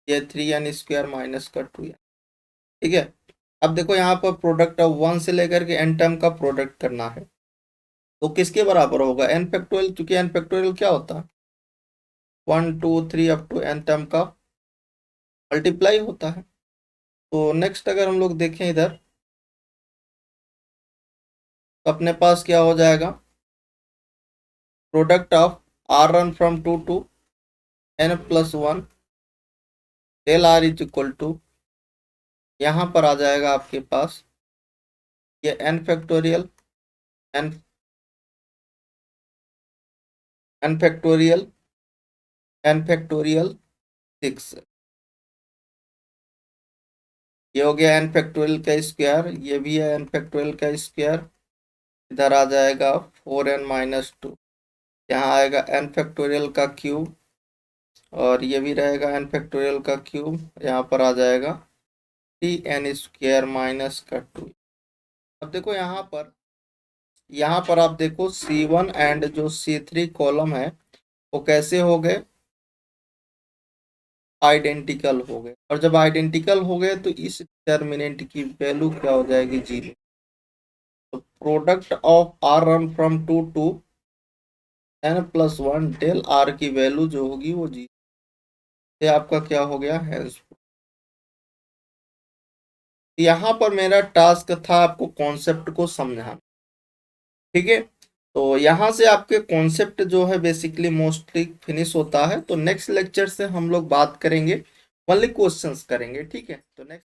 ये 3n स्क्वायर माइनस का 2n। ठीक है, अब देखो यहाँ पर प्रोडक्ट ऑफ 1 से लेकर के n टर्म का प्रोडक्ट करना है, तो किसके बराबर होगा, n फैक्टोरियल, क्योंकि n फैक्टोरियल क्या होता है 1 2 3 अप टू n टर्म का मल्टीप्लाई होता है। तो नेक्स्ट अगर हम लोग देखें इधर, तो अपने पास क्या हो जाएगा, product of r run from 2 to n+1 del r is equal to, यहाँ पर आ जाएगा आपके पास ये n factorial, n factorial, n factorial 6, ये हो गया n फैक्टोरियल का स्क्वायर, ये भी है n फैक्टोरियल का स्क्वायर, इधर आ जाएगा 4n-2, यहाँ आएगा n फैक्टोरियल का क्यूब, और ये भी रहेगा n फैक्टोरियल का क्यूब, यहाँ पर आ जाएगा 3n स्क्वायर माइनस का 2। अब देखो यहाँ पर आप देखो C1 एंड जो C3 कॉलम है वो कैसे हो गए, आइडेंटिकल हो गए, और जब आइडेंटिकल हो गए तो इस डिटर्मिनेंट की वैल्यू क्या हो जाएगी, 0। तो product of r run from 2 to n+1 del r की वैल्यू जो होगी वो 0, ये आपका क्या हो गया है। यहाँ पर मेरा टास्क था आपको कॉन्सेप्ट को समझाना। ठीक है, तो यहाँ से आपके कॉन्सेप्ट जो है बेसिकली मोस्टली फिनिश होता है। तो नेक्स्ट लेक्चर से हम लोग बात करेंगे, ओनली क्वेश्चंस करेंगे। ठीक है, तो नेक्स्ट